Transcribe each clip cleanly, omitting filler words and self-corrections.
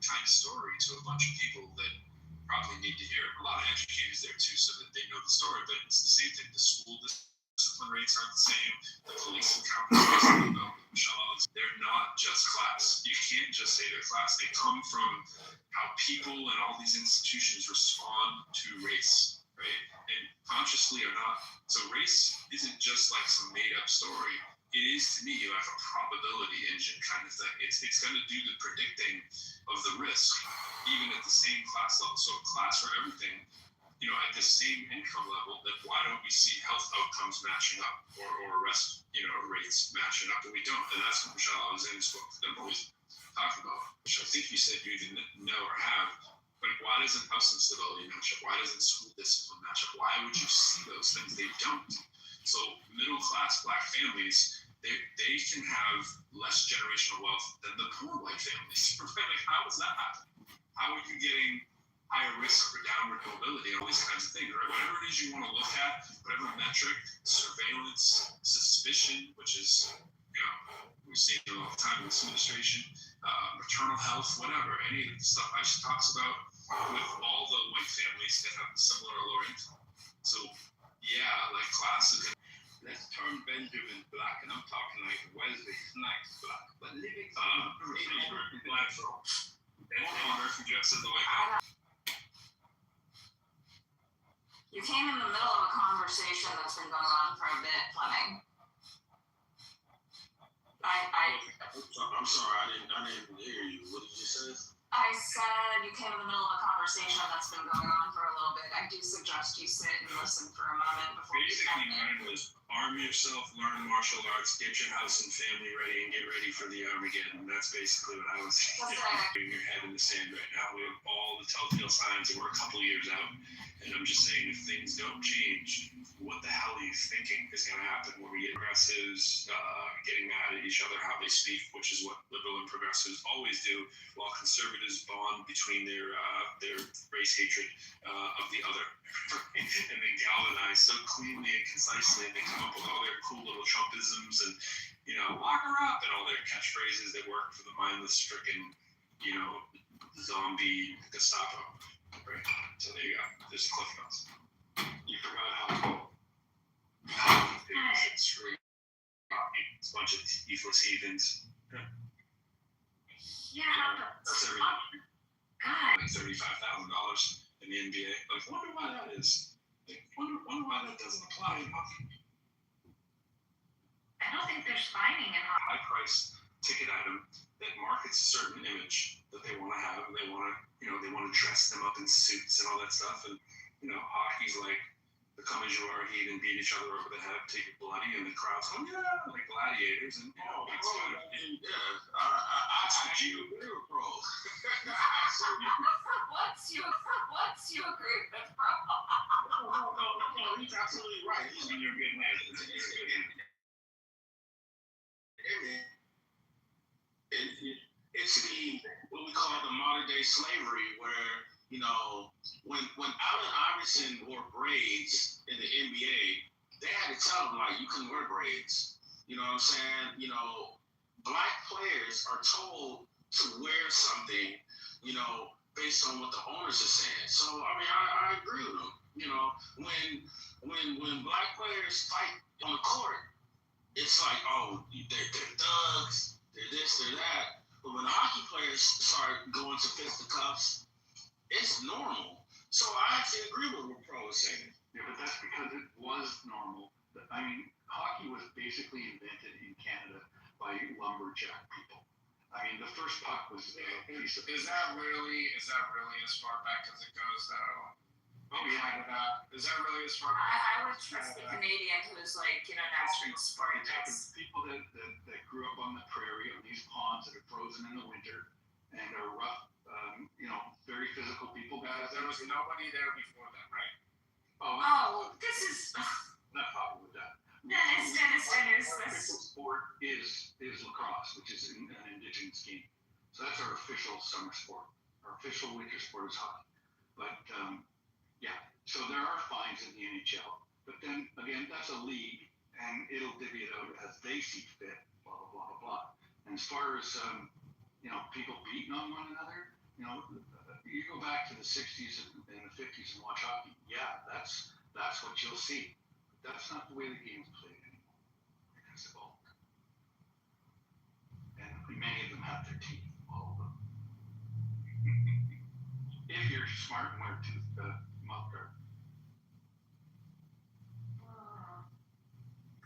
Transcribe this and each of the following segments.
kind story to a bunch of people that probably need to hear it. A lot of educators there too, so that they know the story. But it's the same thing. The school discipline rates aren't the same. The police encounters, Michelle, they're not just class. You can't just say they're class. They come from how people and all these institutions respond to race, right? And consciously or not. So race isn't just like some made up story. It is to me like a probability engine kind of thing. It's going to do the predicting of the risk, even at the same class level. So class for everything, at the same income level, then why don't we see health outcomes matching up or arrest, rates matching up? And we don't. And that's what Michelle Alexander's book that I'm always talking about, which I think you said you didn't know or have. But why doesn't house instability match up? Why doesn't school discipline match up? Why would you see those things? They don't. So middle class Black families, they can have less generational wealth than the poor white families. Like, how does that happen? How are you getting higher risk for downward mobility and all these kinds of things, right? Whatever it is you want to look at, whatever metric, surveillance, suspicion, which is, we see it all the time in this administration, maternal health, whatever, any of the stuff Aisha talks about with all the white families that have similar or lower income. So, yeah, like classes. Let's turn Benjamin black, and I'm talking like Wesley Snipes black, but living black. Eddie Murphy dressed as the white guy. You came in the middle of a conversation that's been going on for a bit, Fleming. I'm sorry, I didn't hear you. What did you say? I said you came in the middle of a conversation that's been going on for a little bit. I do suggest you sit and listen for a moment before you Basically, come in. mine was arm yourself, learn martial arts, get your house and family ready, and get ready for the Armageddon. That's basically what I was doing your head in the sand right now. We have all the telltale signs that we're a couple years out. And I'm just saying, if things don't change, what the hell are you thinking is going to happen when we get progressives getting mad at each other, how they speak, which is what liberal and progressives always do, while conservatives bond between their race hatred of the other. And they galvanize so cleanly and concisely, and they come up with all their cool little Trumpisms and, lock her up, and all their catchphrases that work for the mindless, stricken, zombie Gestapo. Right. So there you go. There's a cliff notes. You forgot how it's straight. It's a bunch of useless heathens. Yeah, that's everything. God. Like $35,000 in the NBA. Like, wonder why that is. Like, wonder why that doesn't apply in hockey. I don't think there's fighting in hockey. High price ticket item that markets a certain image that they want to have, and they want to, they want to dress them up in suits and all that stuff. And hockey's like, come as you are, heat and beat each other over the head, take it bloody, and the crowd's going, yeah, like gladiators. And it's kind of, I agree with bro. What's you agree with, bro? No, he's absolutely right. when you're good man. It's what we call the modern day slavery, where when Allen Iverson wore braids in the NBA, they had to tell him, like, you couldn't wear braids. You know what I'm saying? Black players are told to wear something, based on what the owners are saying. So I agree with them. When black players fight on the court, it's like, oh, they're thugs, they're this, they're that. But when the hockey players start going to fisticuffs, it's normal. So I actually agree with what Pro was saying. Yeah, but that's because it was normal. I mean, hockey was basically invented in Canada by lumberjack people. I mean, the first puck was a piece of... Is that really as far back as it goes, though? Canada. Is that really as far back? I would trust the Canadian who's like, national sport. It's people that grew up on the prairie, on these ponds that are frozen in the winter and are rough, very physical people, guys. There was nobody there before then, right? Oh, this is... Not popular with that. Dennis. Our official sport is lacrosse, which is an indigenous game. So that's our official summer sport. Our official winter sport is hockey. But, so there are fines in the NHL. But then, again, that's a league, and it'll divvy it out as they see fit, blah, blah, blah, blah, blah. And as far as, people beating on one another, you go back to the 60s and the 50s and watch hockey. Yeah, that's what you'll see. But that's not the way the game's played anymore. It has evolved. And many of them have their teeth, all of them. If you're smart and wear mouth guard.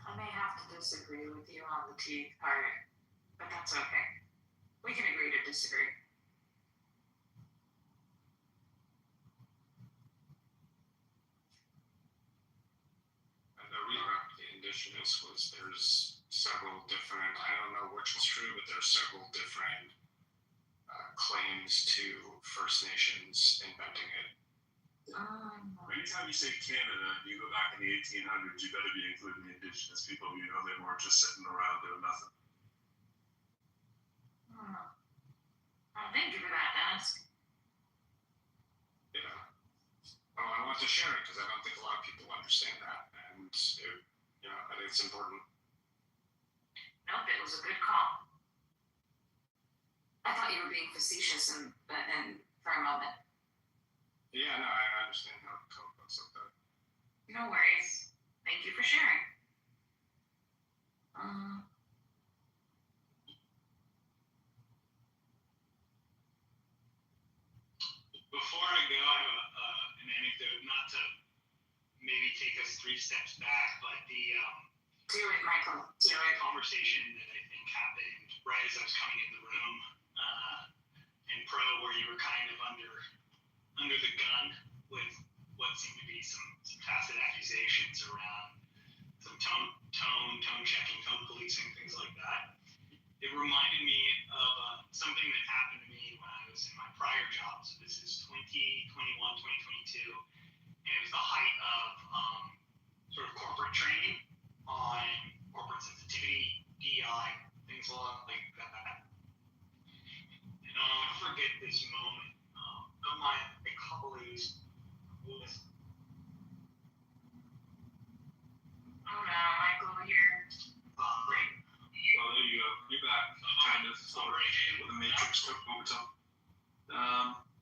I may have to disagree with you on the teeth part, but that's okay. We can agree to disagree. And the reason the indigenous was there's several different, I don't know which is true, but there's several different claims to First Nations inventing it. Anytime you say Canada, you go back in the 1800s, you better be including the indigenous people. You know they weren't just sitting around doing nothing. Thank you for that, Dennis. Yeah. Oh, I want to share it because I don't think a lot of people understand that, and I think it's important. Nope, it was a good call. I thought you were being facetious and for a moment. Yeah, no, I understand how it goes like that. No worries. Thank you for sharing. Before I go, I have an anecdote, not to maybe take us 3 steps back, but the Do it, Michael. Do it. conversation that I think happened right as I was coming in the room in Pro, where you were kind of under the gun with what seemed to be some tacit accusations around some tone checking, tone policing, things like that. It reminded me of something that happened to me when I was in my prior job. So this is 2021, 2022, and it was the height of sort of corporate training on corporate sensitivity, DEI, things like that. And I'll never forget this moment of my colleagues with. Oh no, Michael, you're Great. Well, there you go. You're back, kind of, sort of, with the Matrix over top.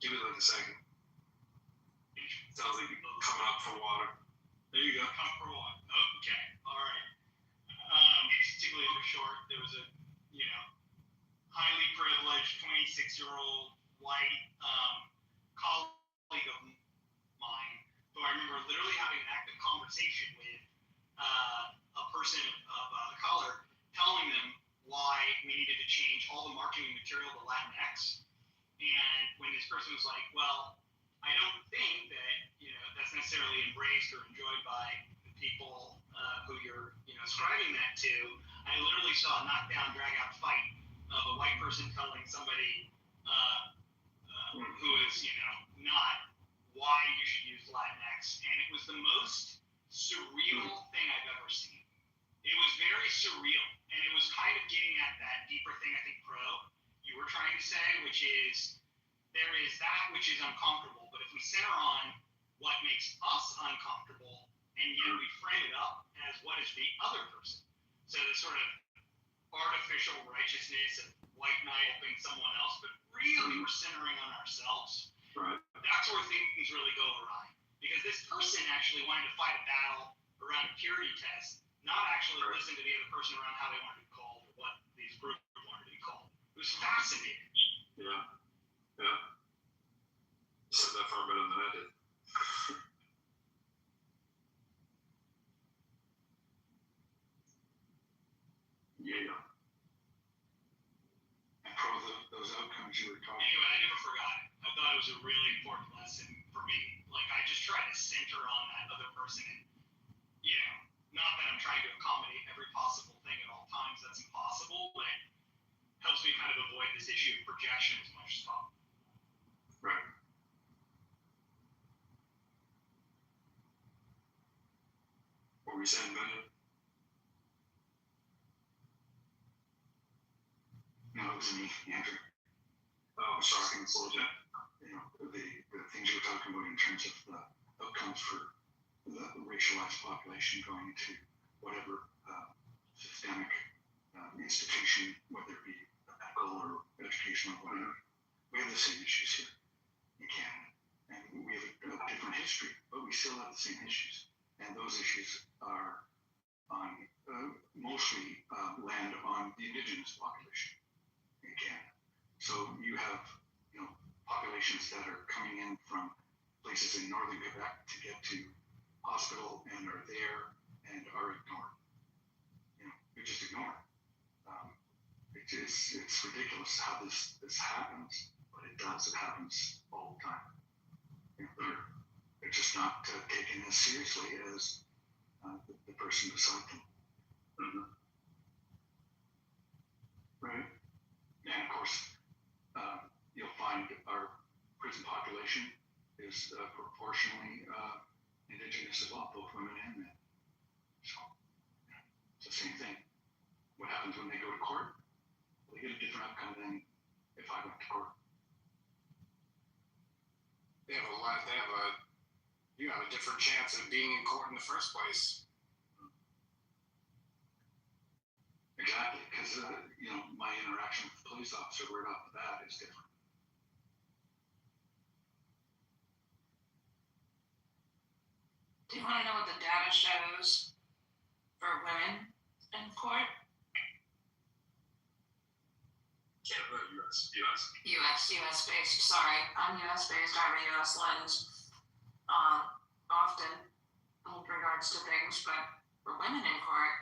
Give it like a second. Sounds like you're coming up for water. There you go. Come for what? Okay, all right. Particularly for short, there was a highly privileged 26-year-old white colleague of mine who I remember literally having an active conversation with a person of color, telling them why we needed to change all the marketing material to Latinx. And when this person was like, well, I don't think that that's necessarily embraced or enjoyed by the people who you're ascribing that to, I literally saw a knockdown, drag out fight of a white person telling somebody who is not why you should use Latinx, and it was the most surreal thing I've ever seen. It was very surreal, and it was kind of getting at that deeper thing I think, Pro, you were trying to say, which is there is that which is uncomfortable, but if we center on what makes us uncomfortable, and yet we frame it up as what is the other person. So the sort of artificial righteousness of white knight helping someone else, but really we're centering on ourselves. Right. That's where things really go awry. Because this person actually wanted to fight a battle around a purity test, not actually listen to the other person around how they wanted to be called or what these groups wanted to be called. It was fascinating. Yeah. Yeah. You said that far better than I did. Yeah. And Pro, those outcomes you were talking Anyway, I never forgot it. I thought it was a really important lesson for me. Like, I just try to center on that other person and, not that I'm trying to accommodate every possible thing at all times. That's impossible, but it helps me kind of avoid this issue of projection as much as possible. Right. What were you saying, Benjamin? No, it was me, Andrew. Oh, sorry. What was that? The things you were talking about in terms of the outcomes for the racialized population going into whatever systemic institution, whether it be medical or educational or whatever. We have the same issues here in Canada, and we have a different history, but we still have the same issues. And those issues are on mostly land on the Indigenous population in Canada. So you have, populations that are coming in from places in northern Quebec to get to hospital and are there and are ignored. They're just ignored. It's ridiculous how this happens, but it does. It happens all the time. They're just not taken as seriously as the person beside them. Mm-hmm. Right? And of course, you'll find our prison population is proportionally Indigenous as well, both women and men. So it's the same thing. What happens when they go to court? They get a different outcome than if I went to court. You have a different chance of being in court in the first place. Exactly, because my interaction with the police officer right off the bat is different. Do you want to know what the data shows for women in court? Canada, US. US based. Sorry, I'm US based. I have a US lens often in regards to things, but for women in court,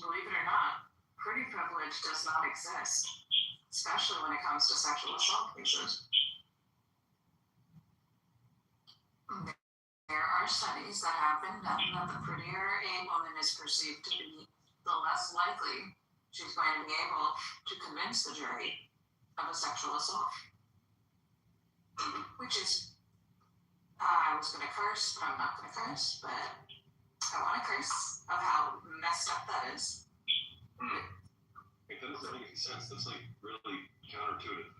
believe it or not, pretty privilege does not exist, especially when it comes to sexual assault cases. There are studies that have been done that the prettier a woman is perceived to be, the less likely she's going to be able to convince the jury of a sexual assault. Which is, I was going to curse, but I'm not going to curse, but I want to curse of how messed up that is. That doesn't make any sense. That's like really counterintuitive.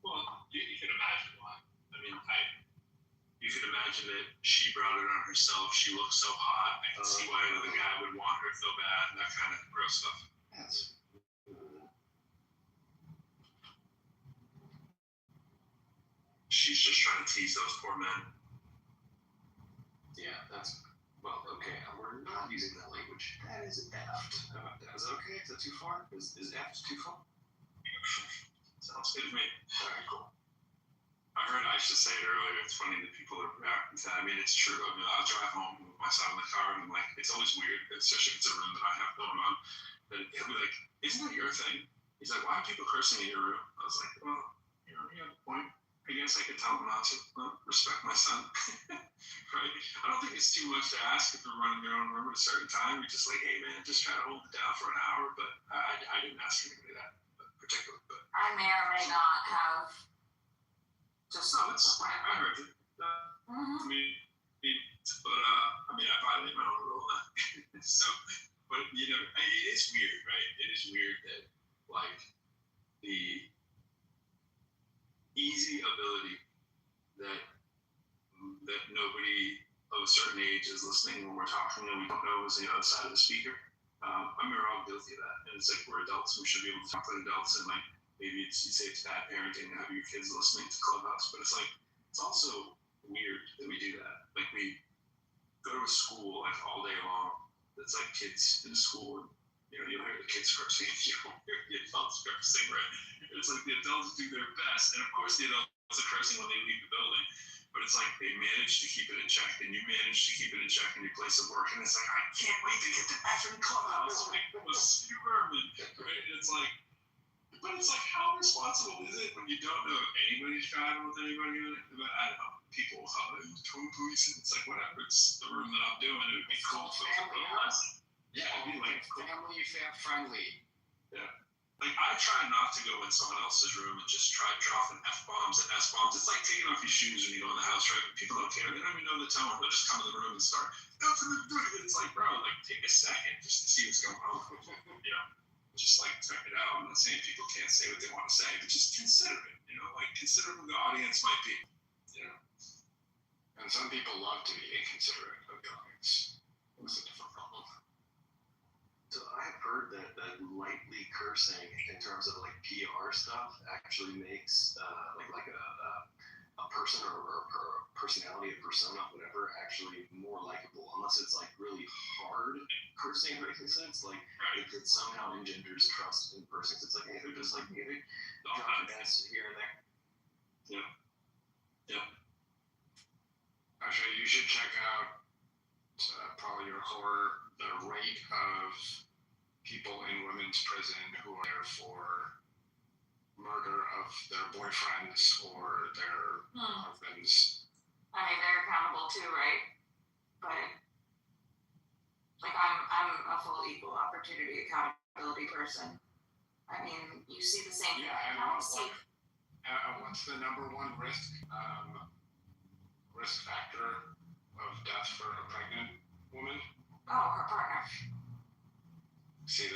Well, you can imagine why. I mean, You could imagine that she brought it on herself. She looked so hot. I can see why another guy would want her so bad, and that kind of gross stuff. She's just trying to tease those poor men. Yeah, well, okay, we're not using that language. That is apt. Is that okay? Is that too far? Is apt too far? Sounds good to me. Alright, cool. I heard Aisha say it earlier. It's funny that people are reacting to that. I mean, it's true. I mean, I'll drive home with my son in the car, and I'm like, it's always weird, especially if it's a room that I have going on. That he'll be like, "Isn't that your thing?" He's like, "Why are people cursing in your room?" I was like, "Well, you have a point. I guess I could tell him not to respect my son." Right? I don't think it's too much to ask if they're running their own room at a certain time. You're just like, "Hey, man, just try to hold it down for an hour." But I didn't ask him to do that particularly. But I may or may not have just no, I heard it. I mean, I violate my own rule. So, but it is weird, right? It is weird that like the easy ability that nobody of a certain age is listening when we're talking and we don't know who's on the other side of the speaker. I mean, we're all guilty of that, and it's like we're adults. We should be able to talk to adults, and like maybe you say it's bad parenting to have your kids listening to Clubhouse, but it's like it's also weird that we do that. Like we go to a school like all day long. It's like kids in school, and you'll hear the kids cursing, you'll hear the adults cursing, right? It's like the adults do their best, and of course the adults are cursing when they leave the building. But it's like they manage to keep it in check, and you manage to keep it in check in your place of work, and it's like, I can't wait to get to effing Clubhouse. Like, it was super, right? It's like, but it's like, how responsible is it when you don't know if anybody's driving with anybody in it? But I don't know, people tone police, and it's like, whatever, it's the room that I'm doing, it would be cool for people to listen. Yeah, it'd be like family friendly. Yeah. Like, I try not to go in someone else's room and just try dropping F-bombs and S-bombs. It's like taking off your shoes when you go in the house, right? But people don't care. They don't even know the tone. They'll just come in the room and start, it's like, bro, like, take a second just to see what's going on. Just like check it out. I'm not saying people can't say what they want to say, but just consider it, like consider who the audience might be, And some people love to be inconsiderate of the audience. It's a different problem. So I've heard that lightly cursing in terms of like PR stuff actually makes like a person or a personality, a persona, whatever, actually more likable, unless it's like really hard cursing, if it makes sense. Like if it somehow engenders trust in persons, it's like, hey, they're just like me, they drop an S here and there. Yeah. Actually, you should check out probably your horror, the rate of people in women's prison who are there for murder of their boyfriends or their husbands. I mean, they're accountable too, right? But like, I'm a full equal opportunity accountability person. I mean, you see the same. Yeah, and what's the number one risk factor of death for a pregnant woman? Oh, her partner. See the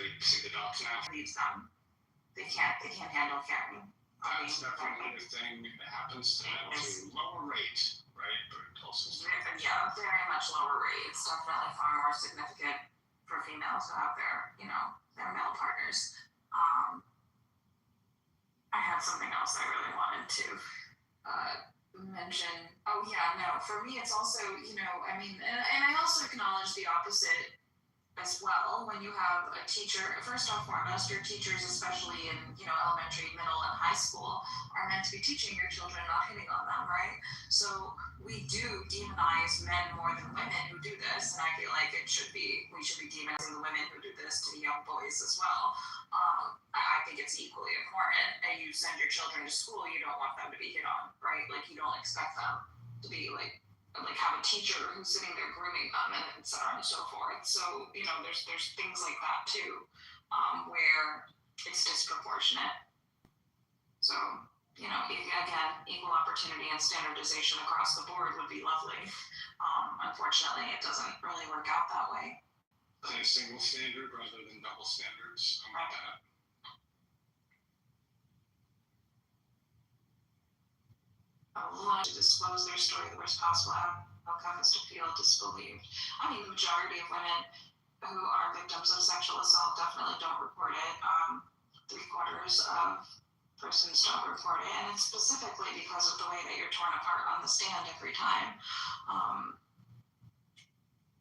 docs now. Leaves them. They can't handle carrying. That's definitely the thing that happens to them to lower rate, right? But also yeah, very much lower rate. It's definitely far more significant for females who have their male partners. I had something else I really wanted to mention. Oh yeah, no. For me, it's also I mean, and I also acknowledge the opposite as well. When you have a teacher, first and foremost, your teachers, especially in elementary, middle, and high school, are meant to be teaching your children, not hitting on them, right? So we do demonize men more than women who do this, and I feel like we should be demonizing the women who do this to the young boys as well. I think it's equally important. And you send your children to school, you don't want them to be hit on, right? Like, you don't expect them to be like have a teacher who's sitting there grooming them and so on and so forth. So there's things like that too, where it's disproportionate. So again, equal opportunity and standardization across the board would be lovely. Unfortunately, it doesn't really work out that way. A single standard rather than double standards. I'm like that. To disclose their story the worst possible outcome is to feel disbelieved. I mean, the majority of women who are victims of sexual assault definitely don't report it. 3/4 of persons don't report it, and it's specifically because of the way that you're torn apart on the stand every time.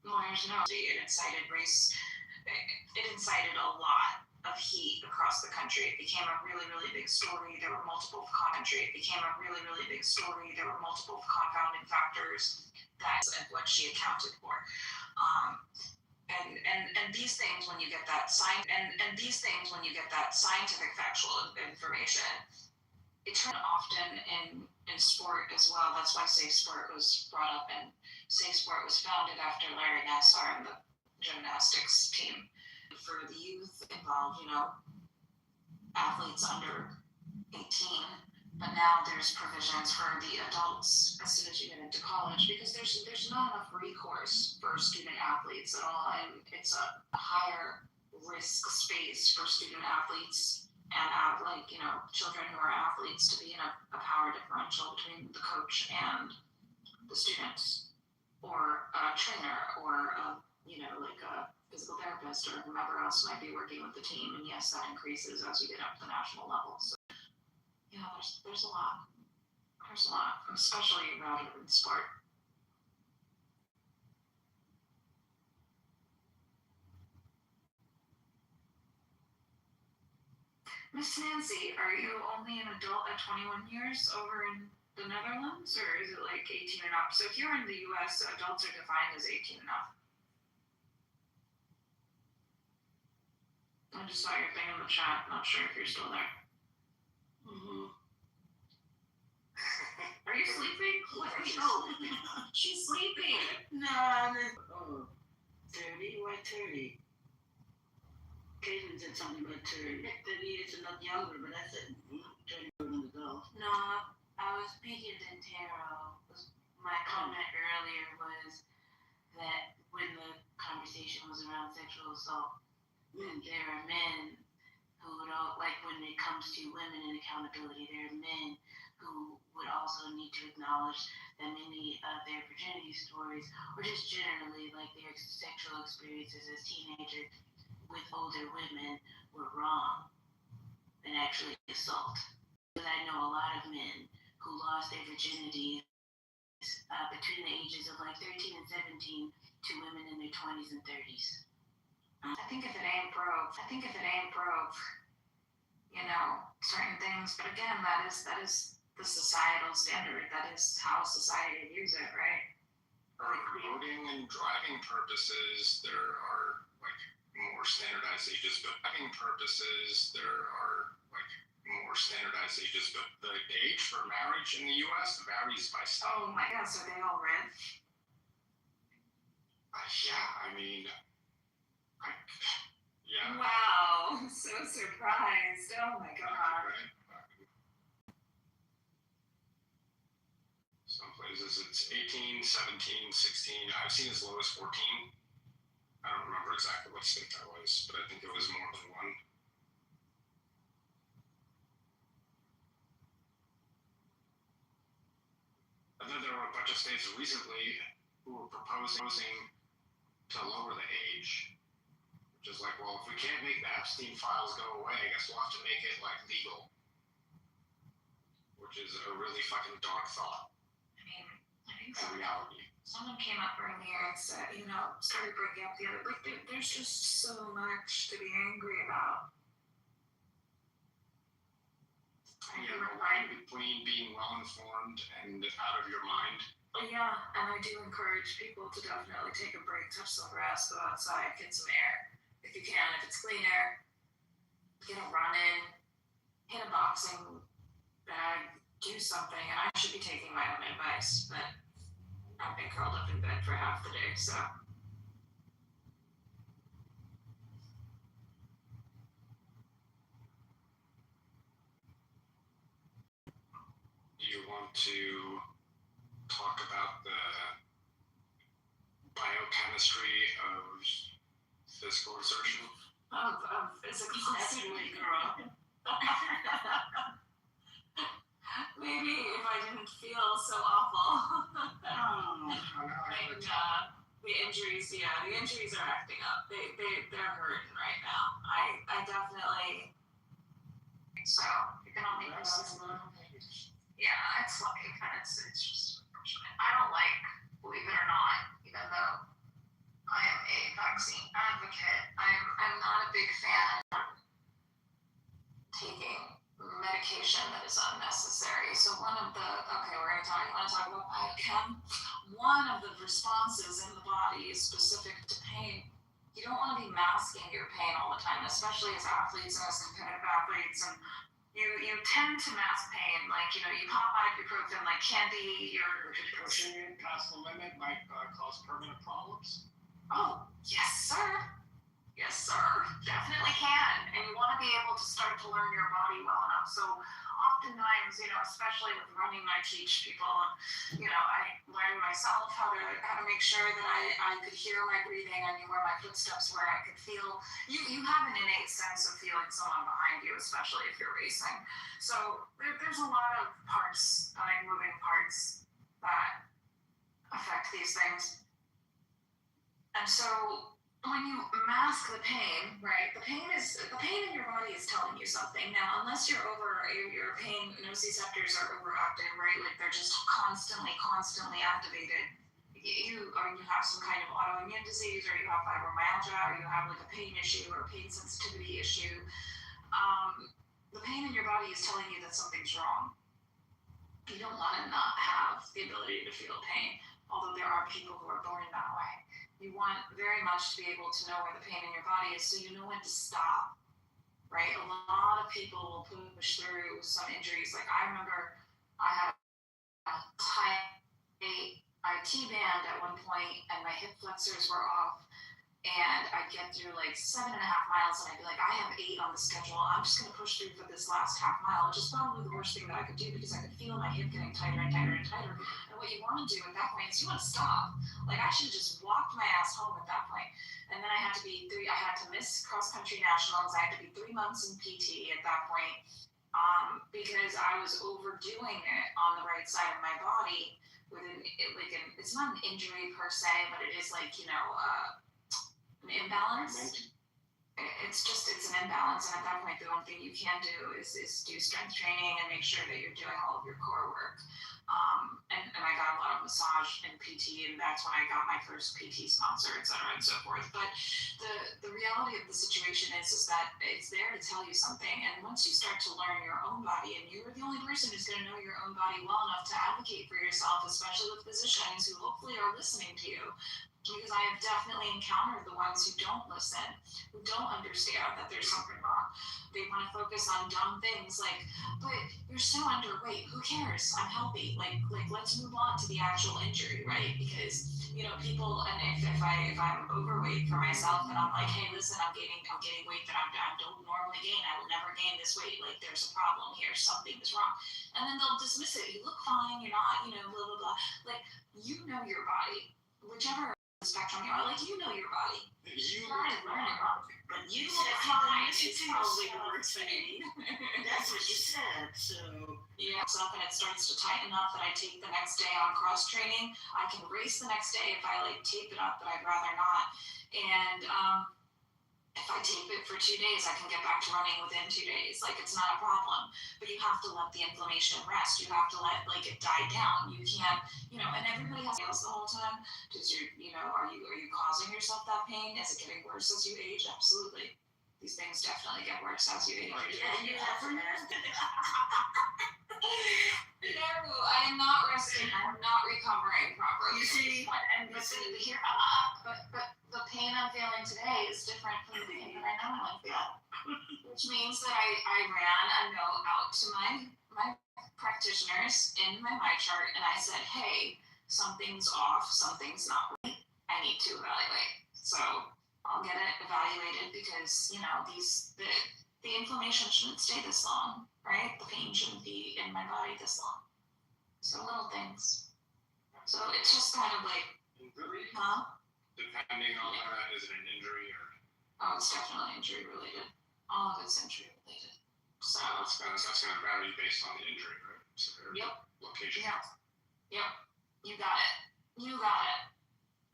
Lawyers know it incited race. It incited a lot of heat across the country. It became a really, really big story. There were multiple commentary. It became a really, really big story. There were multiple confounding factors that what she accounted for. And these things, when you get that scientific factual information, it's often in sport as well. That's why Safe Sport was brought up, and Safe Sport was founded after Larry Nassar and the gymnastics team. For the youth involved, athletes under 18, but now there's provisions for the adults as soon as you get into college, because there's not enough recourse for student athletes at all, and it's a higher risk space for student athletes and children who are athletes to be in a power differential between the coach and the students, or a trainer, or a physical therapist, or whomever else might be working with the team. And yes, that increases as you get up to the national level. So there's a lot. There's a lot, especially around in sport. Miss Nancy, are you only an adult at 21 years over in the Netherlands, or is it like 18 and up? So here in the US, adults are defined as 18 and up. I just saw your thing in the chat. Not sure if you're still there. Are you sleeping? What are you? Oh, she's sleeping. No. Oh, 30? Why 30? Caitlin said something about 30. 30 is not younger, but I said 30 for an adult. No, I was speaking to Taro. My comment earlier was that when the conversation was around sexual assault, there are men who don't, like, when it comes to women and accountability, there are men who would also need to acknowledge that many of their virginity stories, or just generally like their sexual experiences as teenagers, with older women were wrong than actually assault. Because I know a lot of men who lost their virginity between the ages of like 13 and 17 to women in their 20s and 30s. I think if it ain't broke, you know, certain things. But again, that is the societal standard. That is how society views it, right? For voting and driving purposes, there are like more standardized ages, but driving purposes, there are like more standardized ages, but the age for marriage in the U.S. varies by state. Oh my gosh, are they all red? Yeah, I mean, yeah. Wow, I'm so surprised. Oh my god. Right? Some places it's 18, 17, 16. I've seen as low as 14. I don't remember exactly what state that was, but I think it was more than one. And then there were a bunch of states recently who were proposing to lower the age, which is like, well, if we can't make the Epstein files go away, I guess we'll have to make it like legal, which is a really fucking dark thought. I think In reality. someone came up earlier and said, you know, started bringing up the other, like, there's just so much to be angry about. Yeah, the line between being well informed and out of your mind. Yeah, and I do encourage people to definitely take a break, touch some grass, go outside, get some air. If you can, if it's clean air, get a run in, hit a boxing bag, do something. And I should be taking my own advice, but I've been curled up in bed for half the day, so. You want to talk about the biochemistry of physical assertion? Of physical Definitely, girl. Maybe if I didn't feel so awful. And the injuries are acting up. They're hurting right now. I definitely. So you can only yeah, it's life, and it's just unfortunate. I don't like, believe it or not, even though I am a vaccine advocate, I'm not a big fan of taking medication that is unnecessary. So we're want to talk about biochem. One of the responses in the body is specific to pain. You don't want to be masking your pain all the time, especially as athletes and as competitive athletes. And you tend to mask pain, like, you know, you pop ibuprofen like candy. Pushing it past the limit might cause permanent problems. Oh, yes, sir. Yes, sir. Definitely can. And you want to be able to start to learn your body well enough. So oftentimes, you know, especially with running, I teach people, you know, I learned myself how to make sure that I could hear my breathing. I knew where my footsteps were. I could feel, you have an innate sense of feeling someone behind you, especially if you're racing. So there's a lot of parts, like moving parts, that affect these things. And so when you mask the pain, right, the pain in your body is telling you something. Now, unless your pain nociceptors are overactive, right, like they're just constantly activated, you have some kind of autoimmune disease, or you have fibromyalgia, or you have like a pain issue or a pain sensitivity issue, the pain in your body is telling you that something's wrong. You don't want to not have the ability to feel pain, although there are people who are born that way. You want very much to be able to know where the pain in your body is, so you know when to stop, right? A lot of people will push through some injuries. Like I remember I had a tight IT band at one point, and my hip flexors were off, and I'd get through like 7.5 miles, and I'd be like, I have 8 on the schedule. I'm just going to push through for this last half mile, which is probably the worst thing that I could do, because I could feel my hip getting tighter and tighter and tighter. And what you want to do at that point is you want to stop. Like I should have just walked my ass home at that point. And then I had to miss cross country nationals. I had to be 3 months in PT at that point, because I was overdoing it on the right side of my body it's not an injury per se, but it is like, you know, an imbalance. it's an imbalance, and at that point the only thing you can do is do strength training and make sure that you're doing all of your core work. And I got a lot of massage and PT, and that's when I got my first PT sponsor, et cetera, and so forth. But the reality of the situation is that it's there to tell you something, and once you start to learn your own body, and you're the only person who's going to know your own body well enough to advocate for yourself, especially with physicians who hopefully are listening to you, because I have definitely encountered the ones who don't listen, who don't understand that there's something wrong. They want to focus on dumb things like, but you're so underweight, who cares? I'm healthy. Like let's move on to the actual injury, right? Because people, and if I'm overweight for myself, and I'm like, hey, listen, I'm gaining weight that I don't normally gain. I will never gain this weight. Like there's a problem here. Something is wrong. And then they'll dismiss it. You look fine. You're not, blah blah blah. Like you know your body, whichever spectrum you are. Like you know your body. You Started learning about it. But you look said fine. it's It's probably probably the worst thing. That's what you said. So Up and it starts to tighten up that I take the next day on cross training. I can race the next day if I tape it up, but I'd rather not. And if I tape it for 2 days, I can get back to running within 2 days. Like it's not a problem. But you have to let the inflammation rest. You have to let it die down. You can't, and everybody has nails the whole time. Are you causing yourself that pain? Is it getting worse as you age? Absolutely. These things definitely get worse as you age. No, I am not resting. I'm not recovering properly. You see, but the pain I'm feeling today is different from the pain that I normally feel. Which means that I ran a note out to my practitioners in my chart, and I said, hey, something's off, something's not right. I need to evaluate. So I'll get it evaluated because the inflammation shouldn't stay this long, right? The pain shouldn't be in my body this long. So little things. So it's just kind of like, injury? huh? Depending on is it an injury or? Oh, it's definitely injury related. All of it's injury related. So That's gonna vary based on the injury, right? So Yep. Location. Yep. You got it.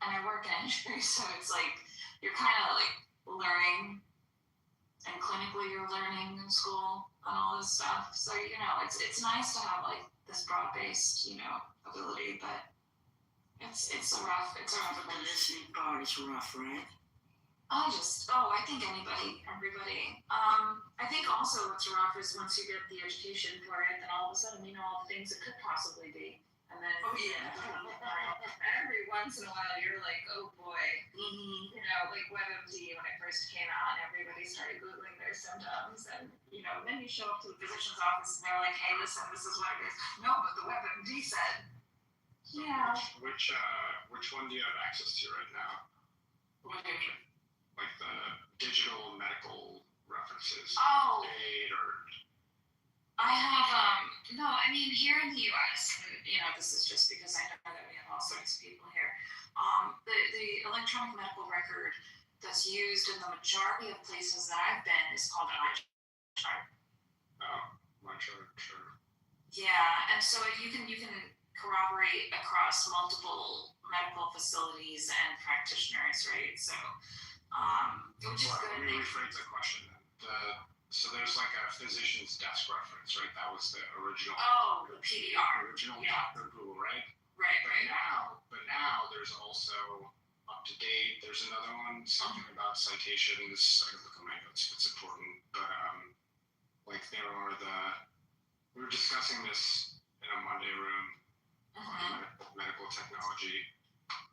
And I work in injury, so it's like you're kind of learning, and clinically you're learning in school and all this stuff. So it's nice to have this broad-based ability, but it's a rough. the listening part is rough, right? I think everybody. I think also what's rough is once you get the education for it, then all of a sudden all the things it could possibly be. And then every once in a while you're like, oh boy, WebMD when it first came out and everybody started Googling their symptoms and then you show up to the physician's office and they're like, hey, listen, this is what it is. No, but the WebMD said. Yeah. Which one do you have access to right now? Like the digital medical references. Oh. Aid or. I have no. I mean, here in the U.S., and, this is just because I know that we have all sorts of people here. The electronic medical record that's used in the majority of places that I've been is called a MyChart. Oh, MyChart, sure. Yeah, and so you can corroborate across multiple medical facilities and practitioners, right? So, which is good. Let me rephrase the question then. So there's like a physician's desk reference, right? That was the original. Oh, the PDR. Original Yeah. Dr. Google, right? Right. But now there's also up to date. There's another one, something about citations. I can look at my notes if it's important. But we were discussing this in a Monday room on medical technology,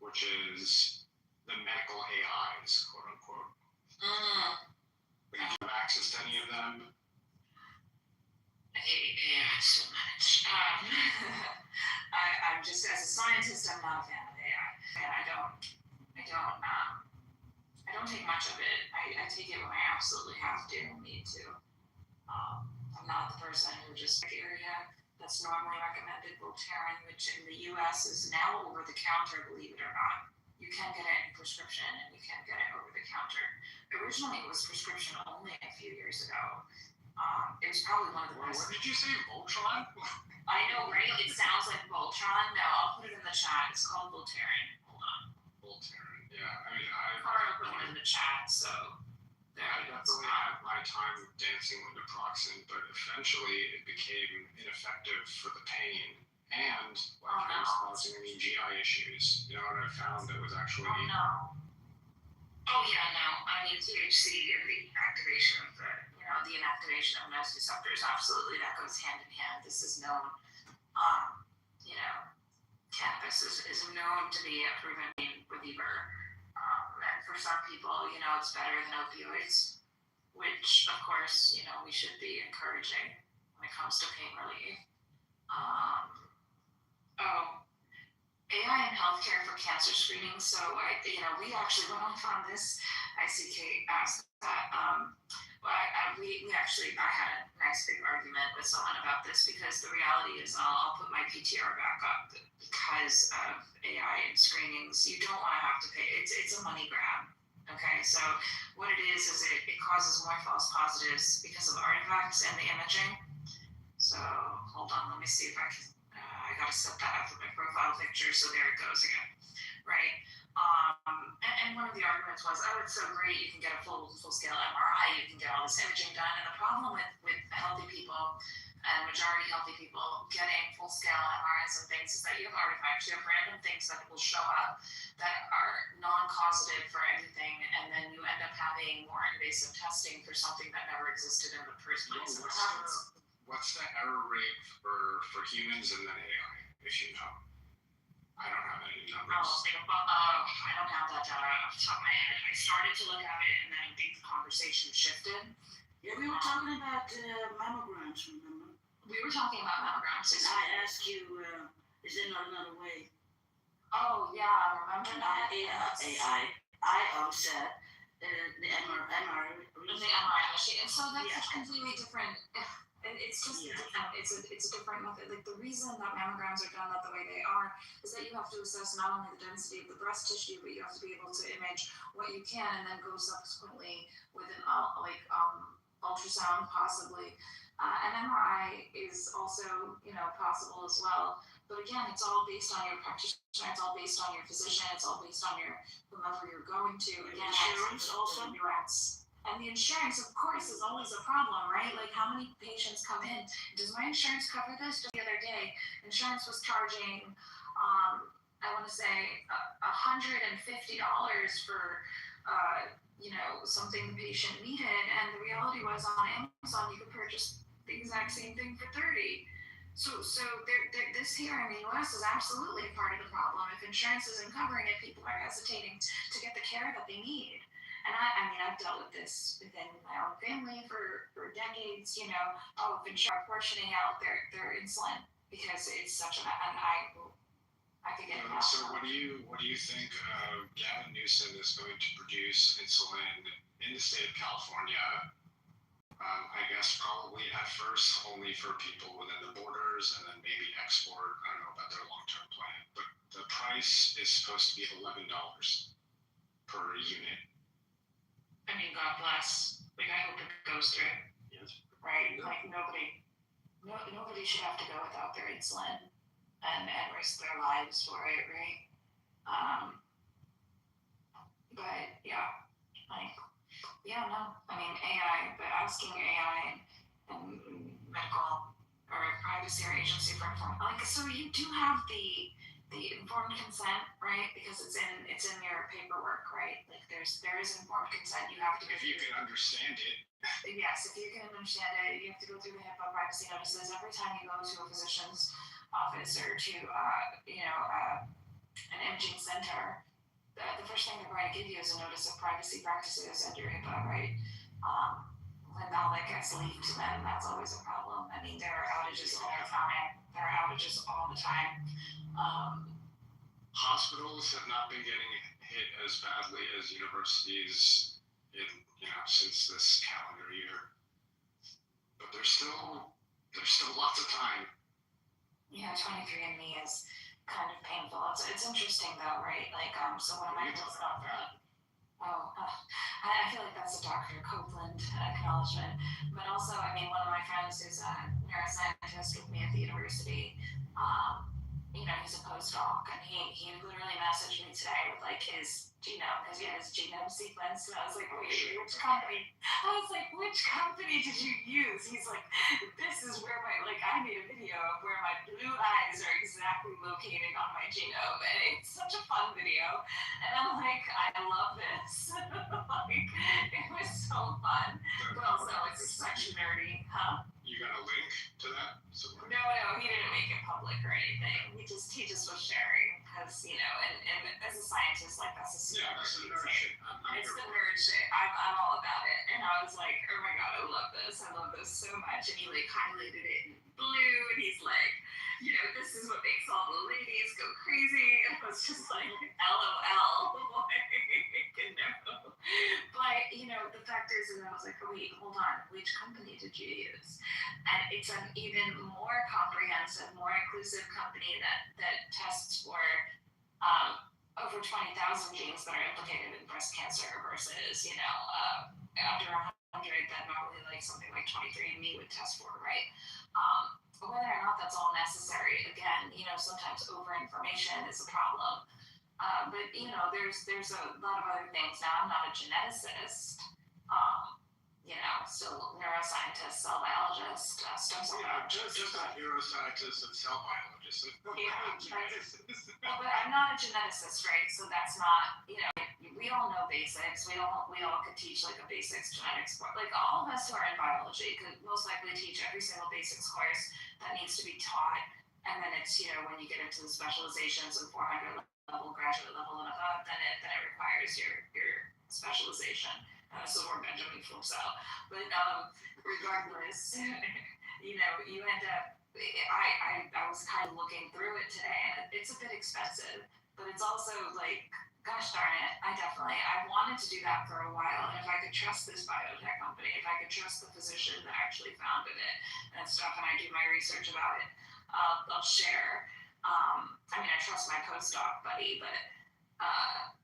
which is the medical AIs, quote unquote. Do you have access to any of them? Yeah, so much. I'm just, as a scientist, I'm not a fan of AI, and I don't take much of it. I take it when I absolutely have to and need to. I'm not the person who just area that's normally recommended Voltaren, which in the U.S. is now over the counter, believe it or not. You can get it in prescription and you can get it over the counter. Originally, it was prescription only a few years ago. It was probably one of the best. What did you say, Voltron? I know, right? It sounds like Voltron. No, I'll put it in the chat. It's called Voltaren. Hold on. Voltaren, yeah. I mean, I'll put it in the chat. So I definitely had my time dancing with naproxen, but eventually it became ineffective for the pain and it was causing me GI issues. You know what I found that was actually. Oh yeah, no. I mean THC and the activation of the inactivation of nociceptors, absolutely that goes hand in hand. This is known. Cannabis is known to be a proven pain reliever. And for some people, it's better than opioids, which of course, we should be encouraging when it comes to pain relief. AI in healthcare for cancer screening. So we actually went off on this. ICK asked that. I had a nice big argument with someone about this because the reality is, I'll put my PTR back up because of AI and screenings. You don't want to have to pay. It's a money grab. Okay, so what it is it causes more false positives because of artifacts and the imaging. So hold on, let me see if I can. I gotta set that up with my profile picture. So there it goes again, right? And one of the arguments was, it's so great, you can get a full scale MRI, you can get all this imaging done. And the problem with healthy people and majority healthy people getting full scale MRIs and things is that you have artifacts, you have random things that will show up that are non-causative for anything, and then you end up having more invasive testing for something that never existed in the first place. What's the error rate for humans and then AI, if you know? I don't have any numbers. I don't have that data off the top of my head. I started to look at it, and then I think the conversation shifted. Yeah, we were talking about mammograms, remember? We were talking about mammograms. And I asked you, is there not another way? Oh, yeah, remember that? AI said the MRI. The MRI machine. And so that's a completely different. It's just different. It's a different method. Like the reason that mammograms are done the way they are is that you have to assess not only the density of the breast tissue, but you have to be able to image what you can, and then go subsequently with an ultrasound possibly. An MRI is also possible as well. But again, it's all based on your practitioner. It's all based on your physician. It's all based on whomever you're going to. Again, insurance also. And the insurance, of course, is always a problem, right? Like, how many patients come in? Does my insurance cover this? Just the other day, insurance was charging, I want to say, $150 for, something the patient needed. And the reality was, on Amazon, you could purchase the exact same thing for $30. So this here in the U.S. is absolutely part of the problem. If insurance isn't covering it, people are hesitating to get the care that they need. And I've dealt with this within my own family for decades. If insurance portioning out their insulin because it's such I could get it. So what do you think Gavin Newsom is going to produce insulin in the state of California? I guess probably at first only for people within the borders, and then maybe export. I don't know about their long-term plan, but the price is supposed to be $11 per unit. I mean, God bless. Like, I hope it goes through. Yes. Right? Like, nobody should have to go without their insulin and risk their lives for it, right? But yeah, AI, but asking AI and medical or privacy or agency for so you do have the informed consent, right? Because it's in your paperwork, right? Like there is informed consent. You have to. If you can understand it. Yes, if you can understand it, you have to go through the HIPAA privacy notices every time you go to a physician's office or to an imaging center. The first thing they're going to give you is a notice of privacy practices under HIPAA, right? When all that gets leaked to them, that's always a problem. I mean, there are outages all the time. Hospitals have not been getting hit as badly as universities since this calendar year, but there's still lots of time. Yeah, 23andMe is kind of painful. It's interesting though, right? Like, so one of my I feel like that's a Dr. Copeland acknowledgement. But also, one of my friends who's a neuroscientist with me at the university, he's a postdoc, and he literally messaged me today with like his genome, because he had his genome sequence, and I was like, wait, which company? I was like, which company did you use? He's like, this is where I made a video of where my blue eyes are exactly located on my genome, and it's such a fun video, and I'm like, I love this. It was so fun, but also it's such nerdy, huh? You got a link to that somewhere? No, he didn't make it public or anything. He just was sharing because, and as a scientist, like that's a super That's the nerdy nerd thing. shit. It's the nerd shit. I'm all about it. And I was like, oh my god, I love this. I love this so much. And he like highlighted it in blue, and he's like, this is what makes all the ladies go crazy. And I was just like, LOL. No. But the fact is, I was like, oh wait, hold on, which company did you use? And it's an even more comprehensive, more inclusive company that tests for over 20,000 genes that are implicated in breast cancer versus, under 100 that normally like something like 23andMe would test for, right? Whether or not that's all necessary, again, sometimes over-information is a problem. But there's a lot of other things. Now, I'm not a geneticist. Still neuroscientist, cell biologist, stem cell biologist. Just a neuroscientist and cell biologist. But I'm not a geneticist, right? So that's not, we all know basics. We all could teach like a basics genetics course. Like all of us who are in biology could most likely teach every single basics course that needs to be taught. And then it's, when you get into the specializations of 400 level, graduate level, and above, then it requires your specialization. So where Benjamin flips out. But regardless, you end up. I was kind of looking through it today, and it's a bit expensive, but it's also like, gosh darn it, I wanted to do that for a while, and if I could trust this biotech company, if I could trust the physician that actually founded it and stuff, and I do my research about it, I'll share. I trust my postdoc buddy, but I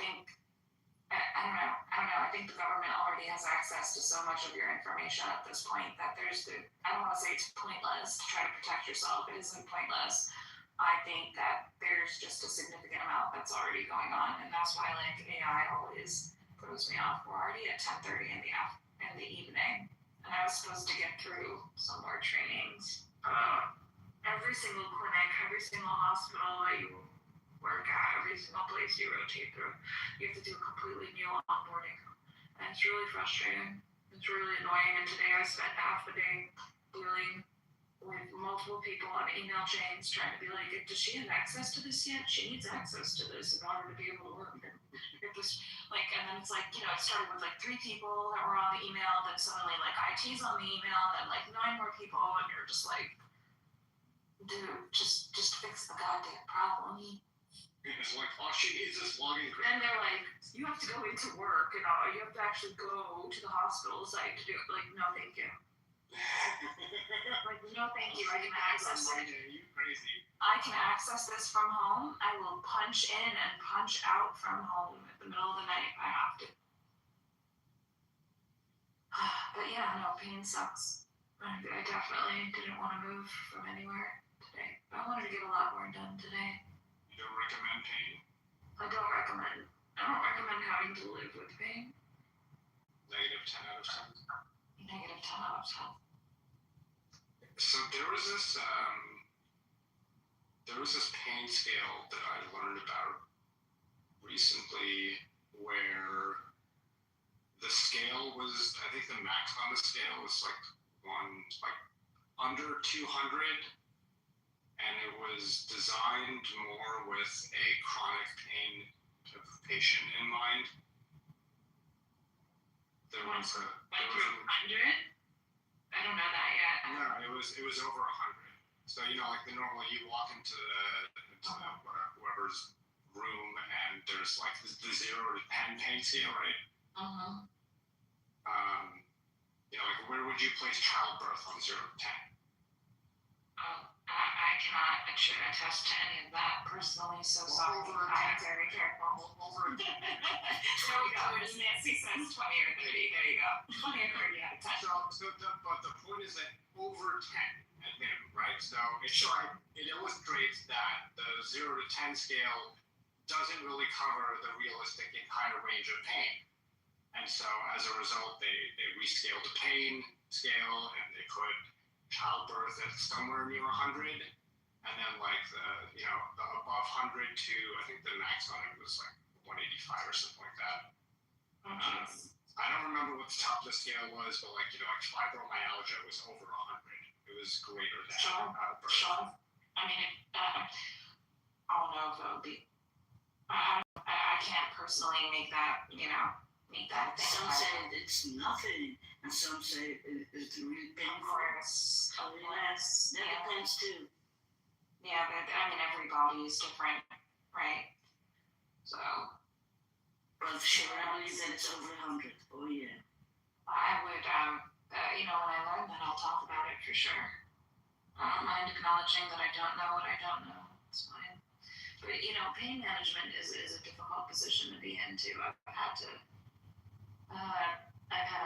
think. I don't know. I think the government already has access to so much of your information at this point that I don't want to say it's pointless to try to protect yourself. It isn't pointless. I think that there's just a significant amount that's already going on, and that's why like AI always throws me off. We're already at 10:30 in the evening, and I was supposed to get through some more trainings. Every single clinic, every single hospital that you work at, every single place you rotate through, you have to do a completely new onboarding. And it's really frustrating. It's really annoying. And today I spent half the day dealing with multiple people on email chains trying to be like, does she have access to this yet? She needs access to this in order to be able to work. And then it's like, it started with like 3 people that were on the email, then suddenly like IT's on the email, then like 9 more people, and you're just like, dude, just fix the goddamn problem. It's like, all she needs is login credentials. And they're like, you have to go into work and you have to actually go to the hospital site to do it. Like, no, thank you. Like, no, thank you. I can access it. You crazy. I can access this from home. I will punch in and punch out from home at the middle of the night if I have to. But yeah, no, pain sucks. I definitely didn't want to move from anywhere today. I wanted to get a lot more done today. You don't recommend pain? I don't recommend having to live with pain. Negative 10 out of 10. Negative 10 out of 10. So there was this pain scale that I learned about recently where the scale was, I think the max on the scale was like under 200. And it was designed more with a chronic pain patient in mind. There was a 100? I don't know that yet. No, it was over 100. So like normally you walk into whoever's room and there's like the 0 to 10 pain scale, right? Like where would you place childbirth on 0 to 10? I cannot sure attest to any of that personally, so sorry. I am very careful. There we go. As Nancy says, 20 or 30. There you go. 20 or 30 out of 10. But the point is that over 10 at minimum, right? So it illustrates that the 0 to 10 scale doesn't really cover the realistic entire range of pain. And so as a result, they rescaled the pain scale and they put childbirth at somewhere near 100. And then like the above 100 to, I think the max on it was like 185 or something like that. I don't remember what the top of the scale was, but like fibromyalgia was over 100. It was greater than birth. Sure. I mean, I don't know if it would be. I can't personally make that a thing. Some say it's nothing, and some say it's really Of painful. course. Yes, that depends too. Yeah, but I mean, every body is different, right? So But sure, I believe that it's over 100. Oh yeah. I would, when I learn that, I'll talk about it for sure. I don't mind acknowledging that I don't know what I don't know. It's fine. But pain management is a difficult position to be in too. I've had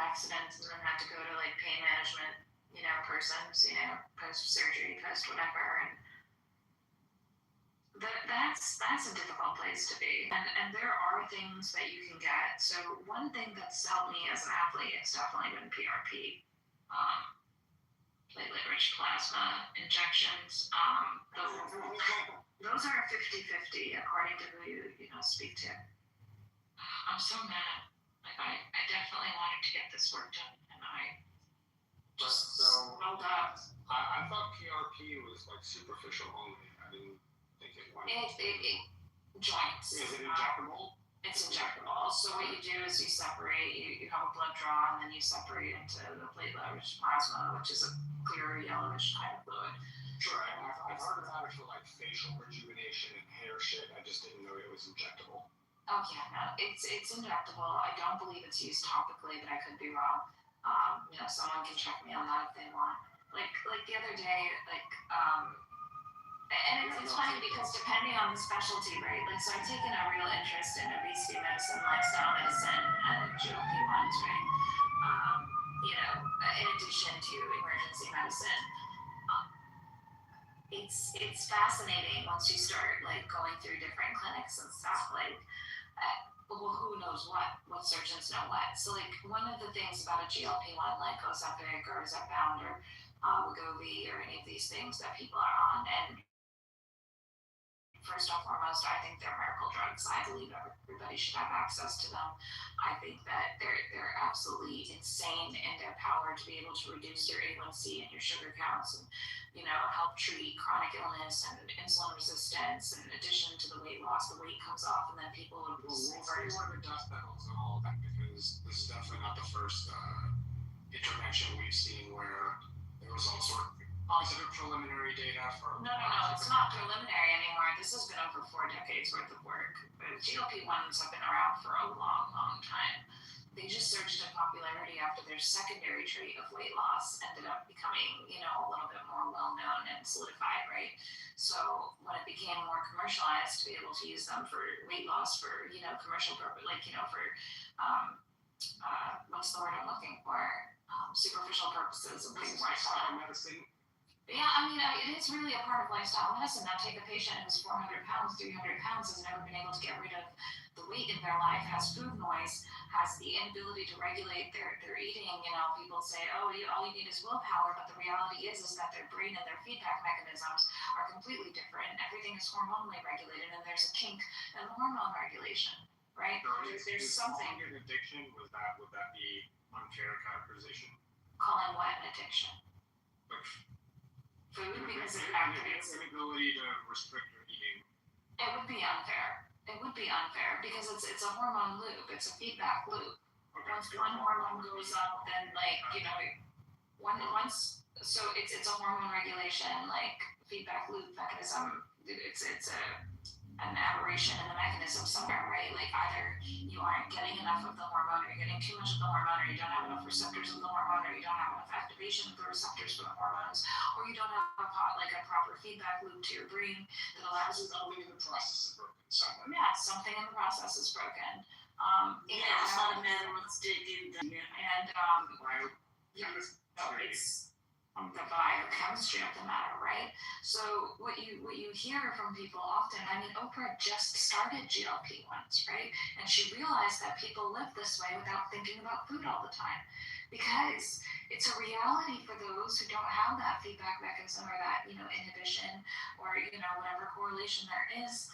accidents and then had to go to like pain management, persons, post surgery, post whatever, and that's a difficult place to be. And there are things that you can get. So one thing that's helped me as an athlete has definitely been PRP, platelet-rich plasma injections. Those are 50-50 according to who you speak to. I'm so mad. Like I definitely wanted to get this work done, and I just rolled up. I thought PRP was like superficial only. I didn't think it went. It joints. Is it injectable? It's injectable. So what you do is you separate. You have a blood draw, and then you separate into the platelet-rich plasma, which is a clear yellowish kind of fluid. Sure, I've heard about it for like facial rejuvenation and hair shit. I just didn't know it was injectable. Oh yeah, no, it's injectable. I don't believe it's used topically, but I could be wrong. Someone can check me on that if they want. Like the other day, and it's funny because depending on the specialty, right? Like, so I've taken a real interest in obesity medicine, lifestyle medicine, and GLP-1s, right? In addition to emergency medicine. It's fascinating once you start like going through different clinics and stuff. Like, who knows what surgeons know what. So like one of the things about a GLP-1 like Ozempic or Zepbound or Wegovy or any of these things that people are on, and first and foremost, I think they're miracle drugs. I believe everybody should have access to them. I think that they're absolutely insane in their power to be able to reduce your A1C and your sugar counts, and help treat chronic illness and insulin resistance. In addition to the weight loss, the weight comes off, and then people will We'll see where the dust settles and all of that, because this is definitely not the first intervention we've seen where there was all sort of positive preliminary data for. No, it's not preliminary anymore. This has been over 4 decades worth of work. But GLP-1s have been around for a long, long time. They just surged in popularity after their secondary trait of weight loss ended up becoming, a little bit more well-known and solidified, right? So when it became more commercialized, to be able to use them for weight loss for, commercial purpose, like, for, what's the word I'm looking for? Superficial purposes and things like that. Medicine. Yeah, I mean, it is really a part of lifestyle medicine. Now, take a patient who's 400 pounds, 300 pounds, has never been able to get rid of the weight in their life, has food noise, has the inability to regulate their eating. People say, all you need is willpower, but the reality is that their brain and their feedback mechanisms are completely different. Everything is hormonally regulated, and there's a kink in hormone regulation, right? So there's something. An addiction, would that be unfair categorization? Calling what an addiction? Like, Food, because it activates activates. Inability to restrict your eating. It would be unfair. Because it's a hormone loop. It's a feedback loop. Okay. Once one hormone goes up, then so it's a hormone regulation like feedback loop mechanism. It's a an aberration in the mechanism somewhere, right? Like either you aren't getting enough of the hormone, or you're getting too much of the hormone, or you don't have enough receptors of the hormone, or you don't have enough activation of the receptors for the hormones, or you don't have like a proper feedback loop to your brain that allows you. Something in the process is broken somewhere. Yeah, something in the process is broken. It's not a matter of digging. And it's the biochemistry of the matter, right? So what you hear from people often, I mean, Oprah just started GLP-1s, right? And she realized that people live this way without thinking about food all the time, because it's a reality for those who don't have that feedback mechanism or that, inhibition or, whatever correlation there is.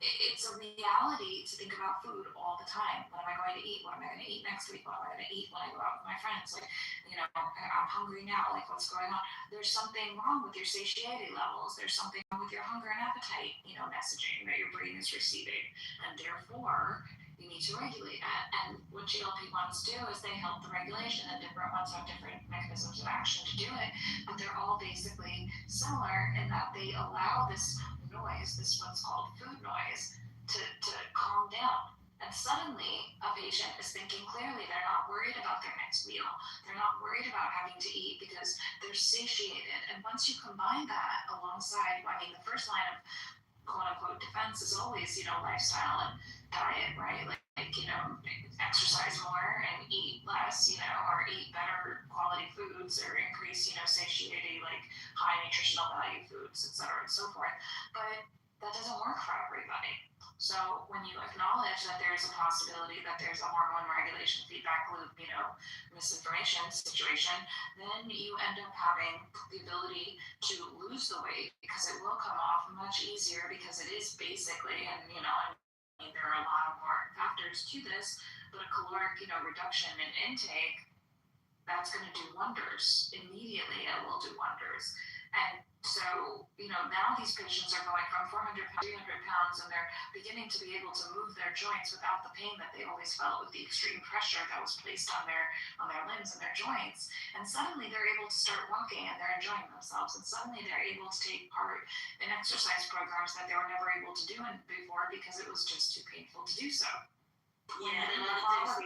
It's a reality to think about food all the time. What am I going to eat? What am I going to eat next week? What am I going to eat when I go out with my friends? Like, I'm hungry now. Like, what's going on? There's something wrong with your satiety levels. There's something wrong with your hunger and appetite, messaging that your brain is receiving. And therefore, you need to regulate that. And what GLP-1s do is they help the regulation, and different ones have different mechanisms of action to do it. But they're all basically similar in that they allow this noise, this what's called food noise, to calm down. And suddenly a patient is thinking clearly. They're not worried about their next meal. They're not worried about having to eat because they're satiated. And once you combine that alongside, the first line of quote unquote defense is always, lifestyle and diet, right? Like, exercise more and eat less, or eat better quality foods, or increase, satiety, like high nutritional value foods, etc. and so forth. But that doesn't work for everybody. So when you acknowledge that there's a possibility that there's a hormone regulation feedback loop, misinformation situation, then you end up having the ability to lose the weight, because it will come off much easier, because it is basically, and there are a lot of more factors to this, but a caloric, reduction in intake, that's going to do wonders. Immediately, it will do wonders. And so, now these patients are going from 400 pounds, 300 pounds, and they're beginning to be able to move their joints without the pain that they always felt with the extreme pressure that was placed on their limbs and their joints. And suddenly they're able to start walking, and they're enjoying themselves. And suddenly they're able to take part in exercise programs that they were never able to do before, because it was just too painful to do so. Yeah, and a lot of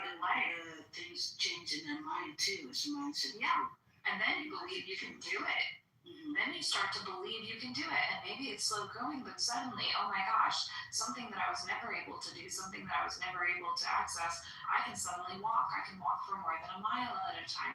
things change in their mind too. It's a mindset. Yeah, and then you believe you can do it. Mm-hmm. Then you start to believe you can do it, and maybe it's slow going, but suddenly, oh my gosh, something that I was never able to do, something that I was never able to access, I can suddenly walk. I can walk for more than a mile at a time.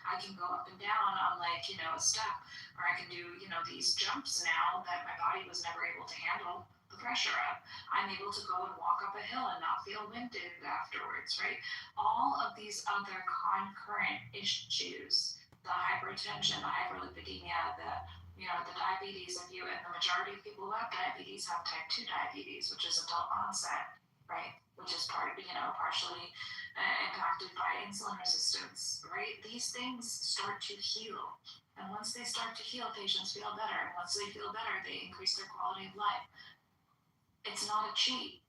I can go up and down on a step, or I can do, these jumps now that my body was never able to handle the pressure of. I'm able to go and walk up a hill and not feel winded afterwards, right? All of these other concurrent issues, the hypertension, the hyperlipidemia, the diabetes, and the majority of people who have diabetes have type 2 diabetes, which is adult onset, right? Which is partially impacted by insulin resistance, right? These things start to heal. And once they start to heal, patients feel better. And once they feel better, they increase their quality of life. It's not a cheat.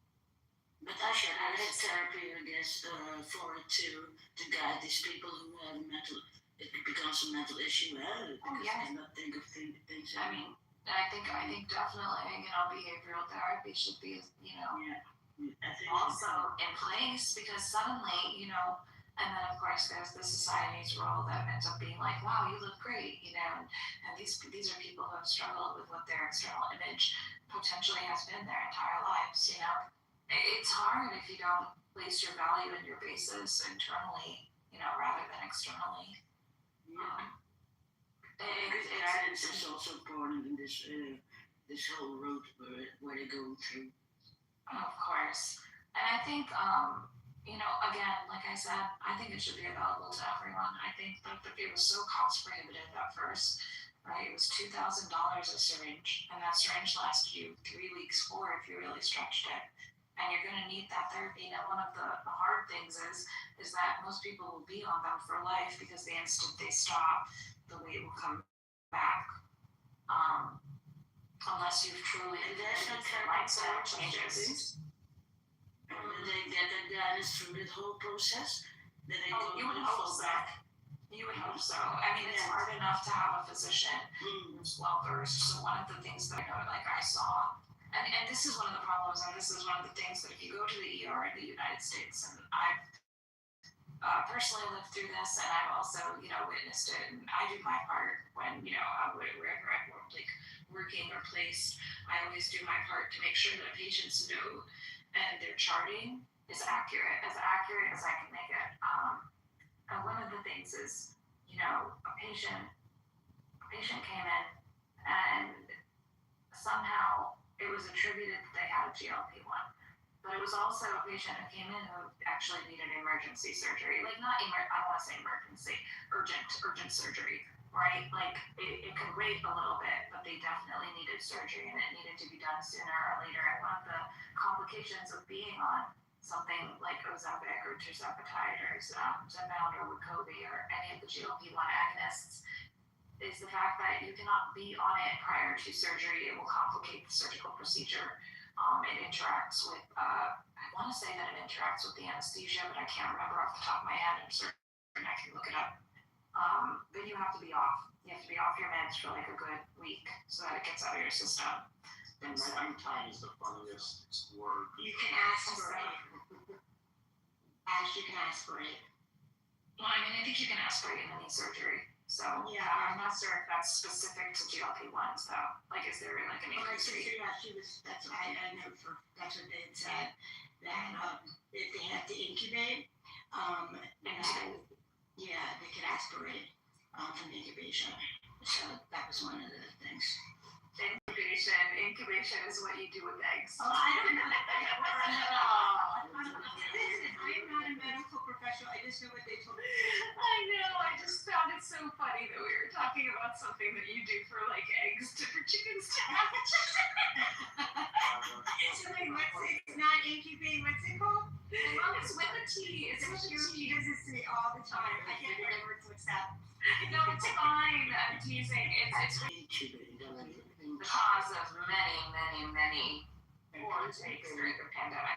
But I should add therapy, I guess, for it to guide these people who have it becomes a mental issue, because they cannot think of things. I think definitely, behavioral therapy should be, Yeah. I think also in place, because suddenly, and then of course there's the society's role that ends up being like, wow, you look great, and these are people who have struggled with what their external image potentially has been their entire lives, It's hard if you don't place your value and your basis internally, rather than externally. Guidance is also important in this whole road where they go through. Of course. And I think, again, like I said, I think it should be available to everyone. I think that it was so cost prohibitive at first, right? It was $2,000 a syringe, and that syringe lasted you 3 weeks, 4 if you really stretched it. And you're going to need that therapy. Now, one of the hard things is that most people will be on them for life, because the instant they stop, the weight will come back. Unless you've truly lifestyle changes. And they get that guidance through the whole process? You would hope so. You would hope so. It's hard enough to have a physician who's well versed. So one of the things that I saw, and this is one of the problems, and this is one of the things that if you go to the ER in the United States, and I've personally lived through this, and I've also, witnessed it, and I do my part when, wherever I'm like working or placed, I always do my part to make sure that patients know and their charting is accurate as I can make it. And one of the things is, a patient came in and somehow it was attributed that they had a GLP-1. But it was also a patient who came in who actually needed emergency surgery. Like I don't want to say emergency, urgent surgery, right? Like it could wait a little bit, but they definitely needed surgery and it needed to be done sooner or later. And one of the complications of being on something like Ozempic or tirzepatide or Zepbound or Wegovy or any of the GLP-1 agonists is the fact that you cannot be on it prior to surgery. It will complicate the surgical procedure. It interacts with, I want to say that it interacts with the anesthesia, but I can't remember off the top of my head. I'm certain I can look it up. But you have to be off. You have to be off your meds for like a good week so that it gets out of your system. And time is the funniest word. You can aspirate. You can aspirate. Well, I mean, I think you can aspirate in any surgery. So Yeah. I'm not sure if that's specific to GLP-1s though. Like, is there like an increased rate? That's what I know that's what they had said, that if they have to incubate, they could aspirate from incubation. So that was one of the things. Incubation is what you do with eggs. Oh, I don't know. I'm not a medical professional. I just know what they told me. I know. I just found it so funny that we were talking about something that you do for like eggs for chickens to hatch. So like, it's not incubate. What's it called? Well, it's with a T. It's with a T. She does this to me all the time. I can't remember what's that. No, it's fine. I'm teasing. It's the cause of many poor takes during the pandemic.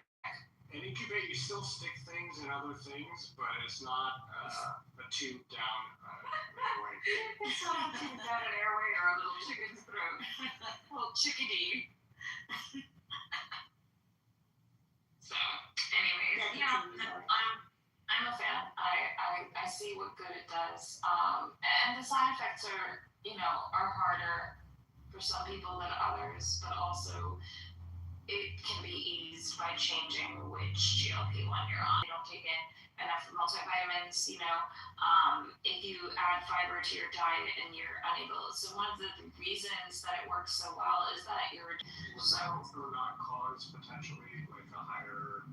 And incubate, you still stick things in other things, but it's not a tube down airway. It's not a tube down an airway or a little chicken's throat. A little chickadee. So, anyways, I'm a fan. I see what good it does. And the side effects are harder for some people than others, but also it can be eased by changing which GLP-1 you're on. You don't take in enough multivitamins, if you add fiber to your diet and you're unable. So one of the reasons that it works so well is that you're Will not cause potentially like a higher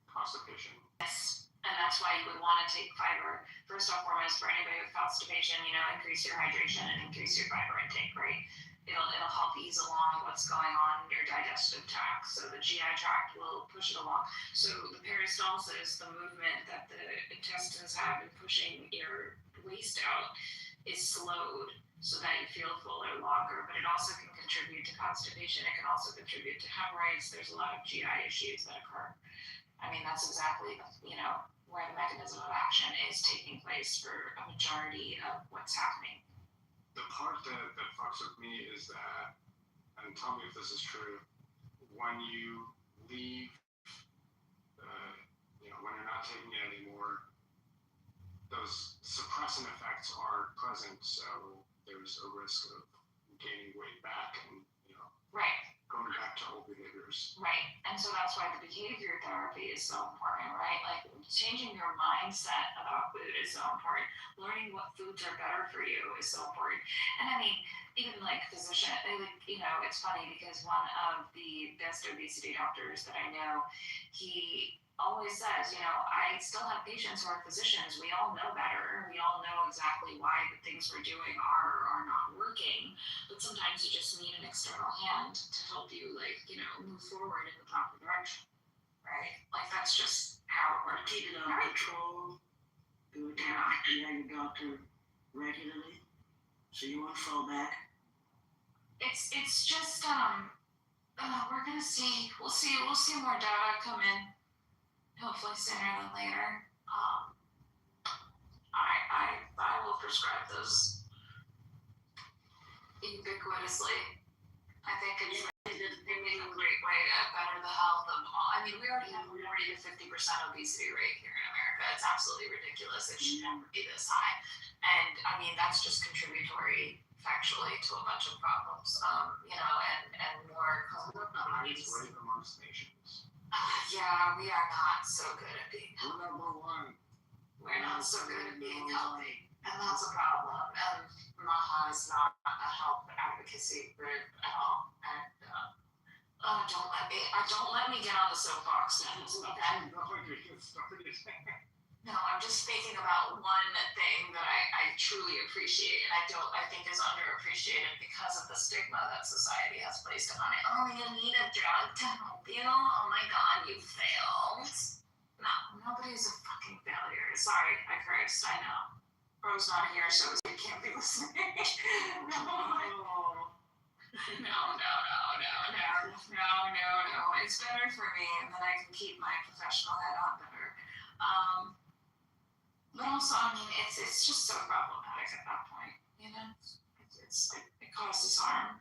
constipation. Yes, and that's why you would want to take fiber. First and foremost, for anybody with constipation, increase your hydration and increase your fiber intake, right? It'll help ease along what's going on in your digestive tract. So the GI tract will push it along. So the peristalsis, the movement that the intestines have in pushing your waste out, is slowed so that you feel fuller longer. But it also can contribute to constipation. It can also contribute to hemorrhoids. There's a lot of GI issues that occur. I mean, that's exactly, where the mechanism of action is taking place for a majority of what's happening. The part that fucks with me is that, and tell me if this is true, when you leave, when you're not taking it anymore, those suppressant effects aren't present, so there's a risk of gaining weight back and, Right. going back to old behaviors. Right. And so that's why the behavior therapy is so important, right? Like changing your mindset about food is so important. Learning what foods are better for you is so important. And I mean, even like physician, it's funny because one of the best obesity doctors that I know, he always says, I still have patients who are physicians. We all know better. We all know exactly why the things we're doing are or are not working. But sometimes you just need an external hand to help you, move forward in the proper direction, right? Like that's just how it works. Keep it under control. Do it. You have your doctor regularly, so you won't fall back. It's just we're gonna see. We'll see more data come in. Hopefully sooner than later. I will prescribe those ubiquitously. I think it's a great way to better the health of all. I mean, we already have a 40 to 50% obesity rate here in America. It's absolutely ridiculous. It should never be this high. And I mean, that's just contributory factually to a bunch of problems, and more comorbidities. Highest rate amongst nations. Yeah, we are not so good at being We're number one. We're not so good at being healthy, and that's a problem. And MAHA is not a health advocacy group at all. And don't let me get on the soapbox, Dennis. Okay? No, I'm just thinking about one thing that I truly appreciate, and I think is underappreciated because of the stigma that society has placed upon it. Oh, you need a drug to help you? Oh my God, you failed. No, nobody's a fucking failure. Sorry, I cursed, I know. Bro's not here, so he can't be listening. No. It's better for me, and then I can keep my professional head on better. But also, I mean, it's just so problematic at that point, you know? It causes harm.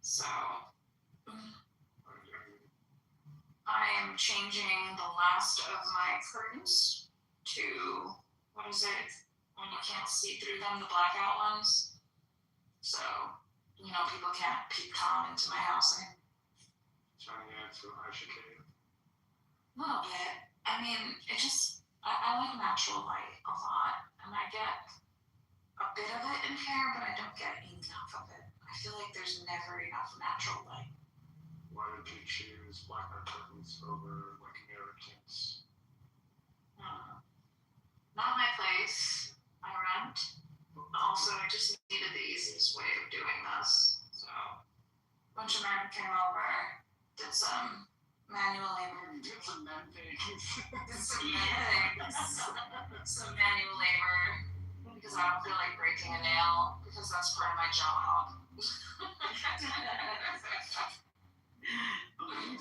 So, I am changing the last of my curtains to, what is it, when you can't see through them, the blackout ones. So, people can't peek Tom into my house. Trying to add to Ashika. A little bit. I mean, I like natural light a lot, and I get a bit of it in here, but I don't get enough of it. I feel like there's never enough natural light. Why did you choose blackout curtains over like Americans? Not my place. I rent. Also, I just needed the easiest way of doing this. So, a bunch of men came over, did some manual labor. Did some men things. Some manual labor, because I don't feel like breaking a nail, because that's part of my job. These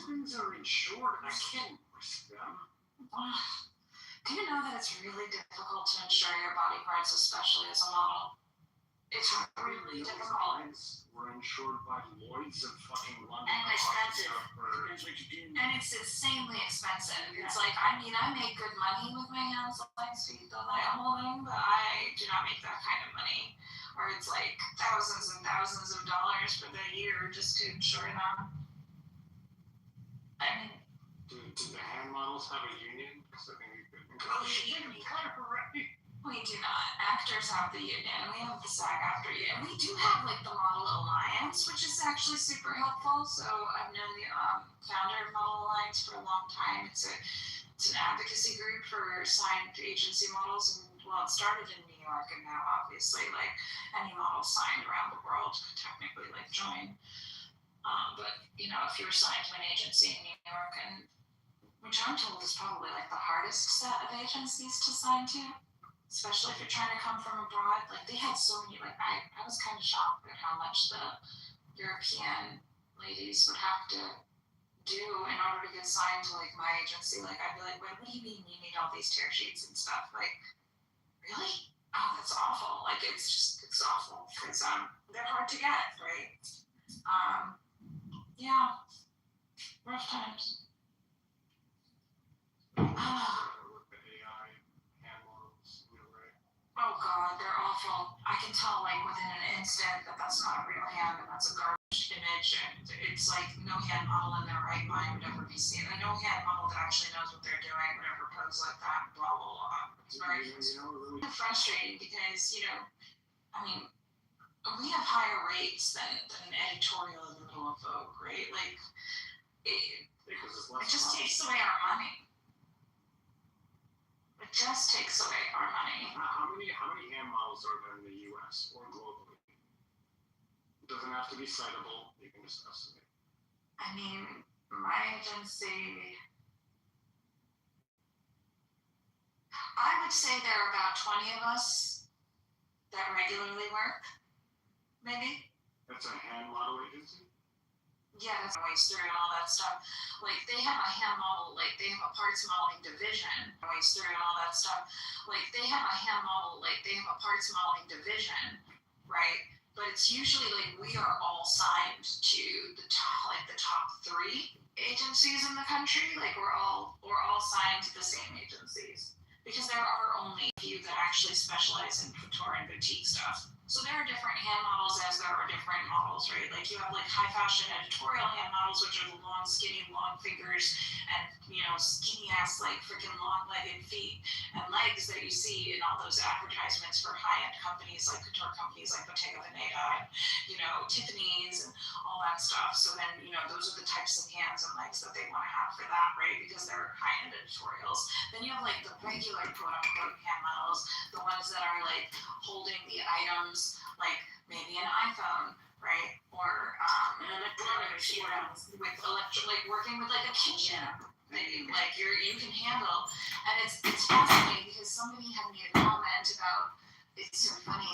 things are insured, and I can't risk them. Do you know that it's really difficult to insure your body parts, especially as a model? It's really difficult. We're insured by Lloyd's of fucking London. And expensive. And it's insanely expensive. It's like, I mean, I make good money with my hands, legs, feet, the light I'm holding, but I do not make that kind of money. Or it's like thousands and thousands of dollars for the year just to insure them. I mean, do the hand models have a union? Because I think we could. We do not. Actors have the union. We have the SAG-AFTRA union. We do have like the Model Alliance, which is actually super helpful. So I've known the founder of Model Alliance for a long time. It's an advocacy group for signed agency models, and well, it started in New York, and now obviously like any model signed around the world could technically like join. But if you were signed to an agency in New York, and which I'm told is probably like the hardest set of agencies to sign to. Especially if you're trying to come from abroad. Like, they had so many, like, I was kind of shocked at how much the European ladies would have to do in order to get signed to, like, my agency. Like, I'd be like, what do you mean you need all these tear sheets and stuff? Like, really? Oh, that's awful. Like, it's awful. Because, they're hard to get, right? Yeah. Rough times. Oh God, they're awful. I can tell like within an instant that that's not a real hand and that's a garbage image, and it's like no hand model in their right mind would ever be seen. And no hand model that actually knows what they're doing would ever pose like that. Blah blah blah. It's very frustrating because I mean, we have higher rates than editorial in the middle of Vogue, right? Like it just takes away our money. It just takes away our money. How many hand models are there in the U.S. or globally? It doesn't have to be citable. You can just estimate. I mean, my agency, I would say there are about 20 of us that regularly work, maybe. That's a hand model agency? Yeah, that's ways through and all that stuff. Like, they have a hand model, like, they have a parts modeling division, ways through and all that stuff. Like, they have a hand model, like, they have a parts modeling division, right? but it's usually like we are all signed to the top 3 agencies in the country. Like we're all signed to the same agencies because there are only a few that actually specialize in couture and boutique stuff. So there are different hand models as there are different models, right? Like you have like high fashion editorial hand models, which are the long, skinny, long fingers and, you know, skinny ass, like freaking long legged feet and legs that you see in all those advertisements for high end companies like couture companies like Bottega Veneta and, you know, Tiffany's and all that stuff. So then, you know, those are the types of hands and legs that they want to have for that, right? Because they're high end editorials. Then you have like the regular quote unquote hand models, the ones that are like holding the items, like maybe an iPhone, right? Or with like working with like a kitchen thing, like you can handle. And it's fascinating because somebody had made a comment about, it's so funny,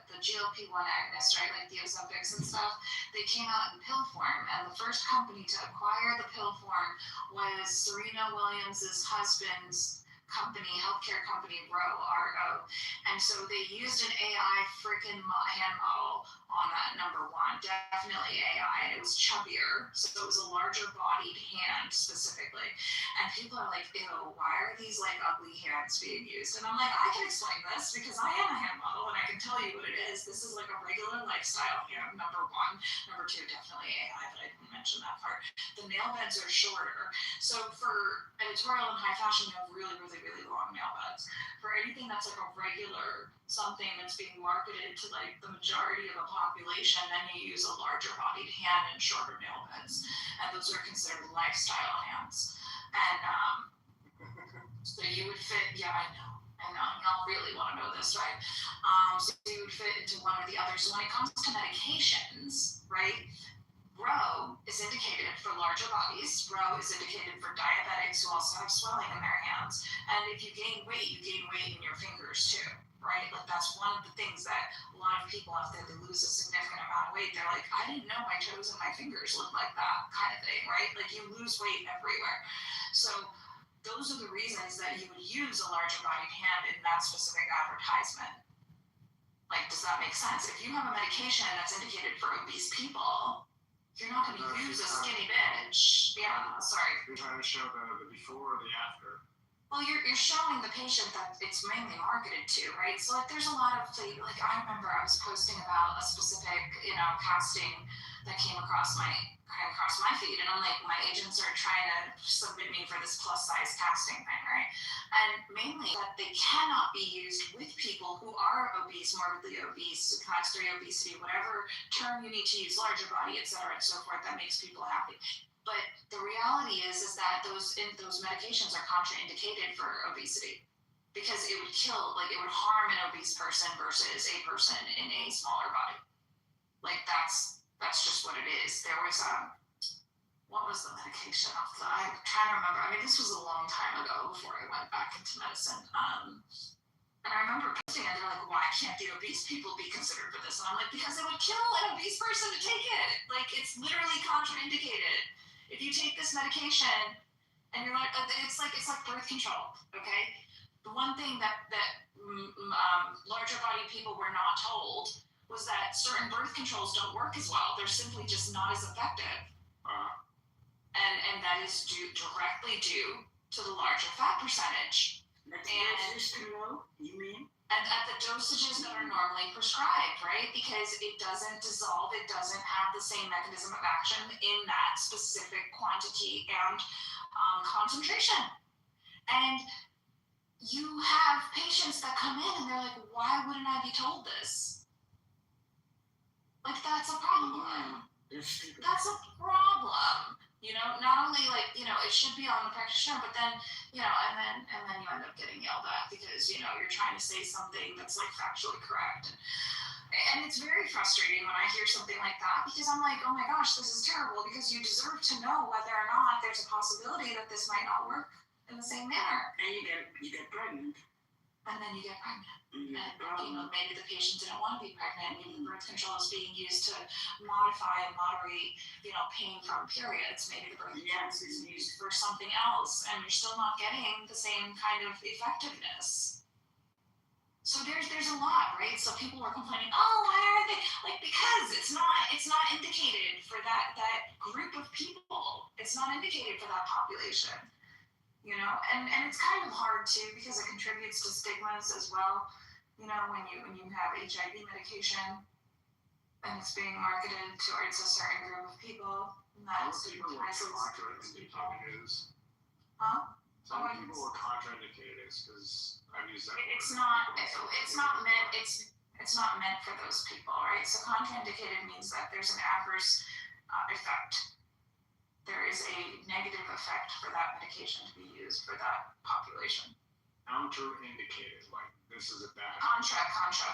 the GLP-1 agonists, right, like the Ozempics and stuff, they came out in pill form, and the first company to acquire the pill form was Serena Williams's husband's company, healthcare company, RO. And so they used an AI freaking hand model on that, number one, definitely AI, and it was chubbier, so it was a larger bodied hand specifically. And people are like, ew, why are these like ugly hands being used? And I'm like, I can explain this because I am a hand model and I can tell you what it is. This is like a regular lifestyle hand, number one. Number two, definitely AI, but I didn't mention that part. The nail beds are shorter. So for editorial and high fashion, you have really, really, really long nail beds. For anything that's like a regular something that's being marketed to like the majority of a population, then you use a larger bodied hand and shorter nail beds. And those are considered lifestyle hands. And so you would fit, yeah, I know, y'all really want to know this, right? So you would fit into one or the other. So when it comes to medications, right, Row is indicated for larger bodies. Row is indicated for diabetics who also have swelling in their hands. And if you gain weight in your fingers too, right? Like that's one of the things that a lot of people, after they lose a significant amount of weight, they're like, I didn't know my toes and my fingers looked like that kind of thing, right? Like you lose weight everywhere. So those are the reasons that you would use a larger bodied hand in that specific advertisement. Like, does that make sense? If you have a medication that's indicated for obese people, you're not going to use a skinny bitch. Yeah, sorry. You're trying to show the before or the after. Well, you're showing the patient that it's mainly marketed to, right? So like, there's a lot of like, I remember I was posting about a specific, you know, casting that came across my feed, and I'm like, my agents are trying to submit me for this plus size casting thing, right? And mainly that they cannot be used with people who are obese, morbidly obese, class 3 obesity, whatever term you need to use, larger body, et cetera, and so forth, that makes people happy. But the reality is that those medications are contraindicated for obesity because it would kill, like it would harm an obese person versus a person in a smaller body. Like that's just what it is. There was what was the medication? I'm trying to remember. I mean, this was a long time ago before I went back into medicine. And I remember posting it, they're like, why can't the obese people be considered for this? And I'm like, because it would kill an obese person to take it. Like, it's literally contraindicated. If you take this medication and you're like, it's like birth control, okay? The one thing that larger body people were not told was that certain birth controls don't work as well. They're simply just not as effective. And that is directly due to the larger fat percentage. You mean? And at the dosages that are normally prescribed, right? Because it doesn't dissolve, it doesn't have the same mechanism of action in that specific quantity and concentration. And you have patients that come in and they're like, why wouldn't I be told this? Like, that's a problem. That's a problem. You know, not only like, you know, it should be on the practitioner, but then, you know, and then you end up getting yelled at because, you know, you're trying to say something that's like factually correct. And it's very frustrating when I hear something like that because I'm like, oh my gosh, this is terrible because you deserve to know whether or not there's a possibility that this might not work in the same manner. And you get pregnant. And then you get pregnant. And you know, maybe the patient didn't want to be pregnant. Maybe the birth control is being used to modify and moderate, you know, pain from periods. Maybe the birth control is being used for something else, and you're still not getting the same kind of effectiveness. So there's a lot, right? So people were complaining, oh, why are they like, because it's not indicated for that group of people. It's not indicated for that population. You know, and it's kind of hard too because it contributes to stigmas as well. You know, when you have HIV medication and it's being marketed towards a certain group of people, and that stigmatizes groups of people. Huh? Some people were contraindicated because I've used that It's word. not meant for those people, right? So contraindicated means that there's an adverse effect. There is a negative effect for that medication to be used for that population. Contraindicated, like this is a bad. Contract, CONTRA.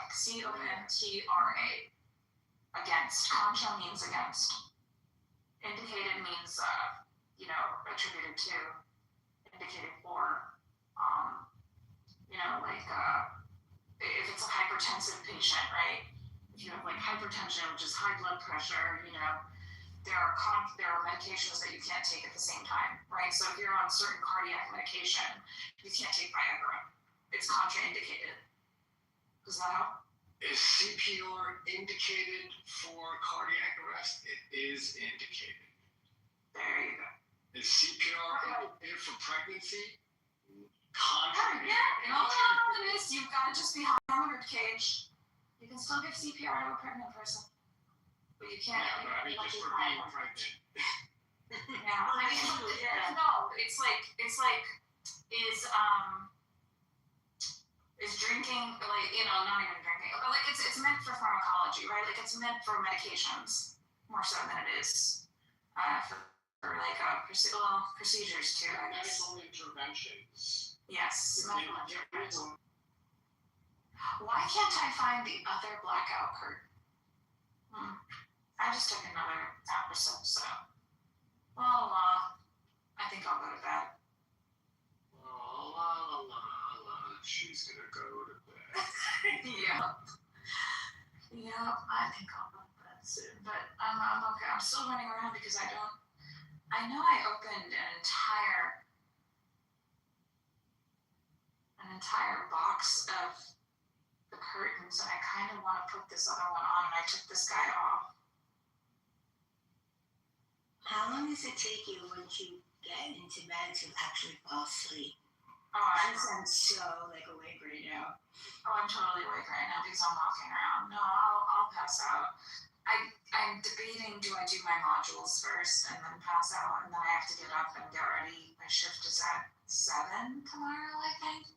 Against. Contra means against. Indicated means, attributed to. Indicated for. If it's a hypertensive patient, right? If you have like hypertension, which is high blood pressure, there are medications that you can't take at the same time, right? So if you're on certain cardiac medication, you can't take Viagra. It's contraindicated. Does that help? Is CPR indicated for cardiac arrest? It is indicated. There you go. Is CPR indicated for pregnancy? Yeah. No, it is. You've got to just be high on the rib cage. You can still give CPR to a pregnant person. But you can't. Yeah, but I mean, just for being pregnant. Yeah, I mean, no, it's like, is drinking, like, not even drinking, but like it's meant for pharmacology, right? Like it's meant for medications more so than it is for like procedures too. Medical interventions. Yes, medical interventions. Why can't I find the other blackout curtain? I just took another episode, so. Well, I think I'll go to bed. She's gonna go to bed. Yeah, I think I'll go to bed soon, but I'm okay. I'm still running around because I know I opened an entire box of the curtains, and I kind of want to put this other one on, and I took this guy off. How long does it take you once you get into bed to actually fall asleep? Oh, You sound so awake right now. I'm totally awake right now because I'm walking around. No, I'll pass out. I'm debating, do I do my modules first and then pass out, and then I have to get up and get ready. My shift is at 7 tomorrow, I think.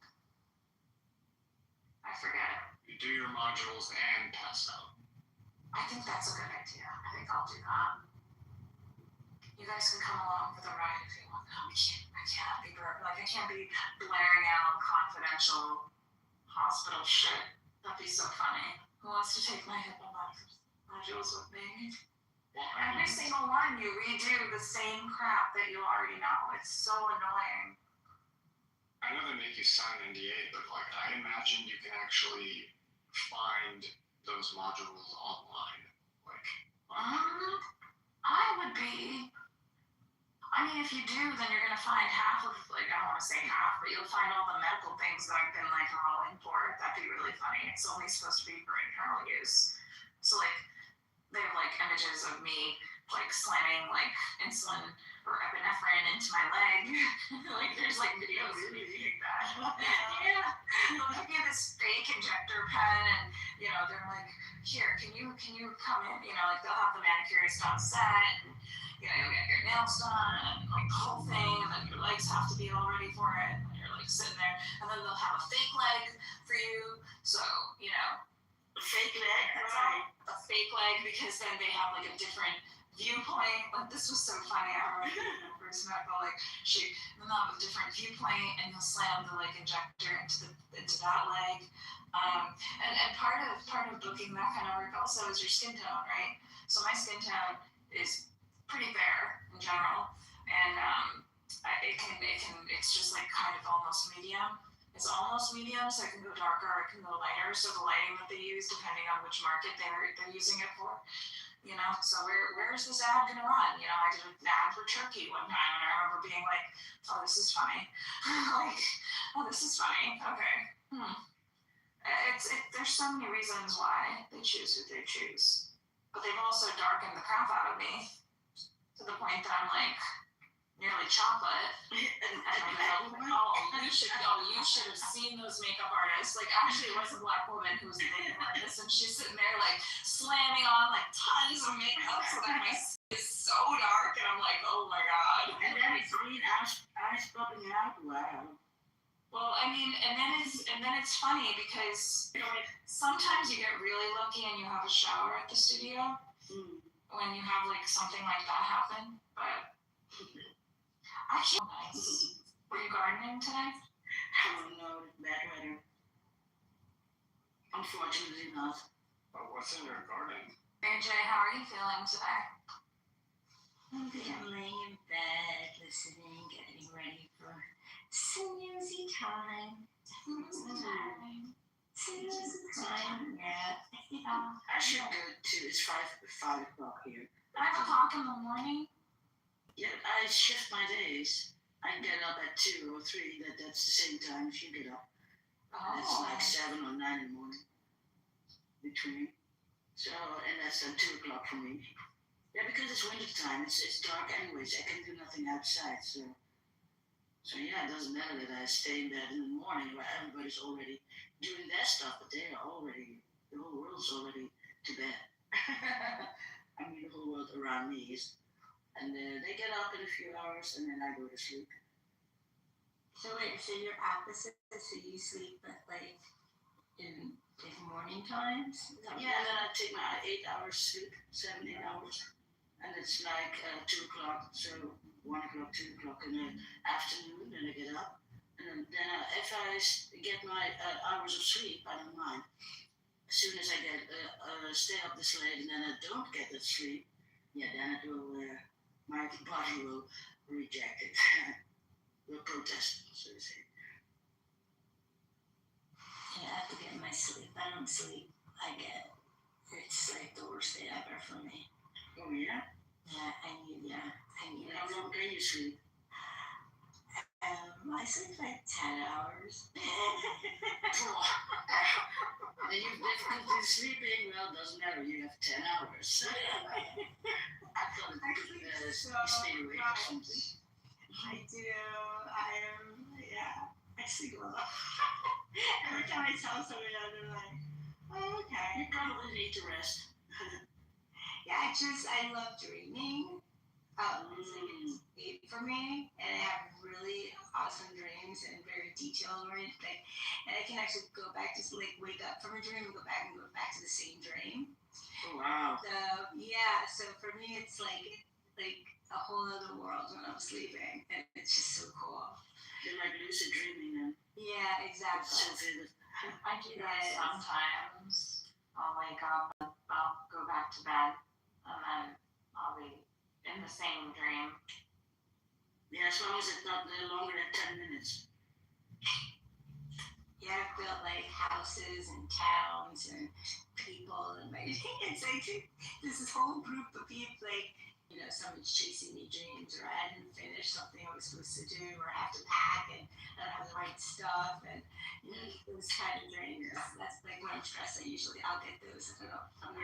I forget. You do your modules and pass out. I think that's a good idea. I think I'll do that. You guys can come along for the ride if you want. No, I can't be blaring out confidential hospital shit. That'd be so funny. Who wants to take my HIPAA modules with me? Well, Every single one, you redo the same crap that you already know. It's so annoying. I know they make you sign NDA, but I imagine you can actually find those modules online. I would be. I mean, if you do, then you're gonna find half of, I don't want to say half, but you'll find all the medical things that I've been rolling for. That'd be really funny. It's only supposed to be for internal use. So they have images of me slamming insulin or epinephrine into my leg. There's videos of me doing that. Yeah. They'll give you this fake injector pen, and they're like, here, can you come in? They'll have the manicurist on set, and you'll get your nails done and the whole thing, and then your legs have to be all ready for it, and you're sitting there, and then they'll have a fake leg for you. So A fake leg, that's right. A fake leg, because then they have a different viewpoint. This was so funny. I remember the first medical shoot, and then they'll have a different viewpoint, and you'll slam the injector into that leg. And part of booking that kind of work also is your skin tone, right? So my skin tone is pretty fair in general, and it's just kind of almost medium. It's almost medium, so it can go darker or it can go lighter. So the lighting that they use, depending on which market they're using it for, So where's this ad gonna run? I did an ad for Turkey one time, and I remember being like, oh, this is funny. Oh, this is funny. Okay. There's so many reasons why they choose who they choose, but they've also darkened the crap out of me to the point that I'm like nearly chocolate. And you should have seen those makeup artists. Like, actually, it was a black woman who was a makeup artist, and she's sitting there like slamming on like tons of makeup so that my skin is so dark, and I'm like, oh my god. And then it's green eyes popping out. Wow. Well, I mean, and then it's funny because sometimes you get really lucky and you have a shower at the studio when you have like something like that happen. But I can't. Nice. Were you gardening today? I don't know. Bad weather. Unfortunately not. But what's in your garden? AJ, how are you feeling today? I'm laying in bed, listening, getting ready for snoozy time. Snoozy time. Yeah. I should go too. It's 5 o'clock here. 5 o'clock in the morning? Yeah, I shift my days. I get up at 2 or 3. That's the same time as you get up. It's like 7 or 9 in the morning. Between. So, and that's at 2 o'clock for me. Yeah, because it's winter time. It's dark anyways. I can do nothing outside. So yeah, it doesn't matter that I stay in bed in the morning where everybody's already doing their stuff, but the whole world's already to bed. I mean, the whole world around me is. And they get up in a few hours, and then I go to sleep. So wait, so you're opposite, so you sleep at like in morning times? Yeah, and then I take my 8 hours sleep, 7, 8 hours. And it's like 2 o'clock, so 1 o'clock, 2 o'clock in the afternoon, and I get up. And then if I get my hours of sleep, I don't mind. As soon as I get stay up this late and then I don't get that sleep, yeah, then it will, my body will reject it, will protest, so to say. Yeah, I have to get my sleep. I don't sleep. It's like the worst day ever for me. Oh yeah? Yeah, I need How long can you sleep? I sleep like 10 hours. And you've difficulty sleeping, well, doesn't matter, you have 10 hours. I thought you stayed awake or something. I do. I sleep a lot. Every time I tell somebody that, they're like, oh, okay. You probably need to rest. Yeah, I love dreaming. It's big for me, and I have really awesome dreams and very detail oriented. And I can actually go back to wake up from a dream and go back to the same dream. Oh wow! So yeah, so for me it's like a whole other world when I'm sleeping, and it's just so cool. You're like lucid dreaming then. Yeah, exactly. It's so vivid. I do that sometimes. I'll wake up, I'll go back to bed, and then I'll be in the same dream. Yeah, as long as it's not longer than 10 minutes. Yeah, I've built like houses and towns and people, and like it's like this whole group of people, like, you know, someone's chasing me dreams, or I hadn't finished something I was supposed to do, or I have to pack and I don't have the right stuff, and you know, those kind of dreams. That's like when I'm stressed. I'll get those. I don't know. I'm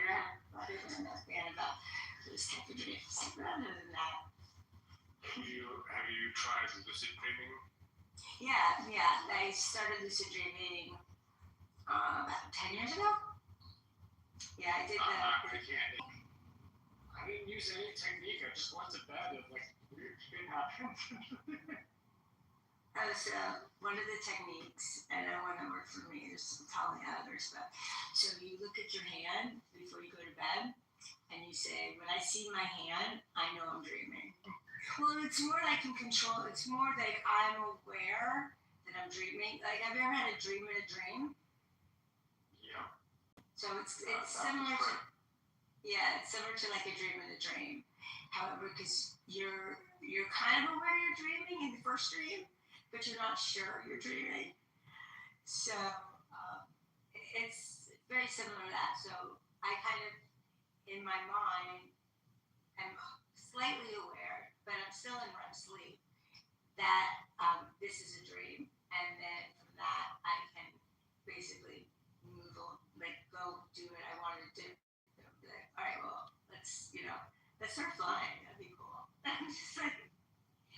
not even a fan about those type of dreams. But other than that, Have you tried lucid dreaming? yeah. I started lucid dreaming about 10 years ago. Yeah, I did that. I didn't use any technique. I just went to bed and like weird shit happened. So one of the techniques, and I want to work for me, there's probably others, but so you look at your hand before you go to bed, and you say, when I see my hand, I know I'm dreaming. Well, it's more like I can control. It's more like I'm aware that I'm dreaming. Like, have you ever had a dream in a dream? Yeah. So it's similar to, yeah, it's similar to like a dream in a dream. However, because you're kind of aware you're dreaming in the first dream, but you're not sure you're dreaming. So it's very similar to that. So I kind of, in my mind, am slightly aware, but I'm still in REM sleep, that this is a dream. And then from that, I can basically Let's start flying. That'd be cool. I'm just like,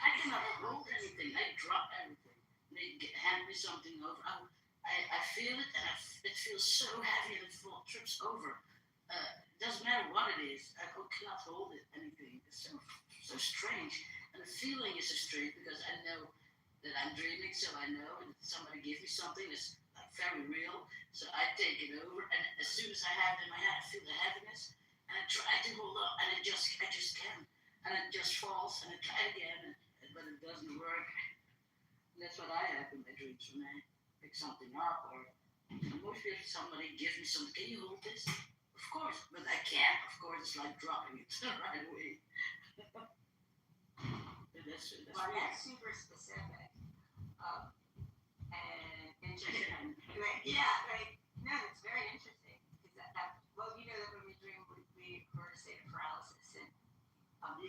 I cannot hold anything. I drop everything. Hand me something over. I feel it, and it feels so heavy and it trips over. Doesn't matter what it is. I cannot hold it. Anything. It's so strange, and the feeling is so strange because I know that I'm dreaming. So I know, and somebody gives me something that's like very real. So I take it over, and as soon as I have it in my hand, I feel the heaviness, and I try to hold up, and I just can't, and it just falls, and I try again, but it doesn't work. And that's what I have in my dreams when I pick something up, or mostly if somebody gives me something, can you hold this? Of course, but I can't. Of course, it's like dropping it right away. That's well, weird. that's super specific. And interesting. Yeah, right. No, it's very interesting. Because well, you know that when we dream, we're in a state of paralysis. And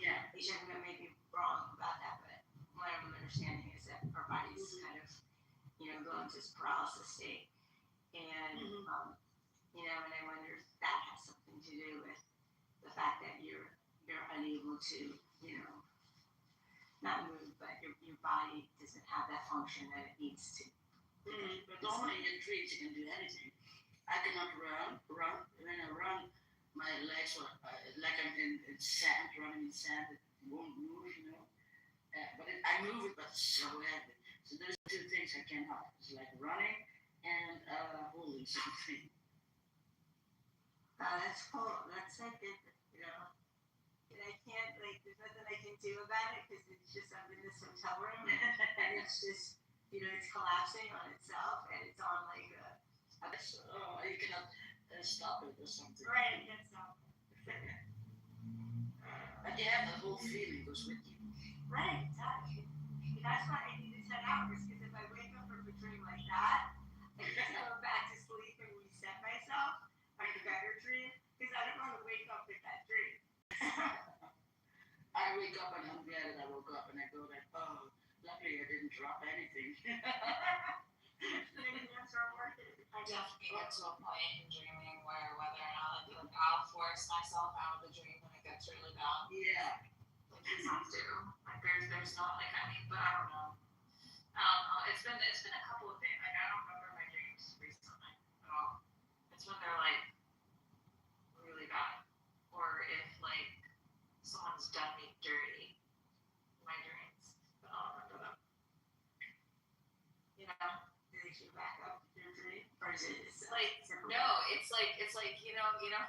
Yeah. Asian may be wrong about that, but my own understanding is that our bodies kind of, go into this paralysis state. And, and I wonder if that has something to do with the fact that you're unable to, not move, but your body doesn't have that function that it needs to. But normally in dreams you can do anything. I cannot run. When I run, my legs are like I'm in sand, running in sand. It won't move, but I move it, but it's so heavy. So those two things I cannot. It's like running and holding something. That's cool. That's like it, and I can't, there's nothing I can do about it because it's just, I'm in this hotel room and it's just, it's collapsing on itself and it's on like you cannot stop it or something. Right, I can't stop it. But you have the whole feeling goes with you. Right, exactly. And that's why I need 10 hours because if I wake up from a dream like that, I need to go back to sleep and reset myself. I have a better dream because I don't want to wake up with that dream. I wake up and I'm glad that I woke up and I go like, oh, luckily I didn't drop anything. Maybe that's our work. I definitely get to a point in dreaming where whether or not I'll force myself out of the dream when it gets really bad. Yeah. Like you have to. Like there's not but I don't know. It's been a couple of things. Like I don't remember my dreams recently at all. It's when they're like really bad. Or if like someone's done me dirty in my dreams. But I don't remember them. Do they should back up your dream? Or is it Like no, it's like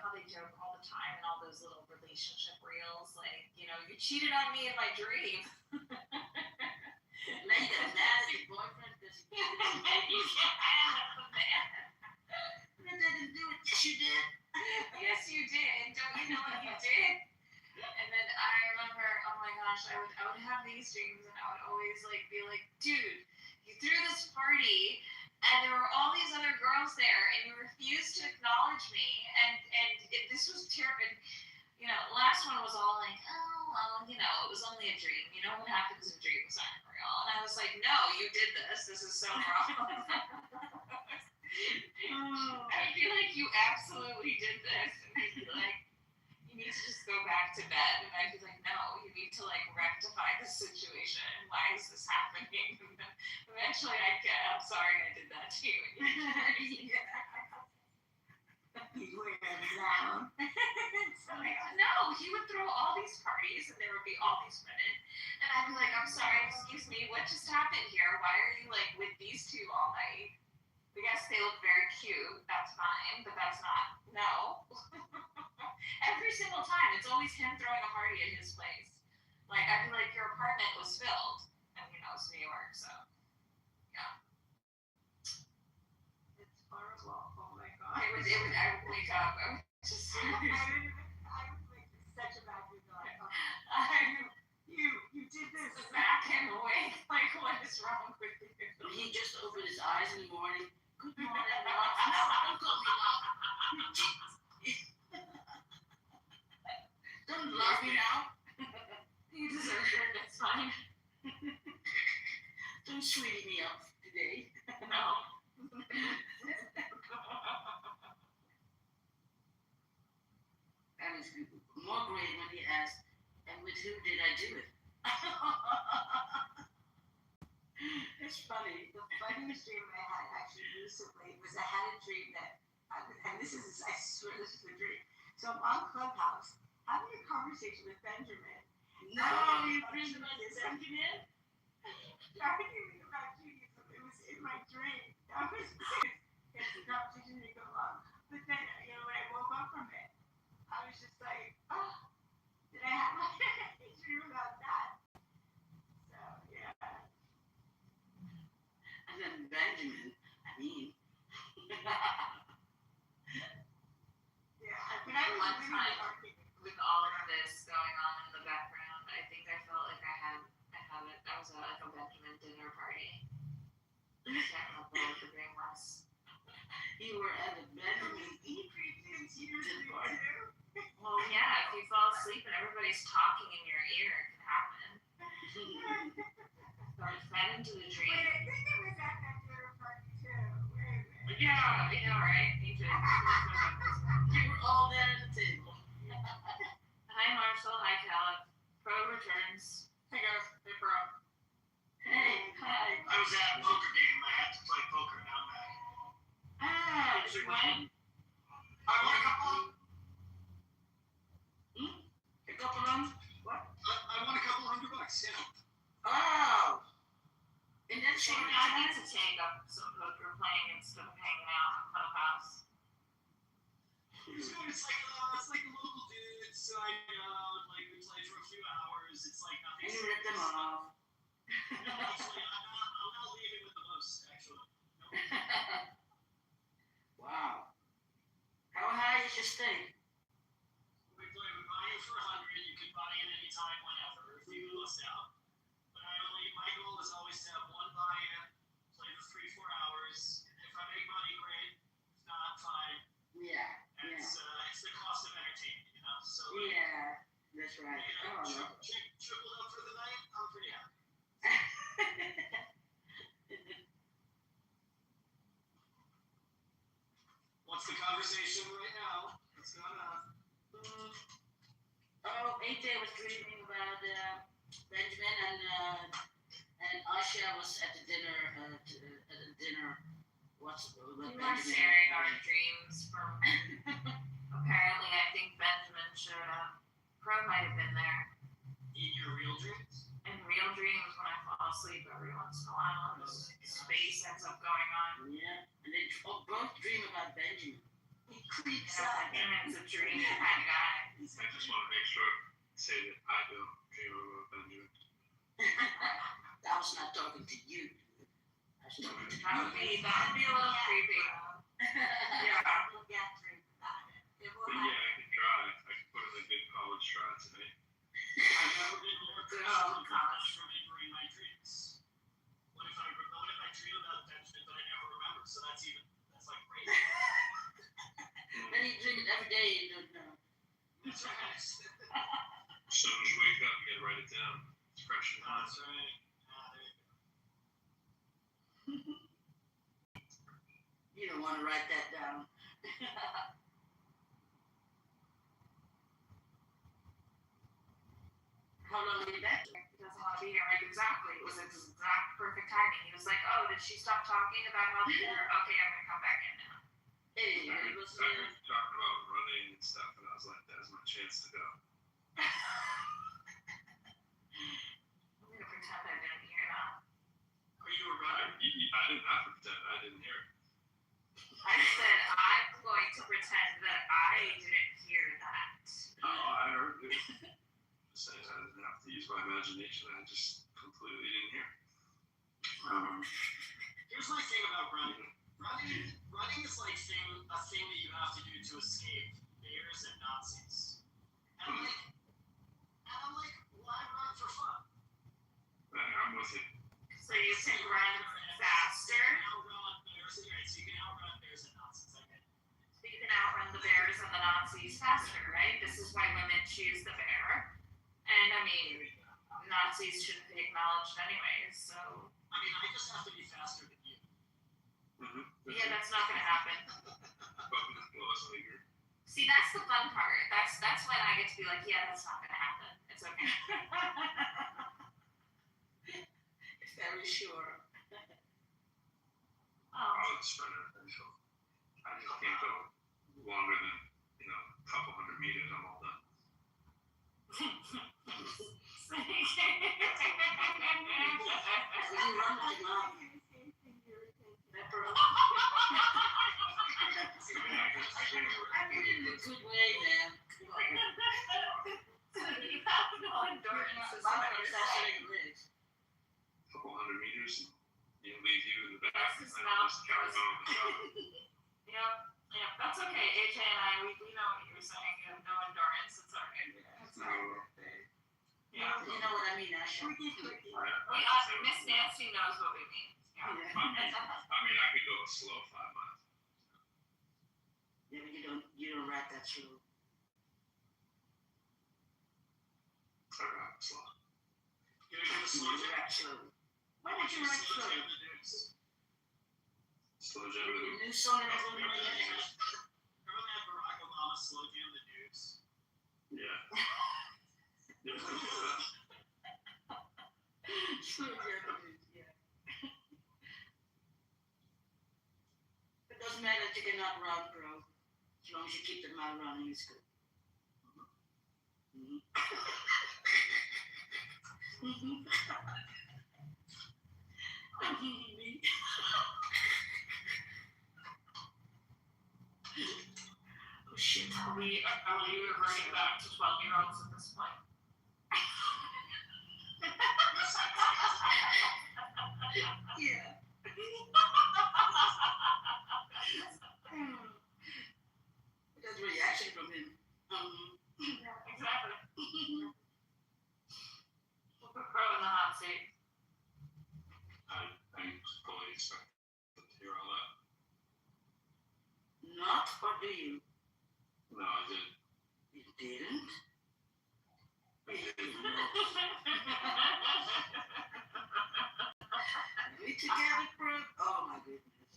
how they joke all the time in all those little relationship reels, like, you cheated on me in my dream. Now you got mad at your boyfriend because he cheated on you. I didn't do it. Yes, you did. Yes, you did. Don't you know what you did? And then I remember, oh my gosh, I would have these dreams, and I would always be like, dude, you threw this party, and there were all these other girls there, and you refused to acknowledge me, and this was terrible. Last one was all like, oh, well, it was only a dream. What happens in dreams aren't real. And I was like, no, you did this. This is so wrong. I'd be like, you absolutely did this. And he'd be like, you need to just go back to bed. And I'd be like, no, you need to rectify this situation. Why is this happening? And then eventually I'd get, I'm sorry I did that to you. you wear them down? No, he would throw all these parties and there would be all these women. And I'd be like, I'm sorry, excuse me, what just happened here? Why are you with these two all night? Yes, they look very cute. That's fine, but that's not. No. Every single time, it's always him throwing a party at his place. I'd be like, your apartment was filled, and it's New York, so yeah. It's horrible. Oh my god. I would wake up. I would just. I would make such a bad video. You did this. Smack him awake. What is wrong with you? He just opened his eyes in the morning. Good morning, Ross. No, don't call me Ross. Don't love me now. You deserve it. That's fine. Don't sweetie me up today. No. And was more great when he asked, "And with who did I do it?" It's funny. The funniest dream I had actually recently was I had a dream that, and this is, I swear this is a dream. So I'm on Clubhouse having a conversation with Benjamin. No, you dreamed about Benjamin? Talking about Jesus. It was in my dream. That was it's the conversation didn't go long. But then, when I woke up from it, I was just like, oh, did I have my dream about that? So, yeah. And then Benjamin, I mean. Yeah, but I was One really time, talking. with all of this going on in the background, I think I felt like I was at like a Benjamin dinner party. I can't remember what the dream was. You were at a Benjamin He creeped into your dream party. too. Well, yeah, if you fall asleep and everybody's talking in your ear, it can happen. So I fed into the Wait, dream. I think it was at that dinner party too. Wait a minute. Yeah, I know, right? Me too. You were all there at the table. Hi, Marshall. Hi, Caleb. Pro returns. Hey guys, hey bro. Hey, hi. I was at a poker game. I had to play poker. Now I'm back. Ah, did you win? I won a couple. A couple of them? What? I won a couple $100. Yeah. Oh! And then she So I need to take up some poker playing instead of hanging out in Clubhouse. It's like a local dude, so I know, like we played for a few hours. It's like nothing. And you ripped them off. No, actually, I'm not leaving with the most, actually. No. Wow. How high is your stake? We buy in for 100. You can buy in anytime, whenever, if you list out. But my goal is always to have one buy-in, play for 3-4 hours. If I make money, great. If not, fine. Yeah. And it's the cost of entertainment, So Yeah, that's right. Oh, no. tripled up for the night. I'm pretty happy. What's the conversation right now? What's going on? Oh, AJ was dreaming about Benjamin and Asha was at the dinner. What's We were sharing our dreams from. Apparently, I think Benjamin showed up. Pro might have been there. In your real dreams? In real dreams, when I fall asleep every once in a while, and space ends up going on. Yeah, and they both dream about Benjamin. He creeps You know, up. Benjamin's a dreamy kind of guy. I just want to make sure, say that I don't dream about Benjamin. I was not talking to you. I was talking to That would be a little creepy. Yeah. We'll get through about it. It will But yeah, I could try. I could put in a good college try tonight. I've never been more Oh, gosh. remembering my dreams. What if I dream about Benjamin, but I never remember? So that's like great. Then you dream it every day, you don't know. That's right. As soon as you wake up, you gotta write it down. It's fresh in mind. That's right. There you go. You don't want to write that down. How long have you been? He doesn't want to be here. Right? Exactly. It was exact perfect timing. He was like, "Oh, did she stop talking about health care? Okay, I'm gonna come back in now." Hey, I it was heard you talking about running and stuff, and I was like, "That's my chance to go." I'm gonna pretend I didn't hear that. Are you a runner? I didn't have to pretend. I didn't hear it. I said I'm going to pretend that I didn't hear that. Oh, I heard it. Just saying, I didn't have to use my imagination. I just completely didn't hear. Here's my thing about running. Running is like a thing that you have to do to escape bears and Nazis. And I'm like, why run for fun? I'm with you. So you can run faster. Outrun bears, right? So you can outrun bears and Nazis. I get it. So you can outrun the bears and the Nazis faster, right? This is why women choose the bear. And I mean, Nazis shouldn't be acknowledged anyways, so. I mean, I just have to be faster than you. Mm-hmm. Yeah, that's not gonna happen. Well, that's legal. See, that's the fun part. That's when I get to be like, yeah, that's not gonna happen. It's okay. Very sure. I would sprint it. I just can't go longer than, a couple hundred meters. I'm all done. You run with your mom. Pepper. I put it in a good way, man. Come on. You have no endurance. Couple hundred meters, and you leave you in the back, This is and not- I just carry on with the job. Yep, that's okay. AJ and I, we know what you were saying. You have no endurance. It's alright. It's No, alright. Yeah. You know what I mean, Asha. Miss Nancy knows what we mean. Yeah. I mean, I could go a slow 5 miles. Yeah, you don't ride that slow. I ride slow. You're gonna do a slow You jam. ride slow. Why don't you ride Slow slow? jam the dudes. Slow jam. The new song that I'm Remember going to that Barack Obama slow jam the dudes? Yeah. Yeah. Slow jam the dudes, yeah. It doesn't matter that you cannot run, bro. As long as you keep the mile running, it's good. Mm-hmm. Oh shit. Are we reverting back to 12-year-olds at this point? Yeah. That's reaction from him. Yeah, exactly. We'll put Crow in the hot seat. I fully expect to hear all that. Not, or do you? No, I did. You didn't? We together, bro? Oh my goodness.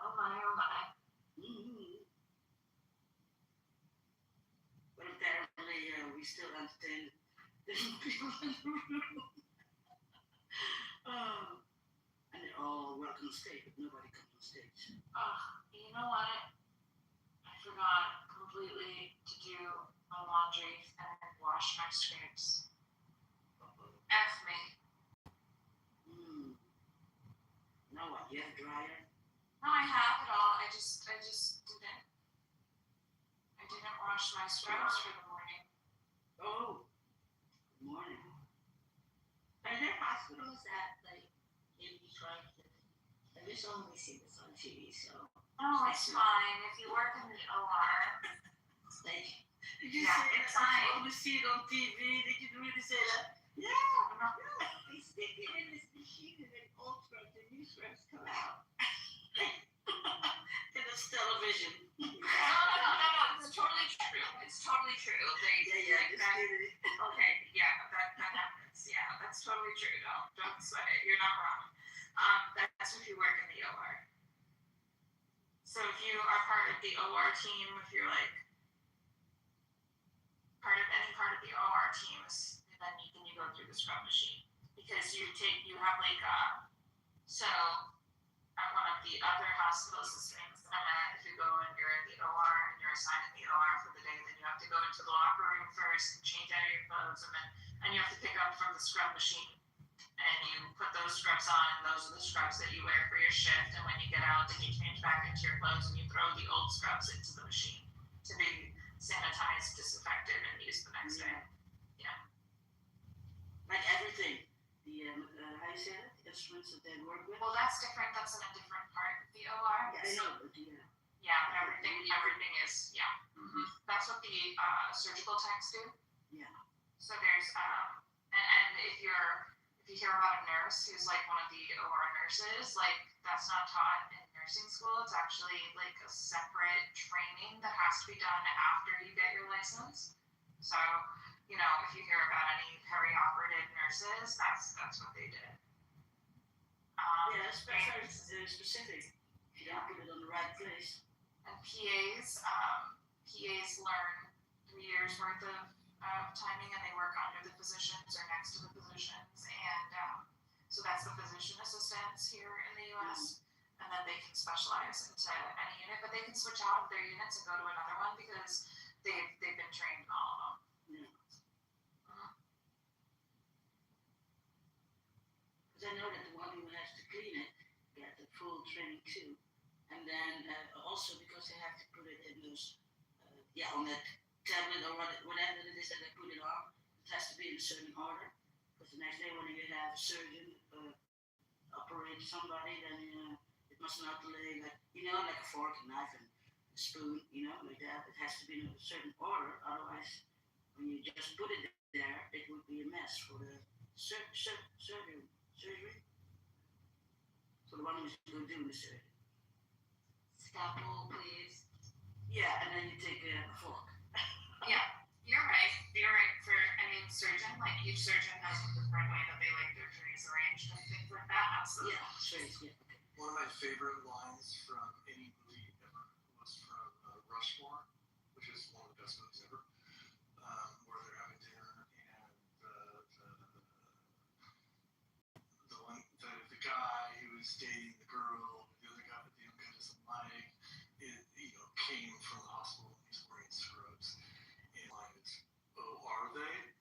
Oh my, oh my. Mm-hmm. But apparently, we still understand different people in the room. Oh. And they're all welcome to stay, but nobody comes on stage. Oh, you know what? I forgot completely to do my laundry and wash my scrapes. F me. Now what? You have a dryer? No, I have it all. I just didn't. I didn't wash my scrubs for the morning. Oh. Good morning. Are there hospitals that like give you drugs? I just only see this on TV, so Oh, it's fine. If you work in the OR, like Did you Yeah, say it's that? fine. I only see it on TV. Did you really say that? yeah, they stick it in this machine and then old drugs and new drugs come out. And it's television. no. It's totally true. It's totally true. Yeah, just that, kidding. okay, yeah, that happens. Yeah, that's totally true. Don't sweat it. You're not wrong. That's if you work in the OR. So if you are part of the OR team, if you're like any part of the OR teams, then you go through the scrub machine because you have like so at one of the other hospitals, the things if you go and you're in the OR and you're assigned in the OR for the day, then you have to go into the locker room first, change out of your clothes, and you have to pick up from the scrub machine. And you put those scrubs on, those are the scrubs that you wear for your shift, and when you get out, then you change back into your clothes and you throw the old scrubs into the machine to be sanitized, disinfected, and used the next day. Like everything. The, how you say it? The instruments that they work with? Well, that's different. That's in a different part of the OR. Yeah, I know, but yeah. Yeah, but everything is, yeah. That's what the surgical techs do. Yeah. So there's, and if you hear about a nurse who's like one of the OR nurses, like that's not taught in nursing school. It's actually like a separate training that has to be done after you get your license. So, if you hear about any perioperative nurses, that's what they did. Yeah, that's very specific. If you don't put it on the right place. And PAs learn 3 years worth of timing, and they work under the physicians or next to the physicians, and so that's the physician assistants here in the U.S. And then they can specialize into any unit, but they can switch out of their units and go to another one because they've been trained in all of them. Because I know that the one who has to clean it get the full training too, and then also because they have to put it in those on that tablet or whatever it is that they put it on, it has to be in a certain order. Because the next day when you have a surgeon operate somebody, then it must not lay like like a fork, a knife, and a spoon, like that. It has to be in a certain order. Otherwise, when you just put it there, it would be a mess for the surgery. So the one who's going to do the surgery. Scalpel, please. Yeah, and then you take a fork. Yeah, you're right. Surgeon, like each surgeon has a different way that they like their trays arranged and things like that. Absolutely. Yeah, trays, yeah. Okay. One of my favorite lines from any movie ever was from Rushmore, which is one of the best movies ever, where they're having dinner and the guy who is dating the girl, the other guy, the young guy doesn't like, came from the hospital and he's wearing scrubs. And the line is, "Oh, are they?"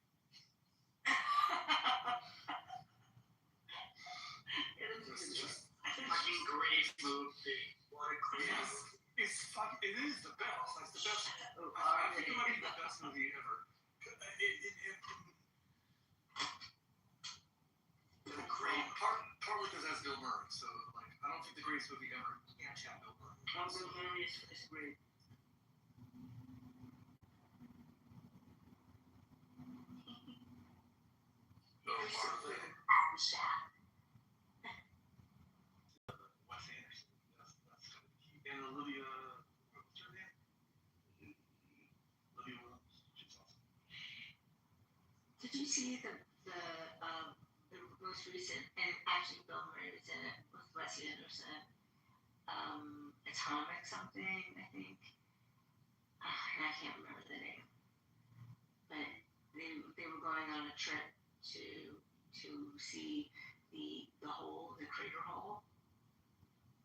Fucking great movie. What a great movie. It is the best. It's the best. I think it might be the best movie ever. Partly because it has Bill Murray, so I don't think the greatest movie ever can't have Bill Murray. Bill Murray is great. Wes Anderson. That's and Olivia. What's her name? Olivia Williams. She's awesome. Did you see the most recent, and actually Bill Murray was in it with Wes Anderson, Atomic something, I think. And I can't remember the name. But they were going on a trip to see the hole, the crater hole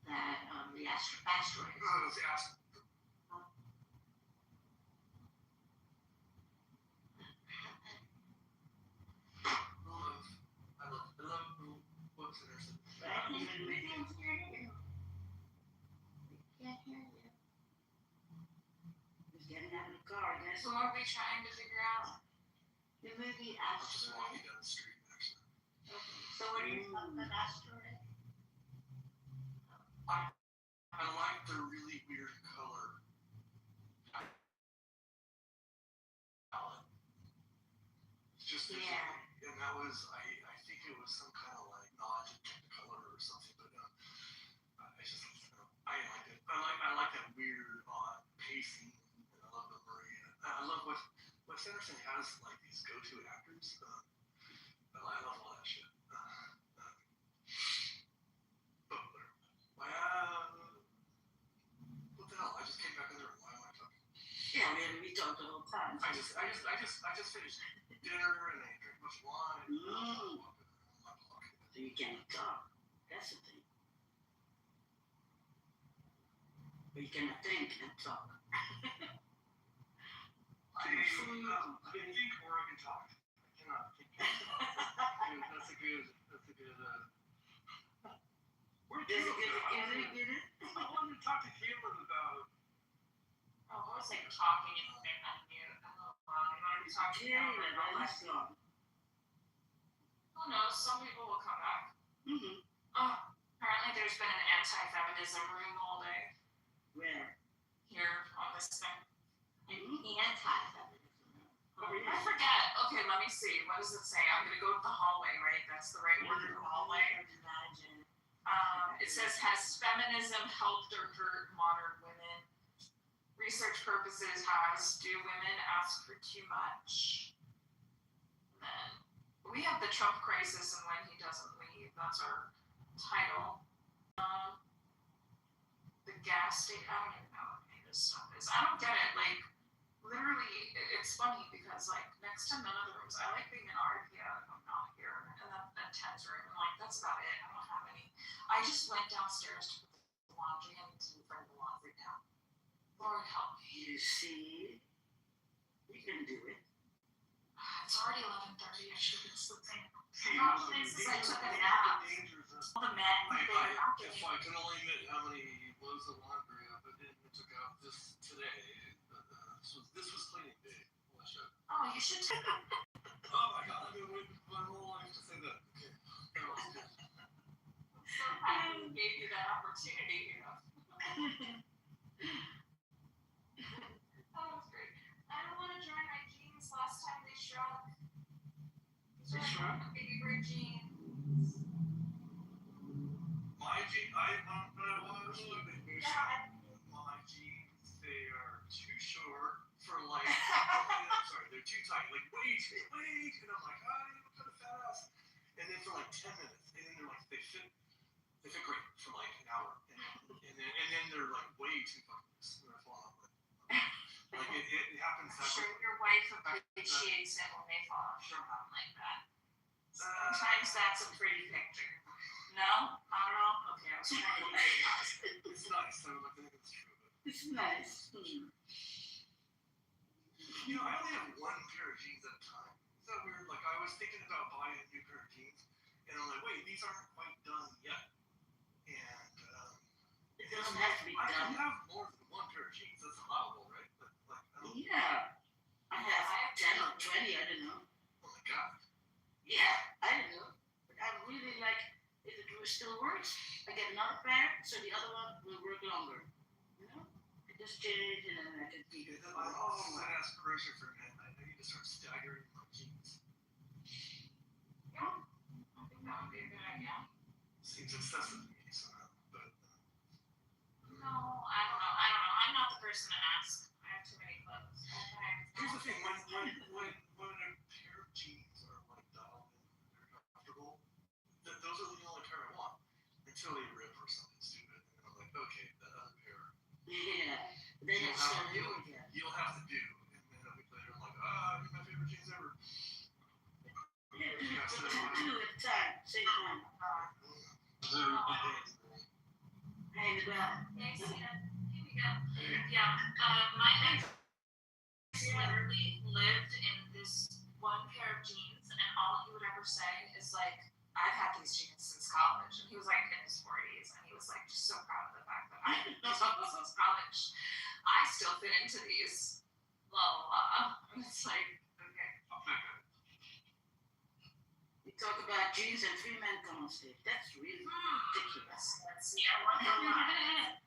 that the asteroid. Oh, it was the asteroid. I love Wes Anderson. We can't hear you. He's getting out of the car, I guess. So what are we trying to figure out? The movie I'm just Asteroid. walking down the street, actually. So what do you think of Asteroid? I like the really weird color palette. It's just and that was I think it was some kind of nod to Technicolor or something, but I liked it. I like that weird pacing, and I love the Murray. I love what Wes Anderson has these go-to actors. I love all that shit. What the hell? I just came back in the room. Why am I talking? Yeah, we talked the whole time. I just finished dinner and I drank much wine. So you can't talk. That's the thing. But you cannot think and talk. I can think or I can talk. I cannot think. That's a good. Where'd you go? I wanted to talk to Caitlin about. Oh, what was like talking and unmute? Oh, wow. You want to be talking about that's gone. Who knows? Some people will come back. Mm-hmm. Oh, apparently there's been an anti-feminism room all day. Where? Here on this thing. Anti-feminism. I forget. Okay, let me see. What does it say? I'm going to go to the hallway, right? That's the right word, hallway. Imagine. It says, has feminism helped or hurt modern women? Research purposes has, do women ask for too much? And then we have the Trump crisis and when he doesn't leave. That's our title. The gas station, I don't even know. this stuff is. I don't get it. Like, literally, it's funny because, like, next to none of the rooms, I like being in art here if I'm not here, and then Ted's room, and, like, that's about it. I don't have any. I just went downstairs to put the laundry in to bring the laundry down. Lord help me. You see, you can do it. It's already 11:30. I should have been sleeping. See, The problem is I took a nap. All the men, they were not if getting. I can only admit how many loads of laundry I put in and took out this today. This was cleaning day. Oh, you should take it. Oh my god, I've been waiting for my whole life to say that. Okay. That was good. So happy we gave you that opportunity. That was great. I don't want to dry my jeans. Last time they shrunk. They shrunk? Baby bird jeans. My jeans, when I was living, Yeah. my jeans, they are too short for like, I'm sorry, they're too tight. Like, wait. And I'm like, you kind of fat ass. And then for like 10 minutes, and then they're like, they fit great for like an hour. And then they're like way too fucking loose. And they're falling off. Like, it happens I'm that sure way. your wife appreciates it when they fall off your mom like that. Sometimes that's a pretty picture. No? Not at all? Okay, I was trying to be positive. It's nice, though. I think it's true. But, It's nice. you know, I only have one pair of jeans at a time. Is that weird? Like, I was thinking about buying a new pair of jeans, and I'm like, wait, these aren't quite done yet. And It doesn't have to be I can done. have more than one pair of jeans. That's allowable, right? But like, I don't. Yeah. I have 10 or 20, I don't know. Oh my god. Yeah, I don't know. But I really like, if it still works, I get another pair, so the other one will work longer. You know? I just change and then I can keep it. I'm flat ass grocery for a minute. I need to start staggering my jeans. Yeah, I think that would be a good idea. Seems excessive to me somehow, but. No, I don't know. I'm not the person to ask. I have too many clothes. Here's the thing, when a pair of jeans are like dialed in, they're comfortable, those are the only pair I want. Until they rip or something stupid. And I'm like, okay, that other pair. Yeah. Then it's still new again. You'll have to do. And then a week later, I'm like, these are my favorite jeans ever. Yeah, two at a time, same time. Hang it up. Thanks, Tina. Here we go. Yeah, my ex literally lived in this one pair of jeans, and all he would ever say is like, I've had these jeans since college. And he was like in his 40s, and he was like just so proud of the fact that I had these jeans since college. I still fit into these. Blah, blah, blah. And it's like, okay. We talk about jeans and 3 men come on stage. That's really ridiculous. Let's see, I wonder why.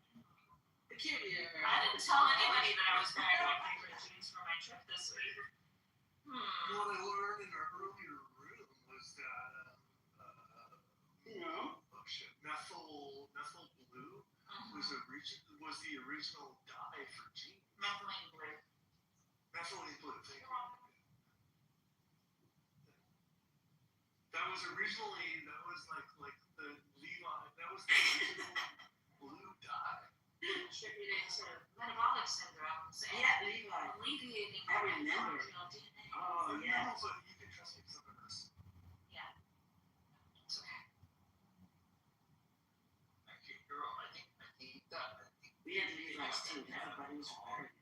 Peculiar. I didn't tell anybody that I was wearing my favorite jeans for my trip this week. What I learned in our earlier room was that, No. oh shit, methyl blue was the original dye for jeans. Methylene blue. Methylene blue, thank you. That was like the Levi, that was the original blue dye. Attributed to metabolic syndromes and Levi. alleviating I remember. original DNA. Oh, yeah. No, but you can trust me because I'm a nurse. Yeah. It's okay. I think that We had Levi's too. Everybody was wearing it.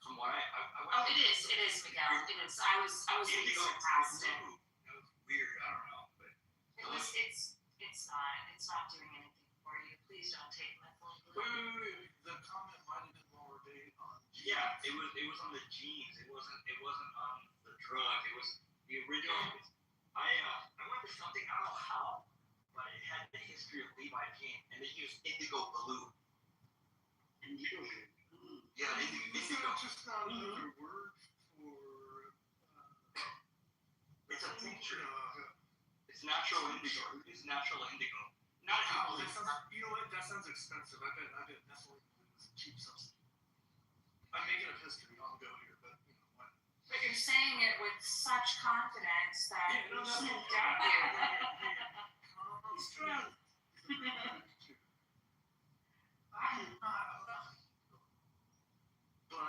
from what I Oh, it is, Miguel. It is. I was being sarcastic. That was weird. I don't know, but It's not doing anything for you. Please don't take methylene blue. wait. The comment might have been more vague on jeans. yeah, it was on the jeans. It wasn't on the drug. It was the original. I went to something, I don't know how, but it had the history of Levi jeans, and they used indigo blue. Indigo. Yeah, Isn't indigo. that just not another word for? It's a tincture. It's natural indigo. It's natural indigo. Not Wow, blue. that sounds, you know what? That sounds expensive. I bet methylene blue is a cheap substance. I'm making up history on the go here, but you know what? But you're saying it with such confidence that Yeah, no, you no, should no. doubt you. He's drunk.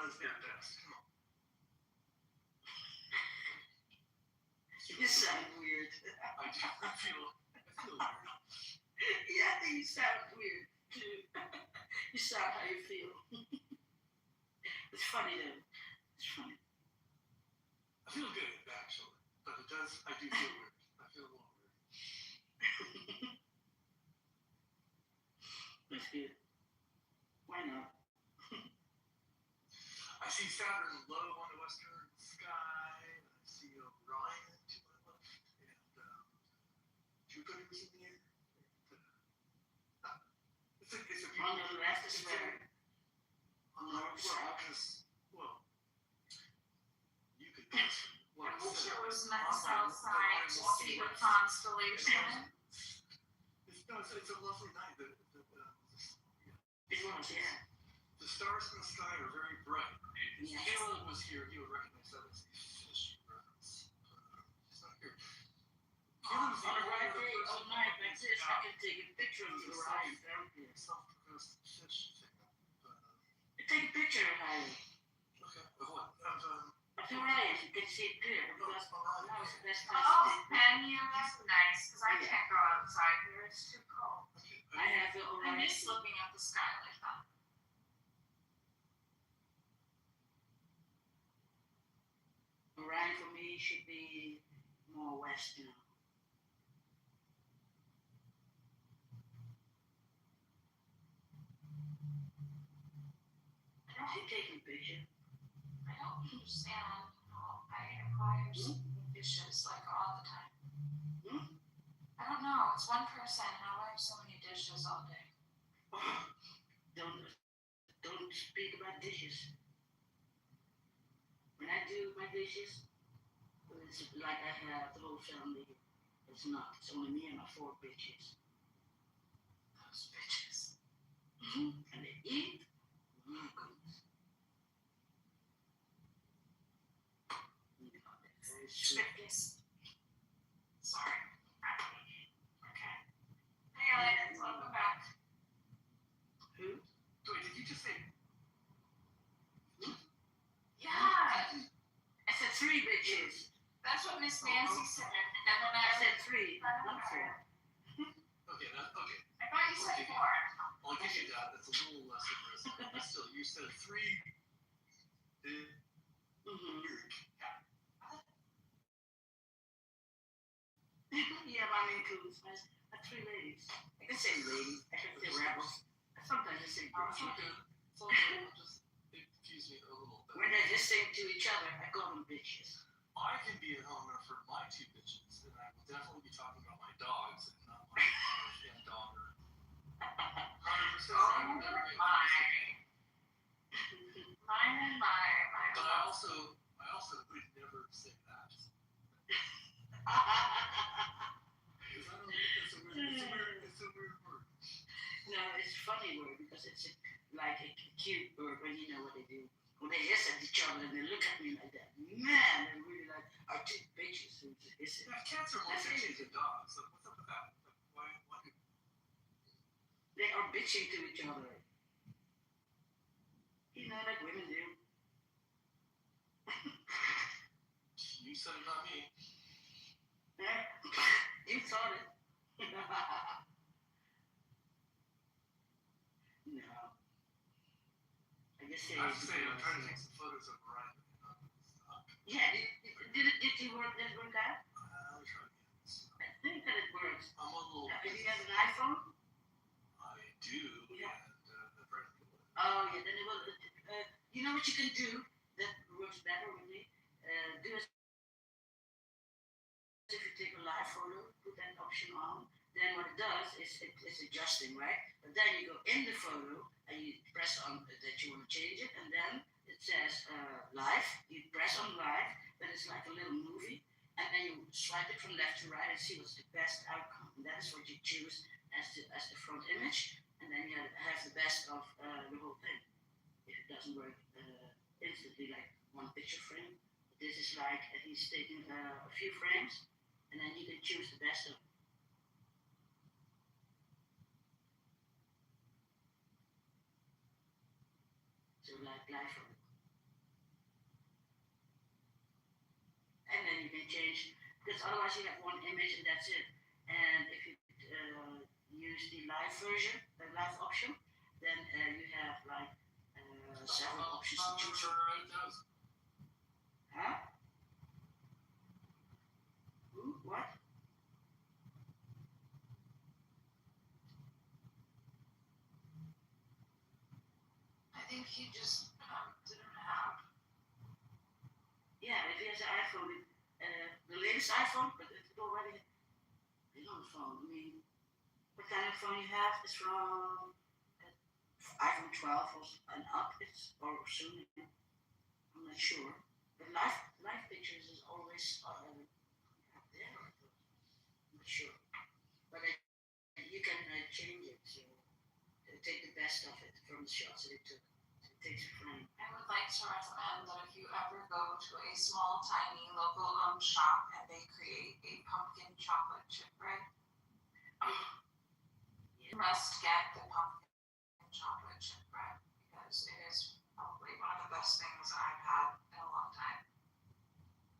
was fantastic. Come on. You sound weird. I do. I feel weird. Yeah, I think you sound weird too. You sound how you feel. It's funny though. It's funny. I feel good actually, but it does. I do feel weird. I feel a little weird. That's good. Why not? I see Saturn low on the western sky. And I see Orion to my left, and Jupiter's in the air. It's a On the left is where? On the right, well, you could guess. I wish it was nice outside to see the constellation. It's a lovely night. It was, yeah. The stars in the sky are very bright. If Yeah. Harold was here, he would recognize that as a fish reference. He's not here. On the right day, all night like this, I can take a picture of the Orion down here. Self-professed fish thing. Take a picture of Orion. Okay, of what? Of the Orion, you can see it clear. Because now is the best time to Oh, take can you? That's nice, because I can't go outside here. It's too cold. I have the I Orion. miss looking at the sky like that. Orion for me should be more west now. I should take a picture. I don't understand how I acquire dishes like all the time. I don't know. It's one person. How do I have so many dishes all day? Don't speak about dishes. When I do my dishes, it's like I have the whole family. It's not. It's only me and my 4 bitches. Those bitches. And they eat. My goodness. Strictest. Sorry. Okay. Hey, Alex, welcome back. Who? Wait, did you just say? Yeah. I said 3 bitches. That's what Miss Nancy said. And then I I said 3, not 4. Okay, okay. I thought you said 4. I'll give you that. That's a little less aggressive. But still, you said 3. Yeah, mine includes my 3 ladies. I can say ladies. I can say rebels. Sometimes I say girls. It confused me a little bit. When they just sing to each other, I call them bitches. I can be a homer for my 2 bitches, and I will definitely be talking about my dogs and not my wife and daughter. 100%. Oh, my. But I also would never say that. It's a weird word. No, it's a funny word because it's like a cute word when you know what they do. When they hiss at each other and they look at me like that. Man, they're really like our 2 bitches who hiss it. Yeah, cats are more bitchy than dogs. Like, what's up with that? Like, why do... They are bitching to each other. You know, like women do. You said it, not me. You thought it. No. I just say. I have to say, I'm trying to take some photos of Orion. Yeah, did you work that work out? I'll try again. I think that it works. I'm a little. Do you have an iPhone? I do, Yeah. and the friend. Oh yeah, then it will. You know what you can do that works better with me? Do it. If you take a live photo, put that option on, then what it does is it's adjusting, right? But then you go in the photo and you press on that you want to change it, and then it says live. You press on live, then it's like a little movie, and then you swipe it from left to right and see what's the best outcome. And that is what you choose as the front image, and then you have the best of the whole thing. If it doesn't work instantly, like one picture frame, this is like he's taking a few frames. And then you can choose the best of them. So like live photo. change, because otherwise you have one image and that's it. And if you use the live version, the live option, then you have like several options to choose from. Huh? What? I think he just didn't have. Yeah, if he has an iPhone, the latest iPhone, but it's already been on the phone. I mean, what kind of phone you have is from iPhone 12 and up, or soon. I'm not sure. But live pictures is always there. I'm not sure. But you can change it to take the best of it from the shots that it took. It takes it from. I would like to recommend that if you ever go to a small, tiny, local-owned shop and they create a pumpkin chocolate chip bread, you must get the pumpkin chocolate chip bread because it is probably one of the best things I've had in a long time.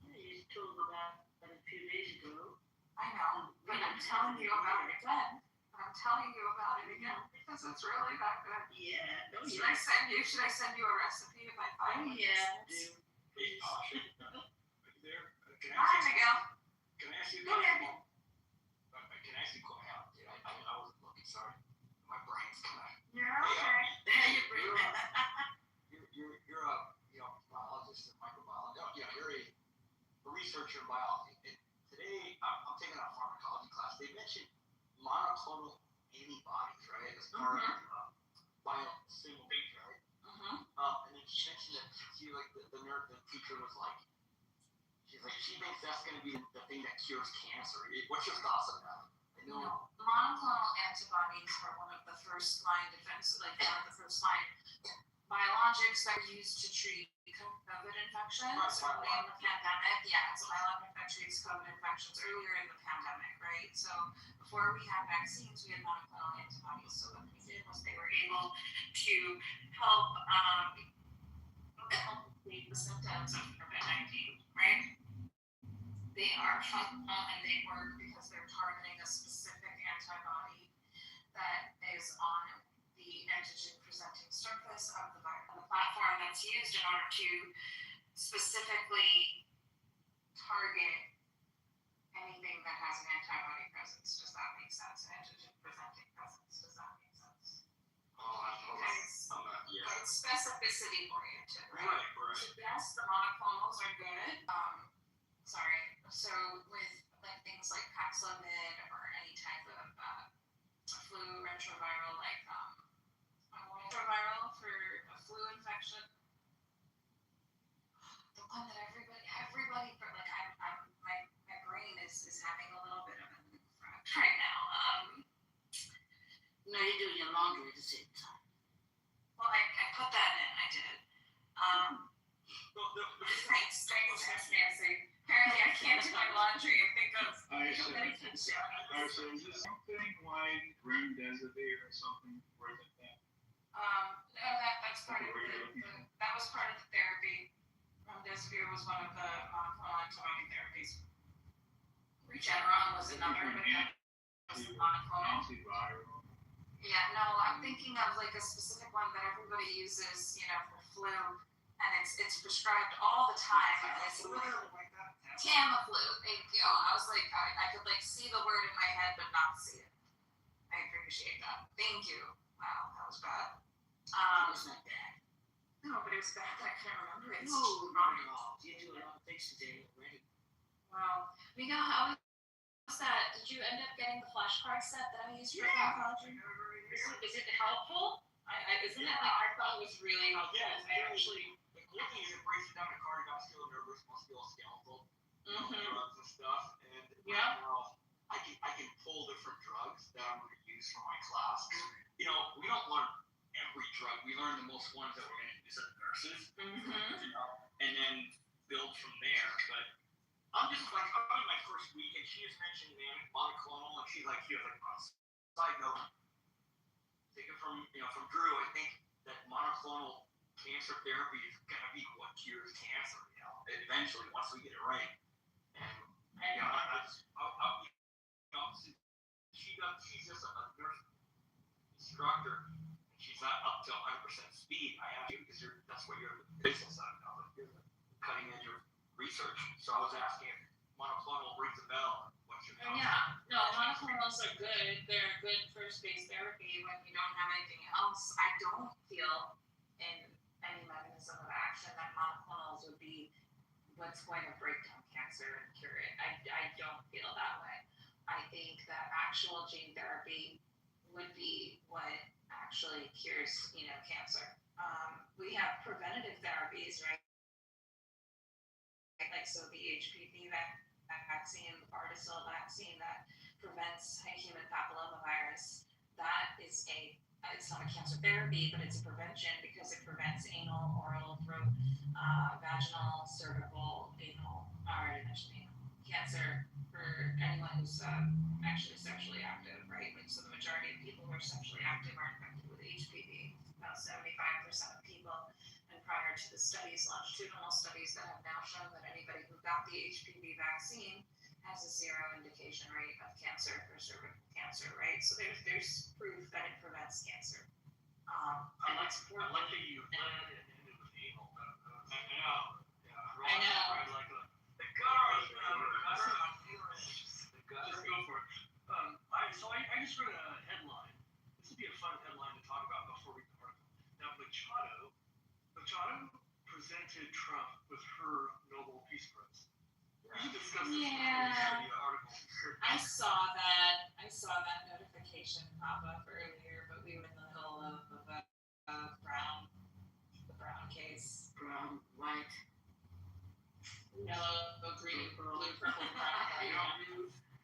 Yeah, you told me about a few days ago. I know, but I'm telling you about it again. I'm telling you about it again because it's really that good. Yeah. Oh, Should I send you a recipe if I find one? Yeah. Hey, there. Hi, Miguel. Can I ask you a Go ahead. question? Can I ask you a question? I was looking, sorry. My brain's kind of. You're okay. You bring that. You're a biologist and microbiologist. Yeah, you're a researcher in biology. And today I'm taking a pharmacology class. They mentioned monoclonal antibodies, right? As part of biosimilars, right? And then she mentioned that the teacher was like, she thinks that's going to be the thing that cures cancer. What's your thoughts on that? No, monoclonal antibodies are one of the first line defense, like one of the first line biologics that were used to treat COVID infections early in the pandemic. Yeah, so biologic that treats COVID infections earlier in the pandemic, right? So before we had vaccines, we had monoclonal antibodies. So what they did was they were able to help alleviate the symptoms of COVID-19, right? They are functional and they work because they're targeting a specific antibody that is on the antigen presenting surface of the virus. The platform that's used in order to specifically target anything that has an antibody presence. Does that make sense? Antigen presenting presence. Does that make sense? It's specificity oriented, right? Right. So yes, the monoclonals are good. So with like things like Paxlovid or any type of flu retroviral, like retroviral for a flu infection, the one that everybody like my brain is having a little bit of a move right now. No, you're doing your laundry at the same time. Well, I put that in. I did. Thanks, Nancy. Apparently, I can't do my laundry and think of many things. So is this something like remdesivir or something where that? No, that's part of that was part of the therapy. Remdesivir was one of the monoclonal antibody therapies. Regeneron was another, but that was the monoclonal. Antiviral. Yeah, no, I'm thinking of like a specific one that everybody uses, for flu, and it's prescribed all the time. And it's literally like that. Tamiflu, thank you. I was like, I could like see the word in my head but not see it. I appreciate that. Thank you. Wow, that was bad. It was not bad. No, but it was bad that I couldn't remember it. No, not at all. You do a lot of things today already. Wow. Miguel, how was that? Did you end up getting the flashcard set that I used for pharmacology? Is it helpful? Isn't it like I thought it was really helpful? I actually, the cool thing is it breaks it down to cardiovascular, nervous, musculoskeletal drugs and stuff. And now I can pull different drugs that I'm going to use for my class. We don't learn every drug. We learn the most ones that we're going to use as nurses, and then build from there. But I'm just like, I'm in my first week, and she just mentioned monoclonal, and she was like, side note, taken from Drew, I think that monoclonal cancer therapy is going to be what cures cancer, eventually, once we get it right. And she's just a nurse instructor, and she's not up to 100% speed, I asked you because that's what you're the business side of it. You're the cutting edge of research. So I was asking if monoclonal rings a bell. What's your thoughts? Yeah, no, monoclonals are good. They're good first-base therapy when you don't have anything else. I don't feel in any mechanism of action that monoclonals would be what's going to break down cancer and cure it. I don't feel that way. I think that actual gene therapy would be what actually cures, cancer. We have preventative therapies, right? Like so the HPV vaccine, the Gardasil vaccine that prevents human papillomavirus. That is it's not a cancer therapy, but it's a prevention because it prevents anal, oral, throat, vaginal, cervical, anal, I already mentioned anal, cancer for anyone who's actually sexually active, right? Like, so the majority of people who are sexually active are infected with HPV. About 75% of people. And prior to the studies, longitudinal studies that have now shown that anybody who got the HPV vaccine has a zero indication rate of cancer for cervical cancer, right? So there's proof that it prevents cancer. I like that you led and ended with anal. I know. Yeah. I know. Right, like the gutter on uterus. Just go for it. I just read a headline. This would be a fun headline to talk about before we start. Now, Machado presented Trump with her Nobel Peace Prize. We should discuss this in the article. I saw that notification pop up earlier, but we were in the middle of the Brown case. Brown, white, Yellow, green, blue, purple, brown.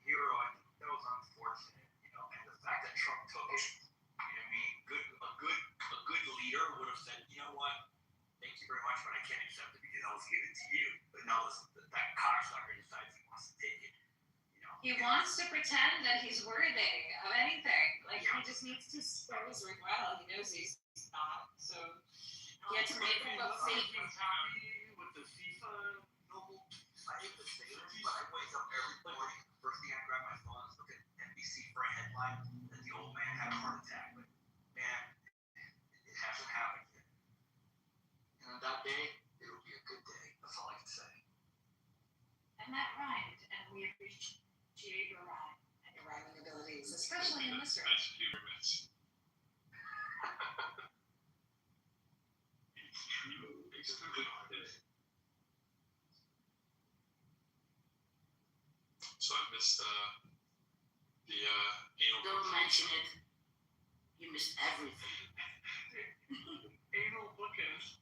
Hero, I think that was unfortunate, and the fact that Trump took it, you know what I mean? A good leader would have said, you know what, thank you very much, but I can't accept it because I was given to you. But no, that cocksucker decides he wants to take it. He wants to pretend that he's worthy of anything. Like, he just needs to spread his ring well. He knows he's not. So he had to make him look fake. He's happy with the FIFA Nobel Peace. I hate to say this, but I wake up every morning. First thing I grab my phone is look at NBC for a headline that the old man had a heart attack. But man, it hasn't happened yet. And on that day, it'll be a good day. That's all I can say. And that rhymed, and we appreciate your rhyme and your rhyming abilities, especially in this room. Thank you very much. It's true. It's true. So I missed the anal. don't mention it. You missed everything. Anal bookends.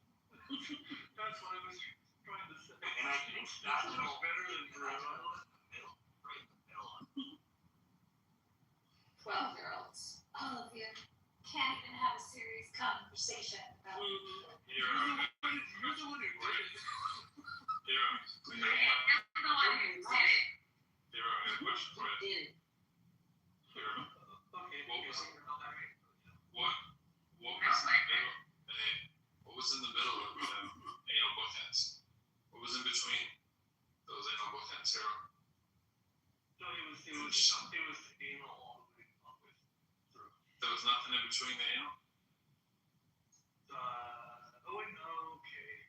That's what I was trying to say. And I think that's much better than right in the middle. 12-year-olds, all of you, can't even have a serious conversation about You're the one who did it. I'm the one who did it. Hero, I have a question for you. Did it. Hero, Okay. what was in the middle? What was in the middle of the anal bookends? What was in between those anal bookends, Hero? No, it was anal all the way up with through. There was nothing in between the anal? Okay.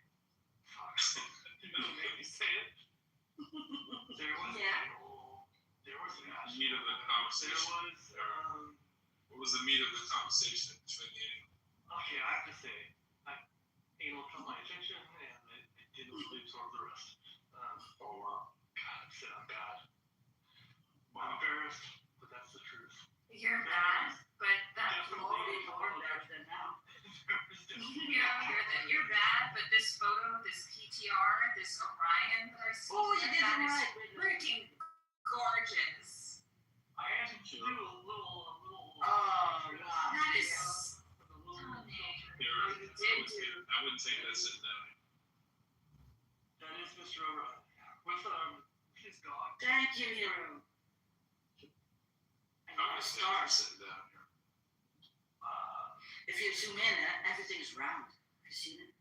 Fuck. You know, make me say it. There was anal. There was an The meat of the conversation. There was What was the meat of the conversation between the anal? okay, I have to say, anal caught my attention and it didn't really absorb the rest. Oh wow. God, I'm bad. I'm embarrassed, but that's the truth. You're mad, but that's Already more embarrassed than now. you're bad, but this photo, this PTR, this Orion that I see, Oh, you did that it is right. freaking gorgeous. I had to do a little. Oh, wow. That is Little- Hero, you did do. I wouldn't take that sitting down. That is Mr. O'Reilly. With his dog. Thank you, hero. And I the would take that stars. sitting down here. If you zoom in, everything is round. Have you seen it?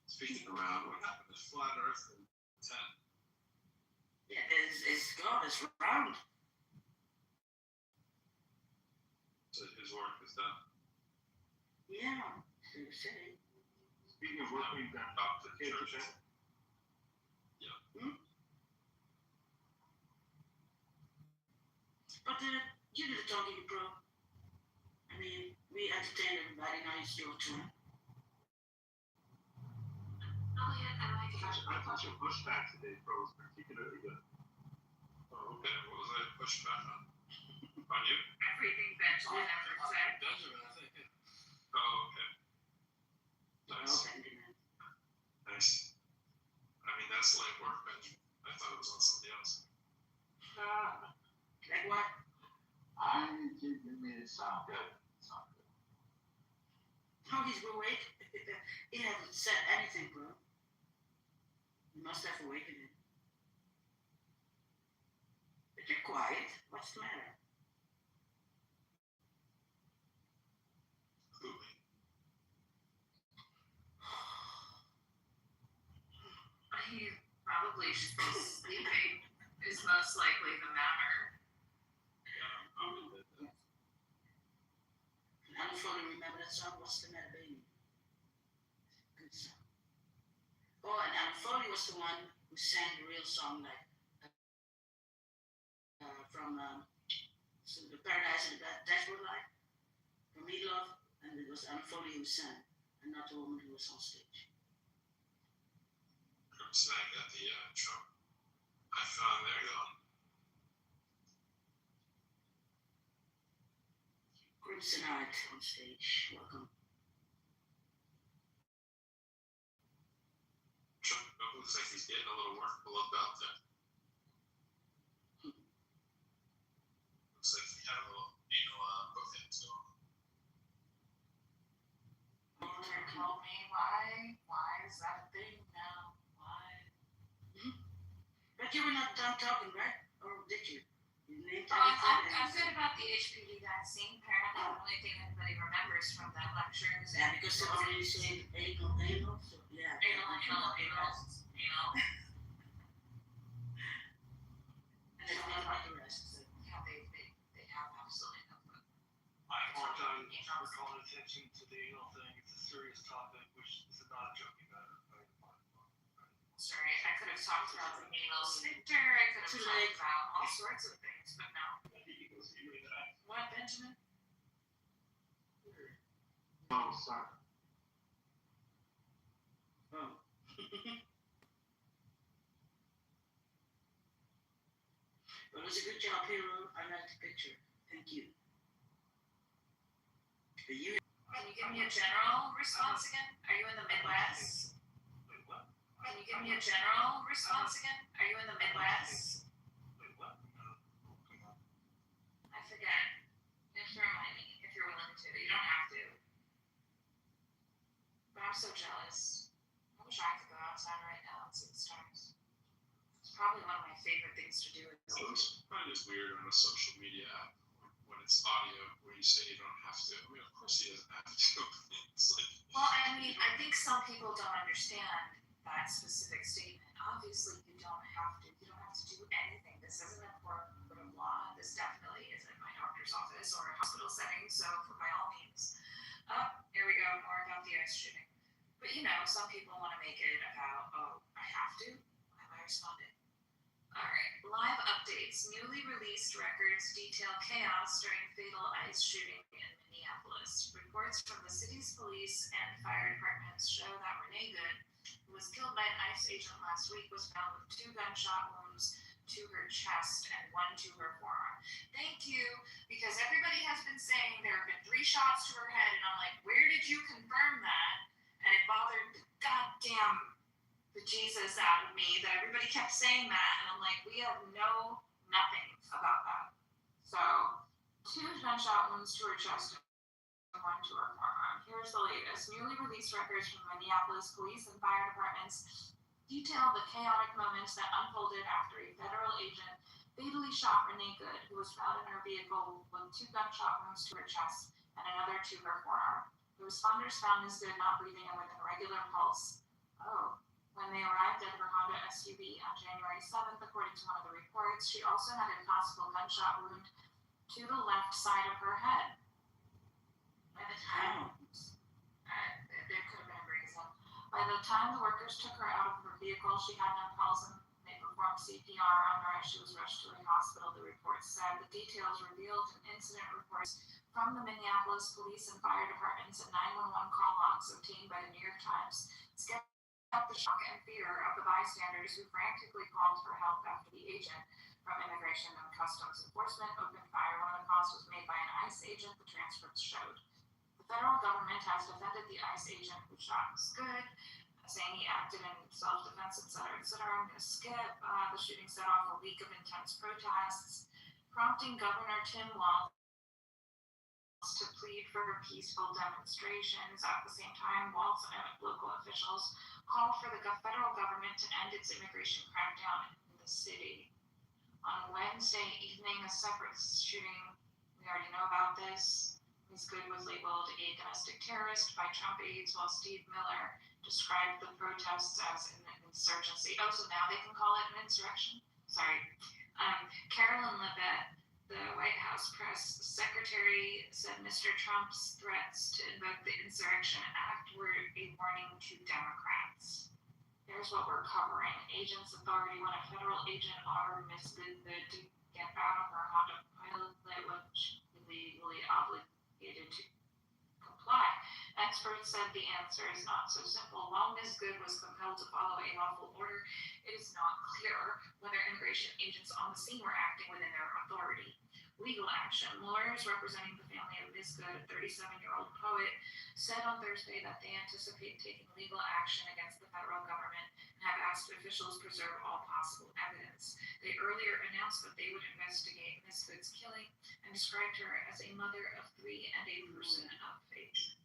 Speaking around, what happened to flat Earth in 10? Yeah, it's God, it's round. So his work is done. Yeah, so you say. Speaking of work being done, Up to the can't you church. say? But you do the talking, bro. I mean, we entertain everybody, now it's your turn. I thought your pushback today, bro, was particularly good. Oh, okay. What was I pushing back on? On you? Everything that John ever said. Benjamin, I think. Oh, okay. Nice. Benjamin. Nice. I mean, that's like work, Benjamin. I thought it was on somebody else. Like what? You made it sound good. How he's awake? He hasn't said anything, bro. You must have awakened him. But you're quiet. What's the matter? Who? He probably should be sleeping, is most likely the matter. I don't fully remember that song. What's the matter, baby? Good song. Oh, and Alan Foley was the one who sang the real song, like from the Paradise and the Dashboard Light from Meatloaf, and it was Alan Foley who sang, and not the woman who was on stage. Crimson I got the Trump. I found there you go. Crimson Art on stage. Welcome. Trump looks like he's getting a little work below belt there. Looks like he had a little anal both ends going. Tell me why is that a thing now? Why? But you were not done talking, right? Or did you? You named I'm good about the HPV vaccine. Apparently, the only thing anybody remembers from that lecture is Yeah, because they already said anal, so yeah. anal. And they forgot about the rest. So. Yeah, they have absolutely no clue. I apologize for calling attention to the anal thing. It's a serious topic, which is not a joking matter. Sorry, I could have talked about the anal sphincter. I could have talked about all sorts of things, but no. What, Benjamin? Oh, sorry. Oh. Well, it was a good job, Hero. I like the picture. Thank you. Can you give me a general response again? Are you in the Midwest? Wait, what? Can you give me a general response again? Are you in the Midwest? Wait, what? No, come on. I forget. You have to remind me if you're willing to. You don't have to. But I'm so jealous. I wish I could go outside right now and see the stars. It's probably one of my favorite things to do. It's kind of weird on a social media app when it's audio where you say you don't have to. I mean, of course he doesn't have to. It's like. Well, I mean, I think some people don't understand that specific statement. Obviously, you don't have to. You don't have to do anything. This isn't a court of law. This definitely isn't my doctor's office or a hospital setting. So, by all means, here we go. More about the ICE shooting. But some people want to make it about, oh, I have to. Why am I responding? All right. Live updates. Newly released records detail chaos during fatal ICE shooting in Minneapolis. Reports from the city's police and fire departments show that Renee Good, who was killed by an ICE agent last week, was found with 2 gunshot wounds to her chest and 1 to her forearm. Thank you, because everybody has been saying there have been 3 shots to her head, and I'm like, where did you confirm that? And it bothered the goddamn bejesus out of me that everybody kept saying that, and I'm like, we have nothing about that. So, 2 gunshot wounds to her chest and 1 to her forearm. Here's the latest. Newly released records from Minneapolis police and fire departments detail the chaotic moments that unfolded after a federal agent fatally shot Renee Good, who was found in her vehicle with 2 gunshot wounds to her chest and another to her forearm. The responders found Ms. Good not breathing and with an irregular pulse. Oh. When they arrived at her Honda SUV on January 7th, according to one of the reports. She also had a possible gunshot wound to the left side of her head. By the time, there could have been a reason. By the time the workers took her out of her vehicle, she had no pulse and they performed CPR on her as she was rushed to a hospital, the report said. The details revealed in incident reports from the Minneapolis Police and Fire Departments and 911 call logs obtained by the New York Times scared up the shock and fear of the bystanders who frantically called for help after the agent from Immigration and Customs Enforcement opened fire. One of the calls was made by an ICE agent, the transcripts showed. The federal government has defended the ICE agent who shot Ms. Good, saying he acted in self-defense, etc., etc. I'm going to skip. The shooting set off a week of intense protests, prompting Governor Tim Walz to plead for peaceful demonstrations. At the same time, Walz and local officials called for the federal government to end its immigration crackdown in the city. On Wednesday evening, a separate shooting, we already know about this. Ms. Good was labeled a domestic terrorist by Trump aides, while Steve Miller described the protests as an insurgency. Oh, so now they can call it an insurrection? Sorry. Carolyn Levitt, the White House press secretary, said Mr. Trump's threats to invoke the Insurrection Act were a warning to Democrats. Here's what we're covering. Agents authority when a federal agent ordered Ms. Good to get out of her Honda Pilot, which legally obligated to comply. Experts said the answer is not so simple. While Ms. Good was compelled to follow a lawful order, it is not clear whether immigration agents on the scene were acting within their authority. Legal action. Lawyers representing the family of Ms. Good, a 37-year-old poet, said on Thursday that they anticipate taking legal action against the federal government and have asked officials preserve all possible evidence. They earlier announced that they would investigate Ms. Good's killing and described her as a mother of three and a person of faith.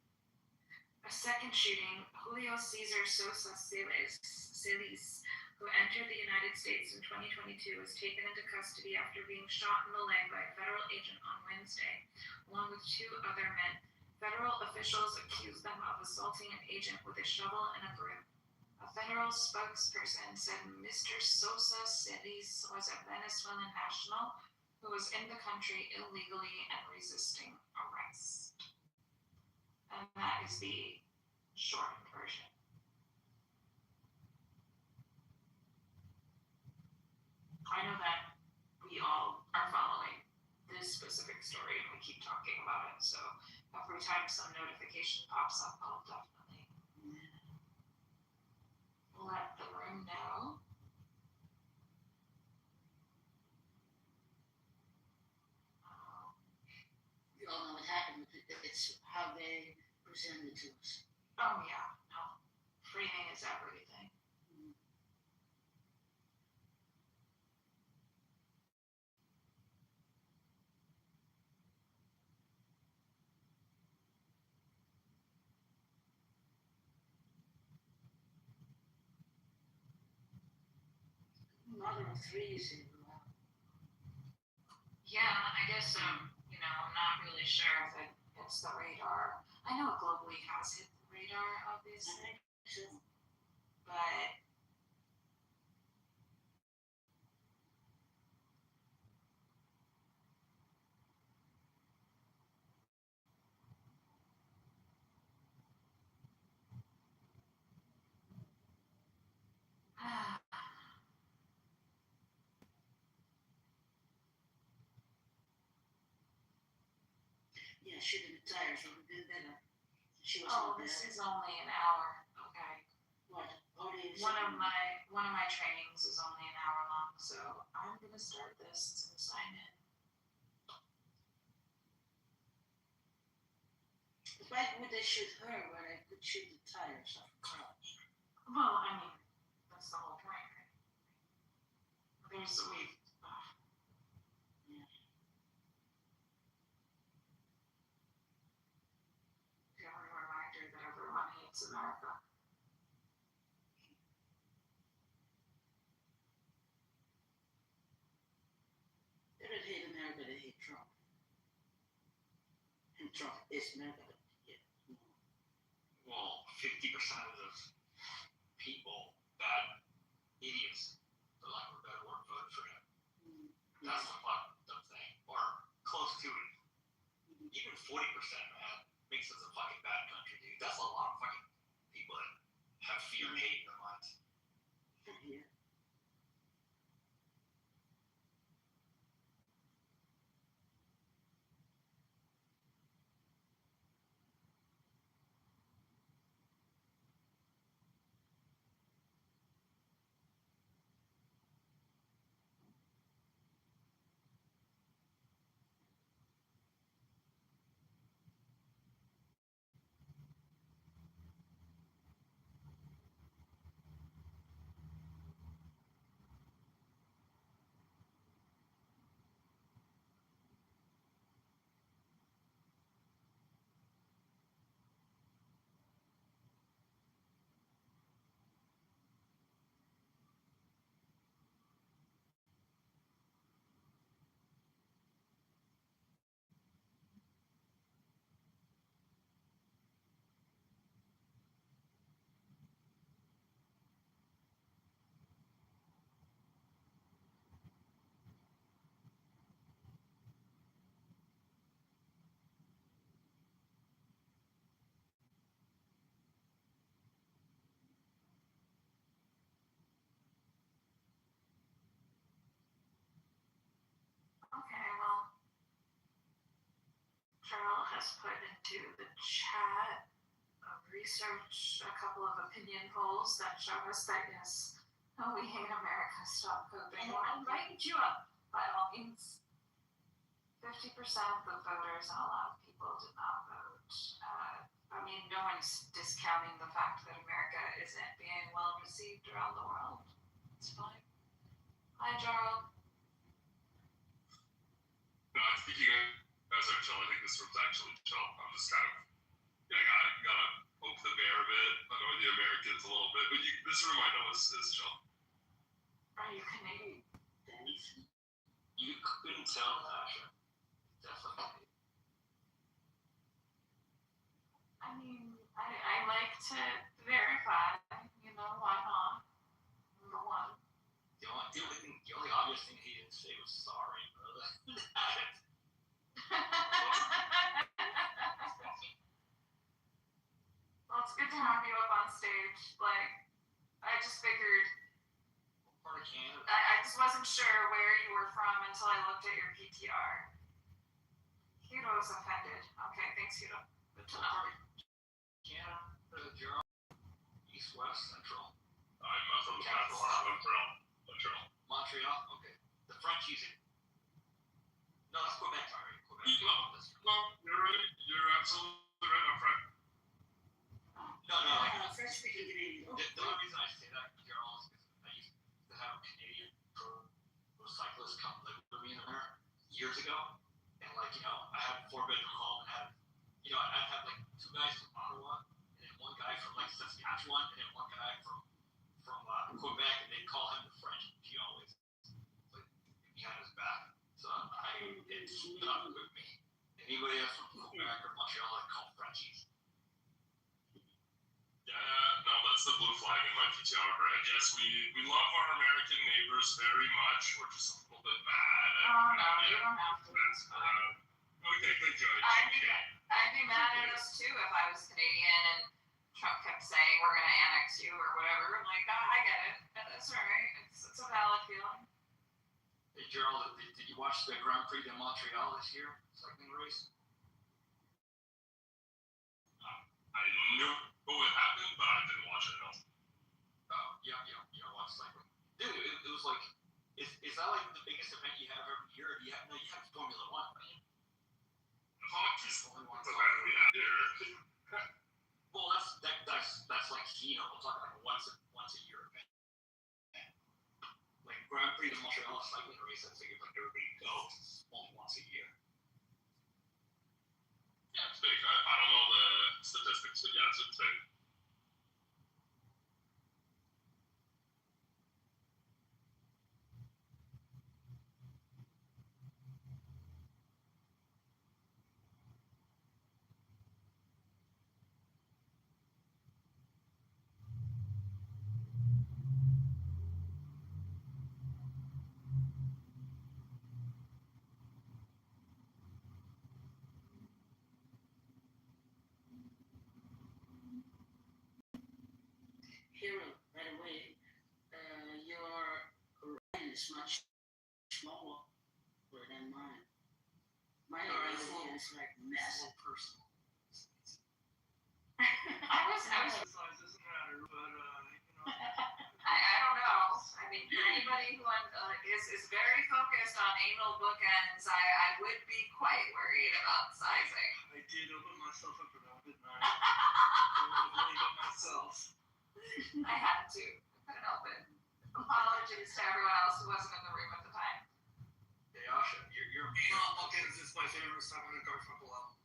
A second shooting, Julio Cesar Sosa Celis, who entered the United States in 2022, was taken into custody after being shot in the leg by a federal agent on Wednesday, along with two other men. Federal officials accused them of assaulting an agent with a shovel and a broom. A federal spokesperson said Mr. Sosa Celis was a Venezuelan national who was in the country illegally and resisting arrest. And that is the short version. I know that we all are following this specific story and we keep talking about it, so every time some notification pops up, I'll definitely let the room know. You all know what happened. It's how they presented to us. Oh yeah, no. Framing is everything. Mother of three, you see. Yeah, I guess I'm not really sure if it hits the radar. I know it globally has hit the radar, obviously, but yeah, shooting the tires would have been better. She was this is only an hour. Okay. What? One of my trainings is only an hour long, so I'm gonna start this and sign in. Why would they shoot her when they could shoot the tires off the car? Well, I mean, that's the whole point, right? There's every reminder that everyone hates America. They don't hate America, they hate Trump. And Trump is America. Well, 50% of those people that idiots, for lack of a better word, voted for him. That's the fucked up thing, or close to it. Even 40%, man, makes us a fucking bad country, dude. That's a lot of fucking people that have fear and hate in their minds. Yeah. Okay, well, Cheryl has put into the chat research a couple of opinion polls that show us that yes, we hate America, stop coping. Well, I'll invite you up by all means. 50% of the voters and a lot of people did not vote. I mean, no one's discounting the fact that America isn't being well received around the world. It's fine. Hi, Gerald. No, I think you guys are chill. I think this room's actually chill. I'm just kind of, gotta poke the bear a bit, annoy the Americans a little bit, but this room I know is chill. Are you Canadian? You couldn't tell, Asha. Definitely. I mean, I like to verify, why not? Number one. The only obvious thing he didn't say was sorry, brother. Well, it's good to have you up on stage. I just figured. Part of Canada. I just wasn't sure where you were from until I looked at your PTR. Hugo was offended. Okay, thanks, Hugo. Good to know. Canada, Gerald, East, West, Central. I'm from Montreal. Montreal, okay. The Frenchies. No, that's Quebec, sorry. Quebec. No, you're right. You're absolutely right. I'm French. No. French speaking Canadian. The only reason I say that, Gerald, is because I used to have a Canadian pro cyclist come live with me in America years ago. And I had a 4-bedroom home and I'd have 2 guys from Ottawa and then 1 guy from Saskatchewan and then 1 guy from Quebec, and they'd call him the French. He always he had his back. So it stuck with me. Anybody else from Quebec or Montreal, I call Frenchies. Yeah, no, that's the blue flag in my PTR, right? Yes, we love our American neighbors very much. We're just a little bit mad. Oh, no, you don't have to. Okay, good job. I'd be mad at us too if I was Canadian and Trump kept saying we're going to annex you or whatever. I get it. That's all right. It's a valid feeling. Hey, Gerald, did you watch the Grand Prix de Montreal this year? Cycling race? I knew it happened, but I didn't watch it. No. Oh, yeah, you don't watch cycling. Dude, it was is that the biggest event you have every year? You have Formula One, right? Hockey's the only one that we have here. Well, that's like Kino. I'm talking once a year event. Grand Prix de Montreal cycling race. I think everybody goes only once a year. Yeah, it's big. I don't know the statistics, but yeah, it's big. hero right away, your horizon is much smaller than mine. My horizon is like massive. Personal. I was Size doesn't matter, but I don't know. I mean, for anybody who is very focused on anal bookends, I would be quite worried about sizing. I did open myself up for that, didn't I? I only got myself. I had to. I couldn't help it. Apologies to everyone else who wasn't in the room at the time. Hey, Asha, you're Anal bookends is my favorite stuff in the Garfunkel album.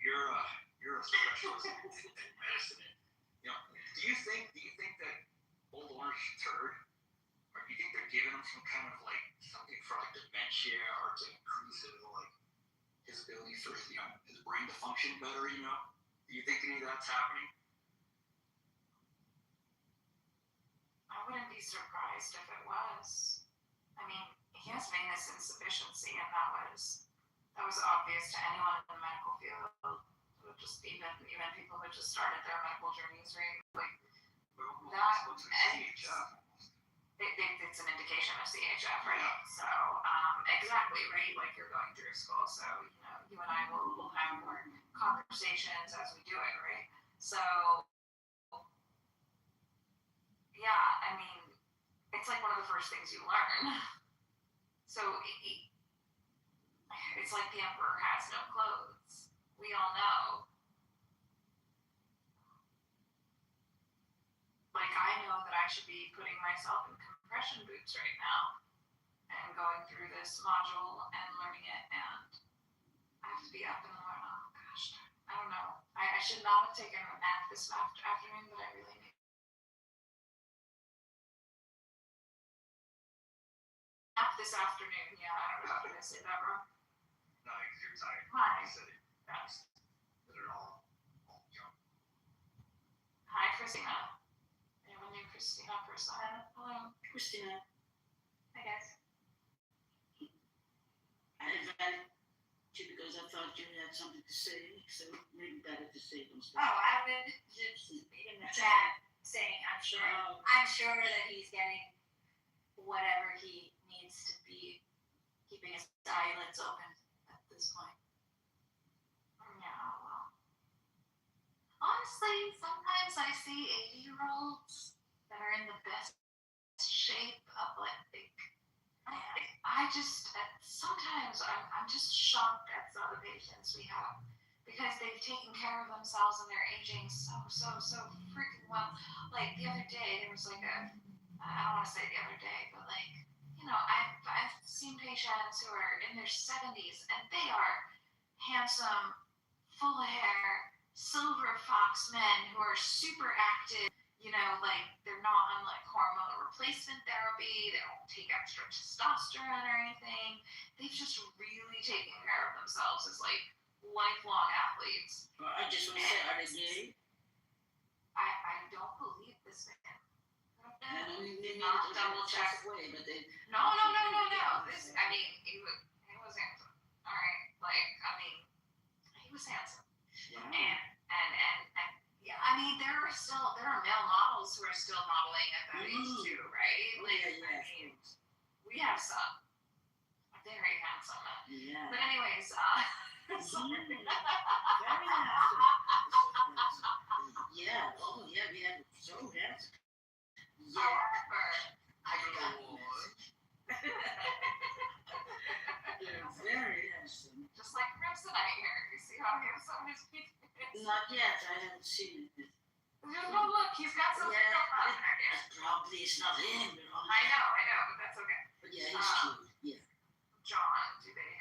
you're a specialist in medicine. You know, do you think that Old Orange Turd, or do you think they're giving him some kind of like something for like dementia or to increase his ability for his brain to function better? You know, do you think any of that's happening? I wouldn't be surprised if it was. I mean, he has venous insufficiency, and that was obvious to anyone in the medical field. Just even people who just started their medical journeys, right? Like that. It's an indication of CHF, right? So exactly, right? Like you're going through school, so you and I will have more conversations as we do it, right? So yeah, I mean, it's like one of the first things you learn. So it's like the emperor has no clothes. We all know. Like, I know that I should be putting myself in compression boots right now and going through this module and learning it, and I have to be up in the morning. Oh gosh, I don't know. I should not have taken a nap this afternoon, but I really need. Nap this afternoon, yeah, I don't know how to say that wrong. No, because you're tired. Hi. You said it. Yes. That are all Hi, Christina. I have a new Christina person. Hello. Christina, Hi, guys. I invited you because I thought you had something to say, so maybe better to say those things. Oh, I would just in the chat saying I'm sure that he's getting whatever he needs to be keeping his eyelids open at this point. Yeah, well. Honestly, sometimes I see 80-year-olds that are in the best shape of I just sometimes I'm just shocked at some of the patients we have because they've taken care of themselves and they're aging so freaking well. Like the other day, there was like I don't want to say the other day, but like I've seen patients who are in their 70s and they are handsome, full of hair, silver fox men who are super active. Like they're not on like hormonal replacement therapy. They don't take extra testosterone or anything. They've just really taken care of themselves as like lifelong athletes. Well, I just want to say, are they gay? I don't believe this man. I don't even Not double check. way, but they. No. This, I mean, he was handsome. All right, like he was handsome. Yeah. And yeah, I mean, there are male models who are still modeling at that age too, right? Like, Yeah. I mean, we have some very handsome men. Yeah. But anyways, Very handsome. Yeah. Oh, yeah. We have so handsome. Yeah. however, I got They're very handsome. just like Crimsonite here, you see how handsome his feet is? Not yet. I haven't seen it. No, look, he's got something going on there. Yeah. Probably it's not him. I know, but that's okay. But yeah, he's cute. Yeah. John, do they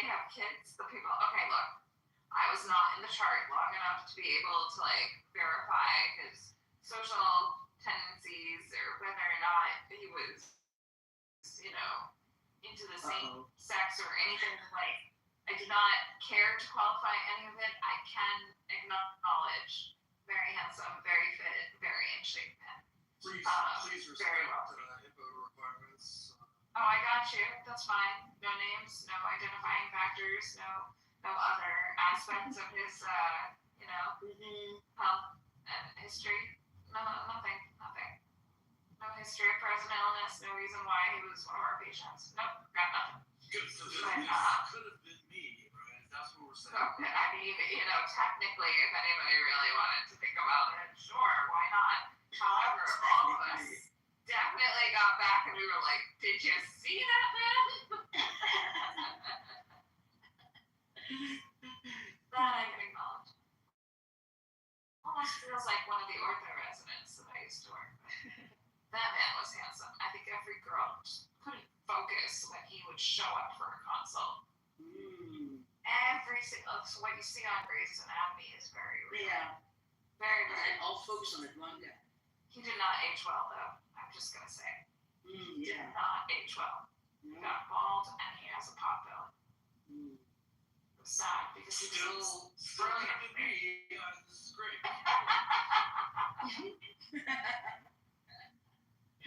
have kids? The people. Okay, look, I was not in the chart long enough to be able to like verify his social tendencies or whether or not he was, into the same sex or anything. Like, I do not care to qualify any of it. I can acknowledge very handsome, very fit, very in shape man. Please respect very well. HIPAA requirements. Oh, I got you. That's fine. No names, no identifying factors, no other aspects of his, health and his history? No, nothing. No history of present illness, no reason why he was one of our patients. Nope, got nothing. Good. So this But, could have been me, right? That's what we're saying. So, I mean, technically, if anybody really wanted to think about it, sure, why not? However, all of us definitely got back and we were like, did you see that, man? That I can acknowledge. Almost feels like one of the ortho residents that I used to work with. That man was handsome. I think every girl just couldn't focus when he would show up for a consult. Every single, so what you see on Grey's Anatomy is very real. Yeah. Very, very. I'll focus on it one guy. He did not age well, though. I'm just gonna say. He did not age well. He got bald and he has a pot belly. It's sad because he was brilliant. This is great.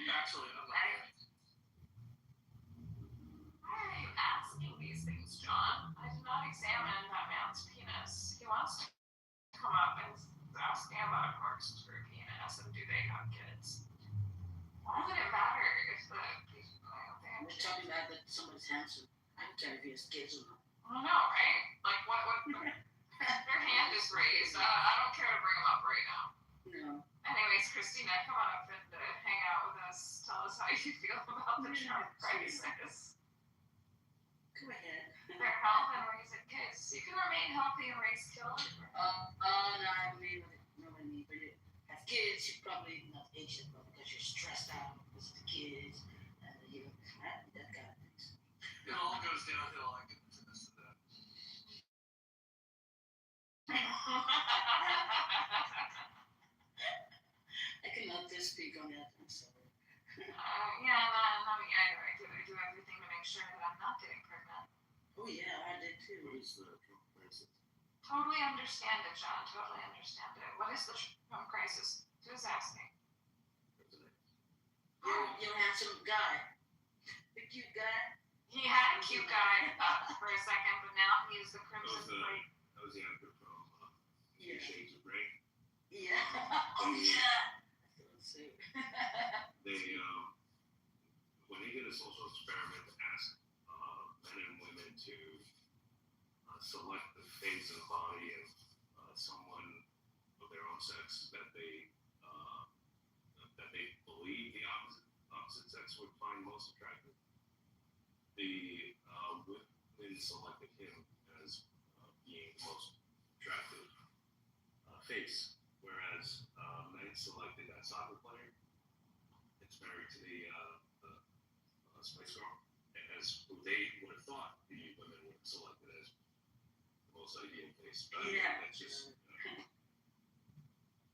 Actually, I'm not good. Why are you asking these things, John? I did not examine that man's penis. He wants to come up and ask me about a corkscrew penis and do they have kids? Why would it matter if the We're talking about that somebody's handsome. I don't care if he has kids or not. I don't know, right? Like, what their hand is raised. I don't care to bring them up right now. No. Anyways, Christina, come on up and hang out with us. Tell us how you feel about the Trump crisis. Go ahead. Their health and raising kids. You can remain healthy and raise children. No, I mean, but you have kids, you probably not age it, but because you're stressed out because of the kids, and that kind of things. It all goes downhill. I can attest to that. I cannot speak on that. I'm sorry. Yeah, not me either. I do everything to make sure that I'm not getting pregnant. Oh yeah, I did too. What is the Trump crisis? Totally understand it, John. Totally understand it. What is the Trump crisis? Who's asking? You're a handsome guy. The cute guy. He had a cute guy for a second, but now he's the crimson plate. That was the actor from Yeah. Shades of Grey. Yeah. Oh yeah. They when he did a social experiment to ask men and women to select the face and body of someone of their own sex that they believe the opposite sex would find most attractive. The women selected him as being the most attractive face, whereas men selected that soccer player that's married to the Spice Girl, as who they would have thought the women would have selected as the most ideal face. But Yeah. That's just.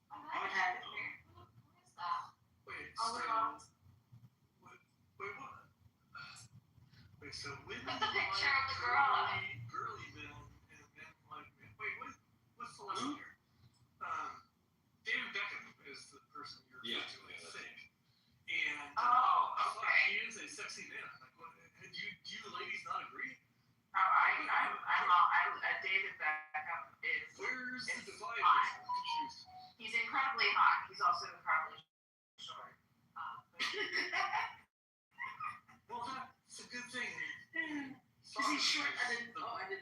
I would have it. Who is that? Wait, Oh, so, wow. what? Wait, so women Put the picture like of the girl. girly men, and men like men. Wait, what's the lesson here? David Beckham is the person you're referring to, I think. And Okay. he is a sexy man. Like, what? Do you ladies not agree? David Beckham is. Where's the divide? fine. I'm confused. He's incredibly hot. He's also incredibly short. Well, that's a good thing. Is he short? I didn't.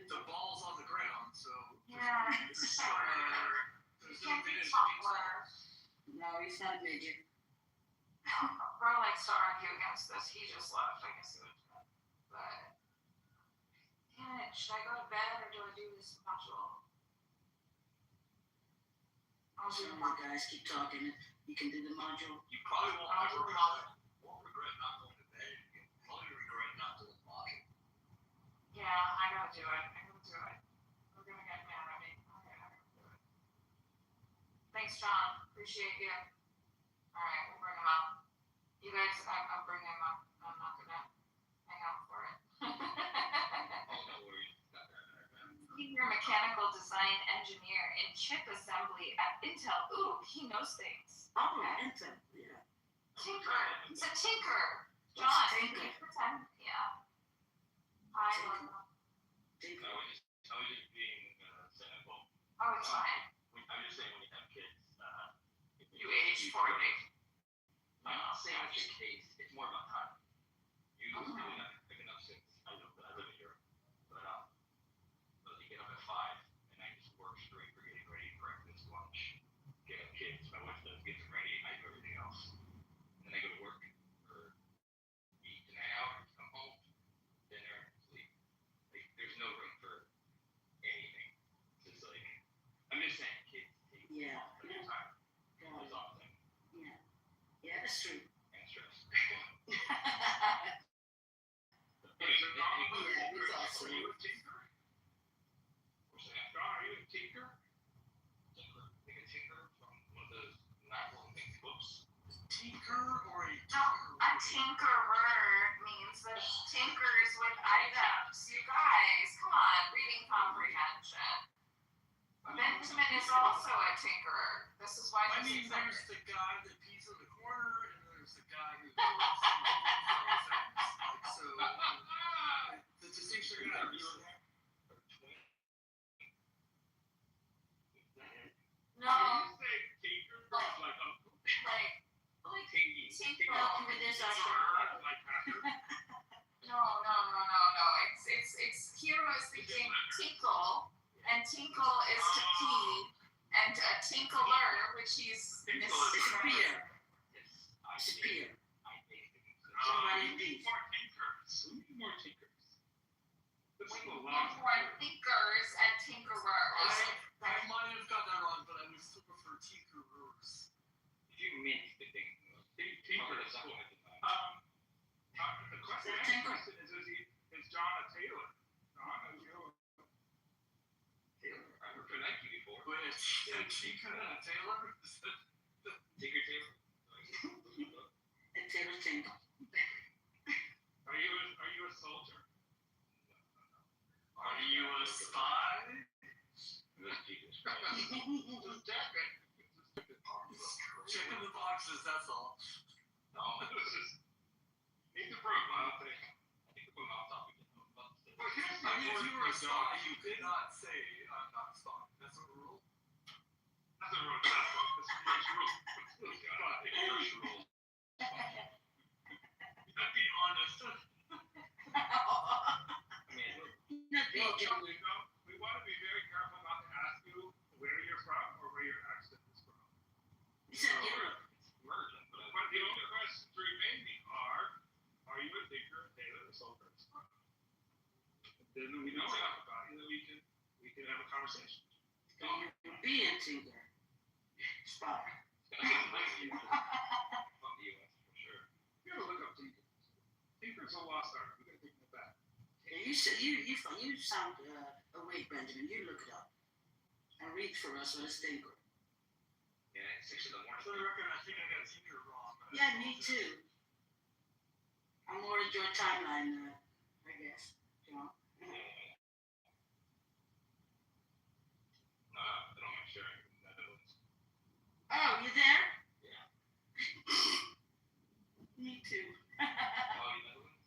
The ball's on the ground, so. Yeah, he's short. There's He no can't be advantage. taller. No, he's not a midget. Bro likes to argue against this. He just left. I guess he would. But damn it, should I go to bed or do I do this module? I'll do Some the of the guys keep talking. You can do the module. You probably won't ever regret not going to bed. You probably regret not doing the module. Yeah, I gotta do it. We're gonna get man ready. Okay, I gotta do it. Thanks, John. Appreciate you. Alright, we'll bring him up. You guys, I'll bring him up. I'm not gonna hang out for it. No worries. Senior mechanical design engineer in chip assembly at Intel. Ooh, he knows things. Oh, Intel. Yeah. Tinker. He's a tinker. John, What's can tinker? you pretend? Yeah. Hi, Tinker. Lola. Think. I was just being cynical. Oh, it's fine. I'm just saying when you have kids, catch a case, it's more about time. Usually it's really not big enough since I know that I live in Europe. But you get up at 5 and I just work straight for getting ready, breakfast, lunch, get up kids. My wife does get them ready, I do everything else. And then I go to work or eat the night out, come home, dinner, sleep. Like there's no room for anything. It's just like I'm just saying kids take Yeah. their time. Got That's it. all I'm saying. Yeah. Yeah, that's true. And stress. Yeah, we thought so. Are you a tinker? What's that? John, are you a tinker? Like a tinker from one of those novel things books. Tinker or a No, a tinkerer means that tinkers with items. You guys, come on, reading comprehension. Benjamin is also a tinkerer. This is why I he's mean, there's accepted. the guy that pees in the corner, and there's the guy who does like so. The distinction Are matters. you in there? Or twin? No, When you say tinker, it's like uncle. like Tinky. tinkle. No, but there's also. Like hacker. No. It's here I was thinking tinkle, and tinkle is to pee, and a tinkler, which he's Tinkle is Disappear. Yes. I Disappear. basically. Somebody We need needs. more tinkers. We need more tinkers. This is a we lot. need more thinkers and tinkerers. I might have got that wrong, but I would still prefer tinkerers. If you mix the thing, Tinker is cool. The question is John a tailor? John, are you I've worked for Nike before. Wait, a tinker and a tailor? Tinker Tailor. And Taylor Tingle. are you a soldier? Are you a spy? That's Jesus. Just check it. Checking the boxes, that's all. No, it was just Need the profile thing. I think we're on topic. Well, here's the I mean, if you were a important thing, spy, though. you could not say, I'm not a spy. That's a rule. That's a rule. That's the first rule. But First rule. I'd be honest. I mean, look, Not being Well, we want to be very careful not to ask you where you're from or where your accent is from. He said Europe. it's merging, but But the only questions remaining are you a tinker, a tailor, a soldier, a spy? Then we know enough about you that we can have a conversation. European Tinker. Spy. from the US for sure. You gotta look up tinker. Tinker's a lost art. We gotta take it back. Yeah, you said you sound awake, Benjamin. You look it up and read for us what a tinker. Yeah, it's 6 in the For the morning. record, I think I got tinker wrong. Yeah, me too. I'm more in your timeline, I guess. You know. No, I don't mind sharing the Netherlands. Oh, you there? Yeah. Me too. Oh, you Netherlands?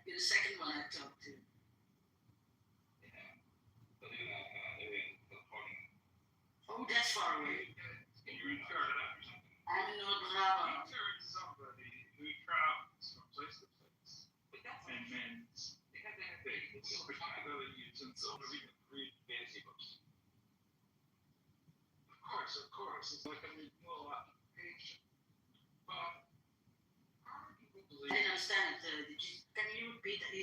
You're the second one I talked to. Yeah. But they're in California. Oh, that's far away. And you're in Florida or something. I'm in North Brabant. Tinker is somebody who travels from place to place But that's and then they have that they thing. particularly utensils. Read fantasy books. Of course, it's like a renewal application. But how do people I believe? didn't understand it. Can you repeat that? A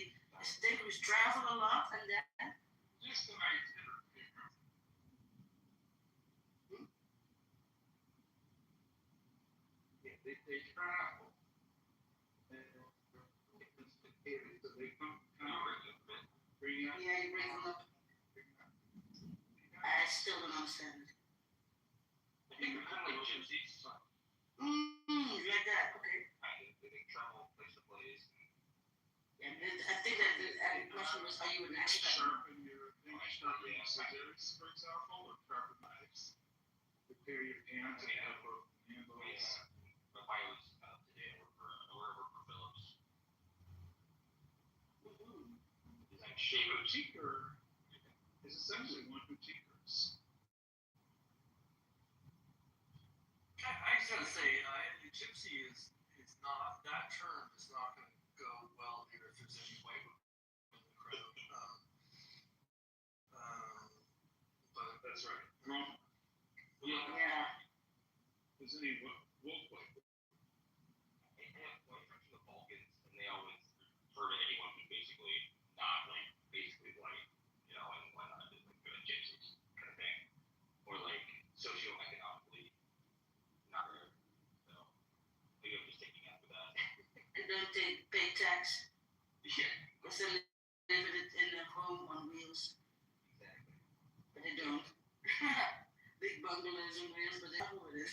tinker who's travel a lot and then? Just an itinerary. Yeah, they travel. And they come bring up. Yeah, you bring them up. I still don't understand it. I think they're kind of like gypsies. Like that. Okay. They travel place to place. Yeah, I think that the question was, are you an expert? Sharpen your scissors, for example, or sharpen knives. Prepare your pants and have a handles. My pilot's today I work for Phillips. Design shape A tinker is essentially one who tinkers. I just gotta say, the gypsy is not, that term is not going to go well here if there's any white women in the crowd. But That's right. Wrong. Yeah. Is any woke white? I have one from the Balkans, and they always refer to anyone who's basically not like basically white, you know, and whatnot, as like good gypsies kind of thing, or like socioeconomically not there. So maybe I'm just taking after that. And don't pay tax. Yeah, Because they live in a home on wheels. exactly. But they don't. Big bungalows on wheels, but they don't know what it is.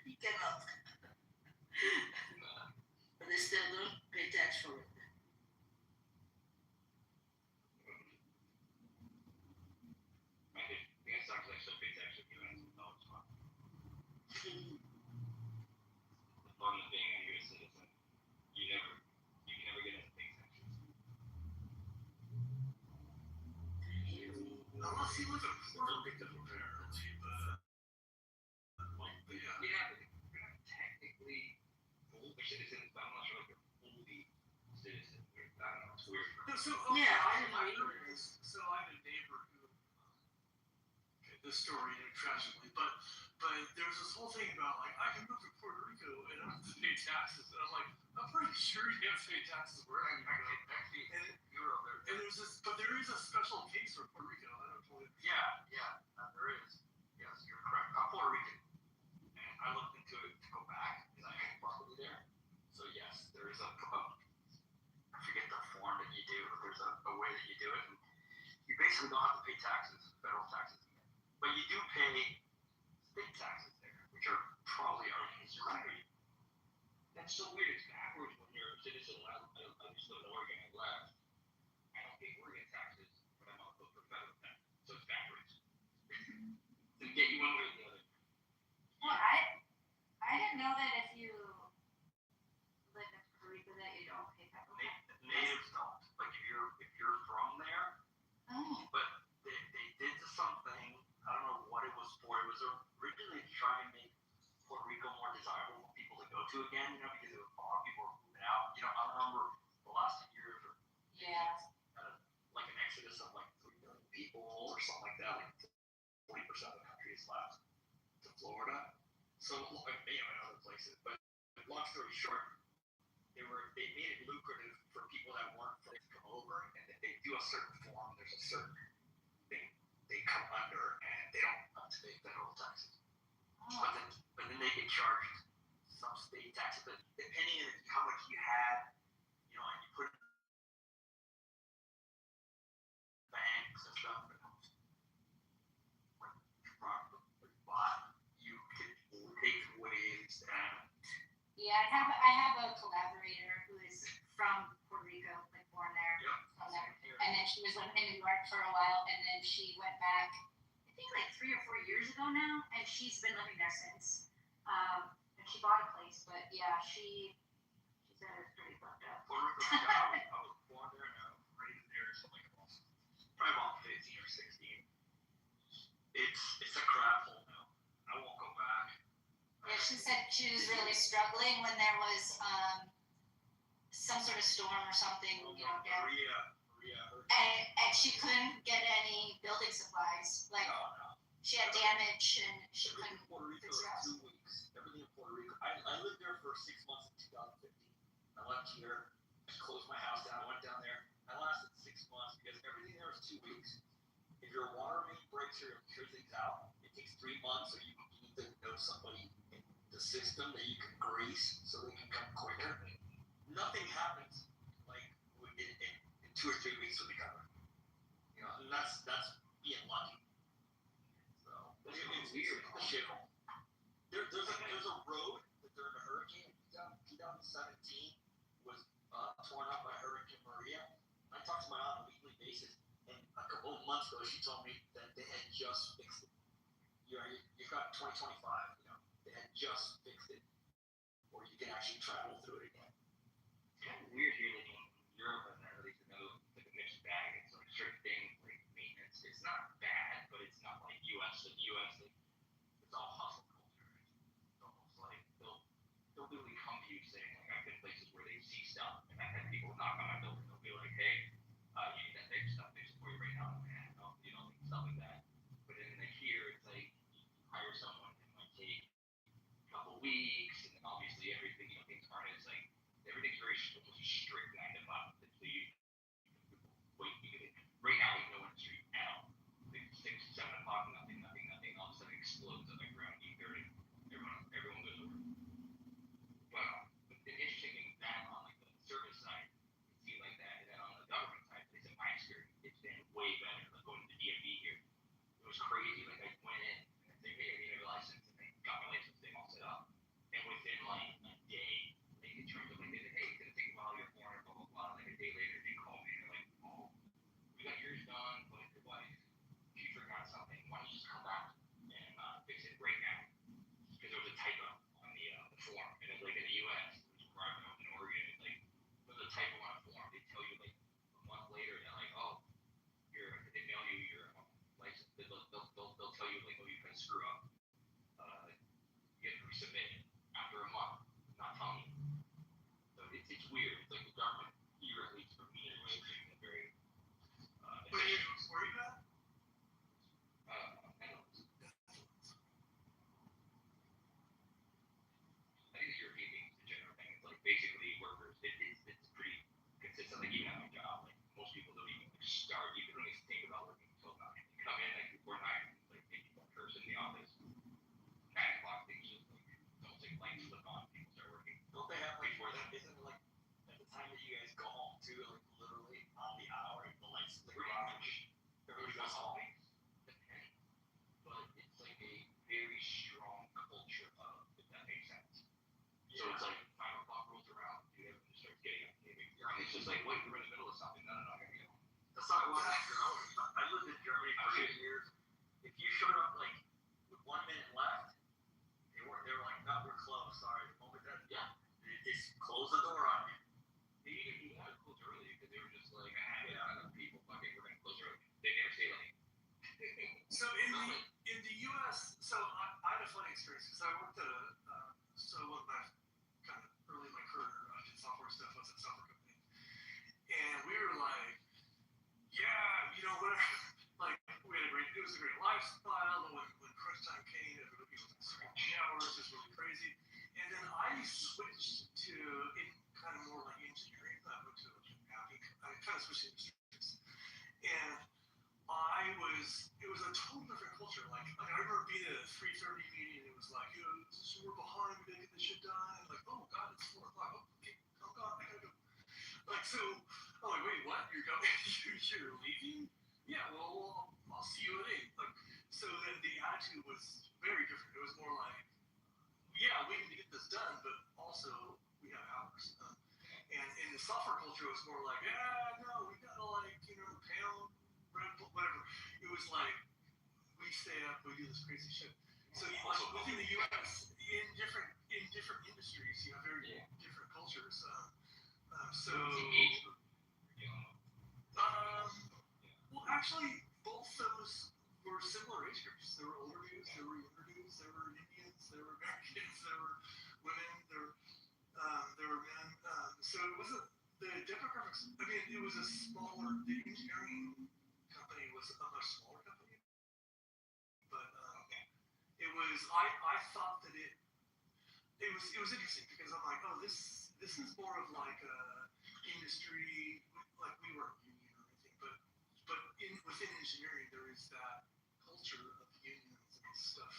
You cannot. But they still don't pay tax for it. I think it sucks actually pay tax if you have some knowledge on the fun of being a U.S. citizen. You can never get into pay taxes. unless you live in Puerto Rico, apparently, but yeah. Yeah, but they're not technically fully citizens, but I'm not sure if they're fully citizens. I don't know, it's weird. So, Yeah, I didn't know heard either. this. So I have a neighbor who, this story, tragically, but there's this whole thing about like I can move to Puerto Rico and I don't have to pay taxes, and I'm like, I'm pretty sure you have to pay taxes wherever you go. Actually, And you're over there. and there's this, but there is a special case for Puerto Rico. I don't know. Yeah, there is. Yes, you're correct. I'm Puerto Rican, and I looked into it to go back because I own property there. So yes, there is I forget the form that you do, but there's a way that you do it. And you basically don't have to pay taxes, federal taxes, but you do pay state taxes there, which are probably crazy. That's so weird. It's backwards when you're a citizen. I used to live in Oregon. I left. I don't pay Oregon taxes, but I'm also for federal taxes. So it's backwards. To get you one way or the other. Well, I didn't know that if you live in Puerto Rico that you don't pay federal tax. Natives don't. Like if you're from there, Oh. but they did something. I don't know what it was for. It was originally to try and make Puerto Rico more desirable for people to go to again. You know, because a lot of people were moving out. You know, I remember the last 2 years or Yeah. like an exodus of like 3 million people or something like that. Like 40% of the country is left to Florida. So like, you know, in other places. But long story short, they made it lucrative for people that weren't from to come over, and they do a certain form. There's a certain thing they come under, and they don't have to pay federal taxes. Oh. But then they get charged some state taxes, but depending on how much you had, you know, and you put it in banks and stuff, and like property bought, you could take waves and Yeah, I have a collaborator who is from Puerto Rico, like born there. Here. And then she was living in New York for a while, and then she went back, I think like 3 or 4 years ago now, and she's been living there since. And she bought a place, but yeah, she said it's pretty fucked up. Puerto Rico, yeah, I was born there and I was raised there, so like probably about 15 or 16. It's a crap hole now. I won't go back. Yeah, she said she was really struggling when there was some sort of storm or something, you know, down. Maria. And she couldn't get any building supplies. Like No. she had damage and she Everything couldn't in Puerto Rico fix it out. is 2 weeks. Everything in Puerto Rico. I lived there for 6 months in 2015. I left here, closed my house down, went down there. I lasted 6 months because everything there is 2 weeks. If your water main breaks or your things out, it takes 3 months, or you need to know somebody in the system that you can grease so they can come quicker. Nothing happens like in 2 or 3 weeks with the government. You know, and that's being lucky. So it's weird. It's a shithole. There's a road that during a hurricane in 2017 was torn up by Hurricane Maria. I talked to my aunt on a weekly basis, and a couple of months ago she told me that they had just fixed it. You've got 2025. You know, they had just fixed it, or you can actually travel through it again. It's kind of weird here living in Europe, and at least I know it's like a mixed bag. It's like certain things like maintenance. It's not bad, but it's not like U.S. The U.S. It's all hustle culture. It's almost like they'll really come to you saying like I in places where they see stuff, and I've had people knock on my door and they'll be like, hey, you need that fix stuff fixed for you right now, and you know, stuff like that. But then like here, it's like you hire someone, it might take a couple weeks, and then obviously everything, you know, things aren't as like everything's very strict 9 to 5. So you wait, right now there's no one in the street at all. Like 6, 7 o'clock, nothing. All of a sudden it explodes at like around 8:30. Everyone goes over. But the interesting thing is that on like the service side, it seemed like that, and then on the government side, at least in my experience, it's been way better. Like going to the DMV here, it was crazy. Like I went in and I said, hey, I need a license, and they got my license thing all set up, and within like a day, like in terms of like they said, hey, it's gonna take a while, you're foreign, blah blah blah. Like a day later, they call me and they're like, oh, we got yours done, but your wife, she forgot something. Why don't you just come back and fix it right now? Because there was a typo on the form, and it's like in the U.S., where I'm in Oregon, it's like there's a typo on a form. They tell you like a month later, they're like, oh, they mail you your license. They'll tell you like, oh, you can screw up. You have to resubmit it after a month, not telling you. So it's weird. It's like the government here, at least for me anyway, is being very Where are you at? I don't know. I think the European thing is a general thing. It's like basically workers. It's pretty consistent. Like even at my job, like most people don't even like start. You don't even think about working until 9. You come in like before 9, like maybe one person in the office. 9 o'clock, things just like don't take lights flip on. People start working. Don't they have like Before that? Isn't it like at the time that you guys go home too, like literally on the hour, the lights flicker Pretty on? much. Everybody goes home. Depends, but it's like a very strong culture of, if that makes sense. So it's like 5 o'clock rolls around, dude, everyone just starts getting up. And it's just like, wait, we're in the middle of something. No, I gotta get home. That's not what I lived in Germany for 8 years. If you showed up like with 1 minute left, they were like, no, we're closed. Sorry. The moment that they just close the door on you. You had to close early because they were just like, enough people, fuck it, we're gonna close early. They never stay late. So in the U.S., so I had a funny experience because I worked at one of my kind of early in my career, I did software stuff. I was at a software company, and we were like, yeah, you know, whatever. Like it was a great lifestyle. But when crunch time came, everybody was like 16 hours. It was really crazy. And then I switched to kind of more like engineering. I went to I kind of switched industries, and it was a totally different culture. Like I remember being at a 3:30 meeting, and it was like, we're behind, we gotta get this shit done. And like, oh god, it's 4 o'clock. Oh, okay, oh god, I gotta go. Like so, I'm like, wait, what? You're going? You're leaving? Yeah, well, I'll see you at 8. Like, so then the attitude was very different. It was more like, yeah, we need to get this done, but also we have hours. And in the software culture, it was more like, no, we gotta like, pound, whatever. It was like, we stay up, we do this crazy shit. So like within the U.S., in different industries, you have very different cultures. Well, actually, both those were similar age groups. There were older dudes, there were younger dudes, there were Indians, there were Americans, there were women, there were men. So it wasn't the demographics. I mean, it was a smaller. The engineering company was a much smaller company, but it was. I thought that it was interesting because I'm like, oh, this is more of like a industry. Like we weren't union or anything, but within engineering there is that culture of unions and stuff.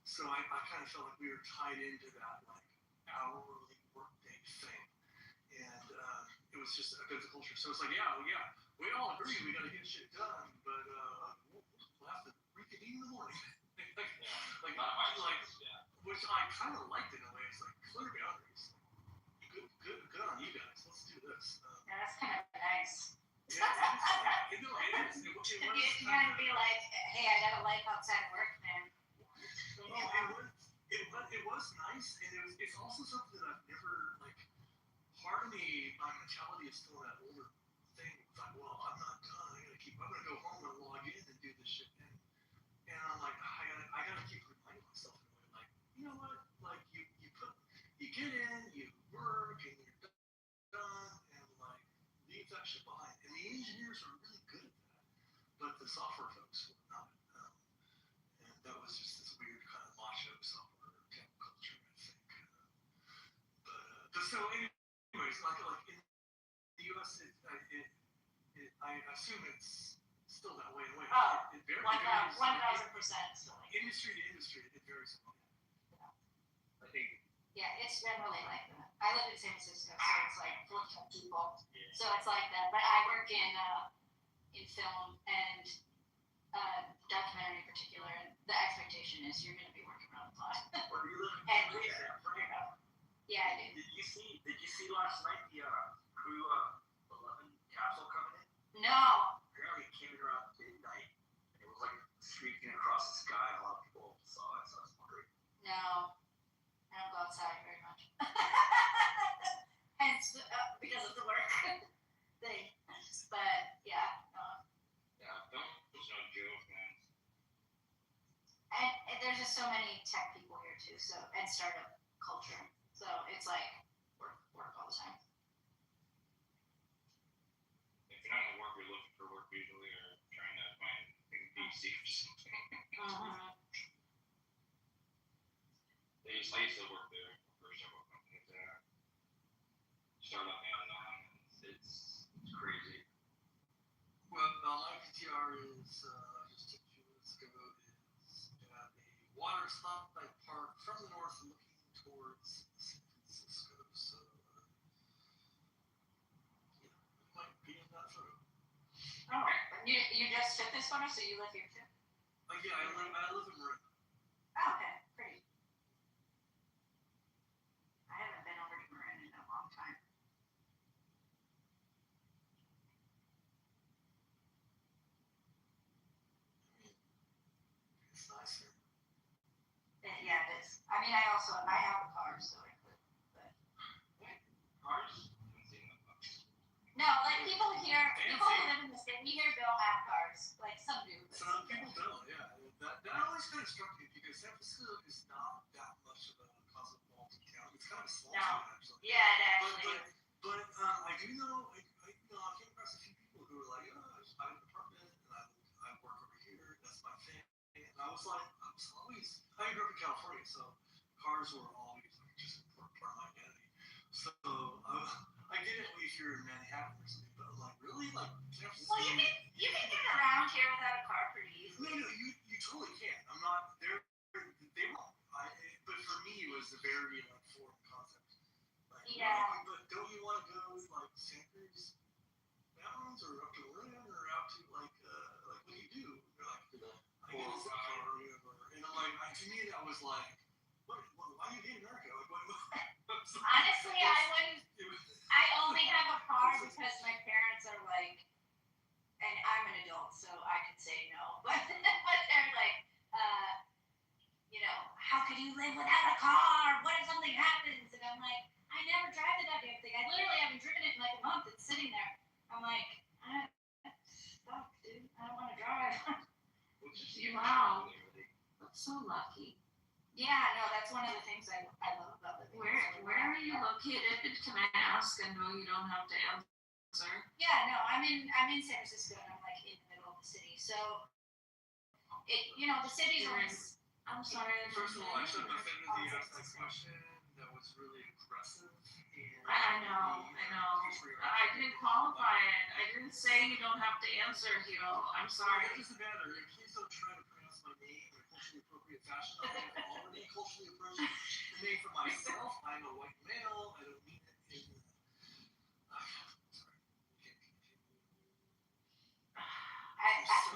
So I kind of felt like we were tied into that like hourly workday thing, and it was just a bit of the culture. So it's like, yeah, we all agree we got to get shit done, but we'll have to reconvene in the morning. Which I kind of liked in a way. It's like clear boundaries. Good on you guys. Let's do this. Yeah, that's kind of nice. Yeah, it is. You gotta be like, hey, I got a life outside of work, man. It was nice, and it's also something that I've never like. Part of me, my mentality is still that older thing. It's like, well, I'm not done. I'm gonna go home and log in and do this shit. And I'm like, I gotta keep reminding myself in a way, like, you know what? Like you get in, you work, and you're the software folks were not. And that was just this weird kind of macho software camp culture, I think. But so, anyways, like in the U.S., I assume it's still that way. Oh, it varies. 1,000% still. Industry to industry, it varies. I think. Yeah, it's been really like that. I live in San Francisco, so it's like full of people. Yeah. So it's like that. But I work in film and documentary in particular, and the expectation is you're going to be working around the clock. Where you live? And Yeah, I do. Did you see last night the Crew 11 capsule coming in? No. Apparently it came in around midnight. It was like streaking across the sky. A lot of people saw it, so I was wondering. No. I don't go outside very much. Hence, because of the work thing. But yeah. Yeah, that was no joke, man. And there's just so many tech people here too, so and startup culture. So it's like work all the time. If you're not at work, you're looking for work usually, or trying to find a DC or something. I used to work there for several companies there. Startup and it's crazy. Well, my PTR is just took a few minutes ago. Is at a water stop by park from the north, looking towards San Francisco. So yeah, we might be in that photo. Oh, you just took this photo, so you live here too? Yeah, I live in Marin. Oh, okay, pretty. I haven't been over to Marin in a long time. It's nice here. Yeah, it is. I mean, I have a car, so I could. But Cars? no, like people here, people who live in the city here don't have cars. Like some do. Some people don't. Yeah, that always kind of struck me because San Francisco is not that much of a cosmopolitan town. It's kind of a small town actually. Yeah, it actually is. But I do know, I came across a few people who were like, oh, I just bought an apartment and I work over here. That's my thing. And I was like, I grew up in California, so cars were always like just part of my identity. So I get it if you're in Manhattan or something, but like really, like San Francisco. Well, you can get around here without a car pretty easily. No, you totally can. I'm not there. They won't. But for me, it was a very like foreign concept. Like, Yeah. But don't you want to go like Santa Cruz Mountains or up to Marin or out to like what do you do? You're like, I get a car or whatever. And I'm like, to me that was like, why do you hate America? Like, what? Honestly, I wouldn't. I only have a car because my parents are like, and I'm an adult, so I can say no. But they're like, how could you live without a car? What if something happens? And I'm like, I never drive the goddamn thing. I literally haven't driven it in like a month. It's sitting there. I'm like, fuck, dude. I don't want to drive. Wow. That's so lucky. Yeah, no, that's one of the things I love about living. Where are you located? Can I ask? I know you don't have to answer. Yeah, no, I'm in San Francisco and I'm like in the middle of the city. So the city's always. I'm sorry. First of all, I should have offended the asked that question. That was really aggressive. I know. I didn't qualify it. I didn't say you don't have to answer, Hiro. I'm sorry. It doesn't matter. Please don't try to pronounce my name in a culturally appropriate fashion. I have already culturally appropriate the name for myself. I'm a white male. I don't mean it in. Sorry. You can't continue.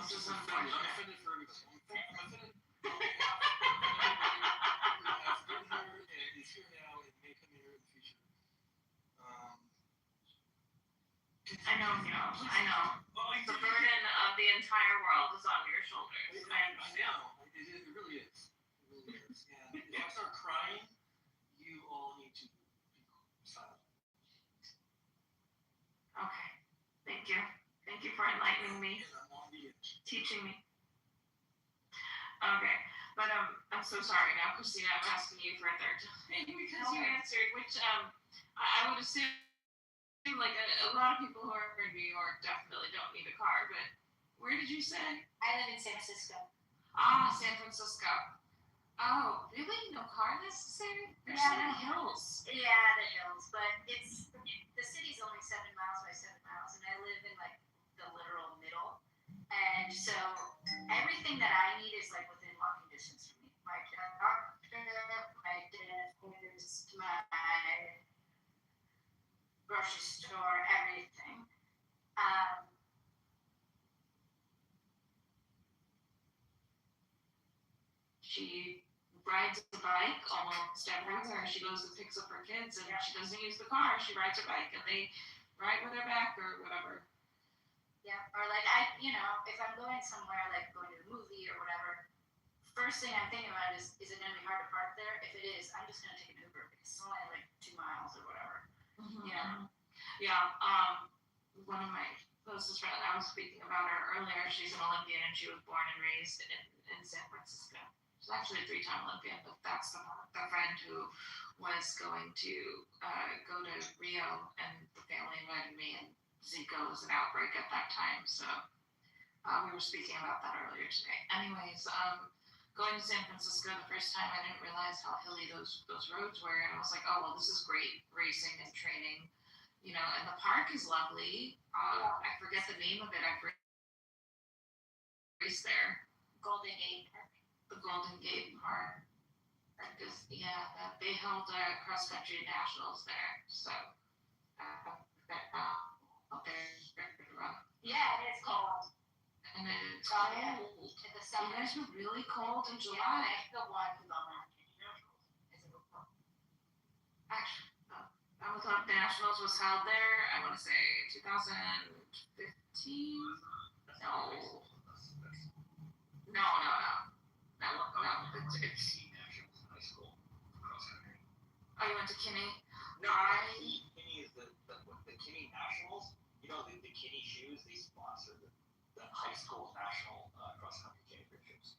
This is unfortunate. I'm offended for everybody. I'm offended. Is here now and may come here in the future. I know. The burden of the entire world is on your shoulders. I understand. It really is. And if I start crying, you all need to be silent. Okay. Thank you. Thank you for enlightening me, And I'm on the edge. teaching me. Okay. But I'm so sorry now, Christina. I'm asking you for a third time because you answered, which I would assume like a lot of people who are in New York definitely don't need a car. But Where did you say? I live in San Francisco. Ah, San Francisco. Oh, really? No car necessary? There's so many hills. Yeah, the hills, but the city's only 7 miles by 7 miles, and I live in like the literal middle, and so everything that I need is like within walking distance from me. My doctor, my dentist, my grocery store, everything. She rides a bike almost everywhere. She goes and picks up her kids, and she doesn't use the car. She rides her bike, and they ride with her back or whatever. Yeah, or like if I'm going somewhere, like going to the movie or whatever, first thing I'm thinking about is it gonna be hard to park there? If it is, I'm just gonna take an Uber because it's only like 2 miles or whatever. Yeah. One of my closest friends, I was speaking about her earlier. She's an Olympian, and she was born and raised in San Francisco. She's actually a 3-time Olympian, but that's the friend who was going to go to Rio, and the family invited me, and Zika was an outbreak at that time, so we were speaking about that earlier today. Anyways, going to San Francisco the first time, I didn't realize how hilly those roads were, and I was like, oh well, this is great racing and training, and the park is lovely. I forget the name of it. I've raced there. Golden Gate Park. The Golden Gate Park. Because they held cross country nationals there, so yeah, it's cold. And it's cold. In the summer. You guys were really cold in July. Yeah, the one who got on. Actually, I thought nationals was held there. I want to say 2015. No. It's nationals in high school cross country. Oh, you went to Kinney? No, Kinney is the Kinney Nationals. The Kinney shoes, they sponsor the high school national cross country championships.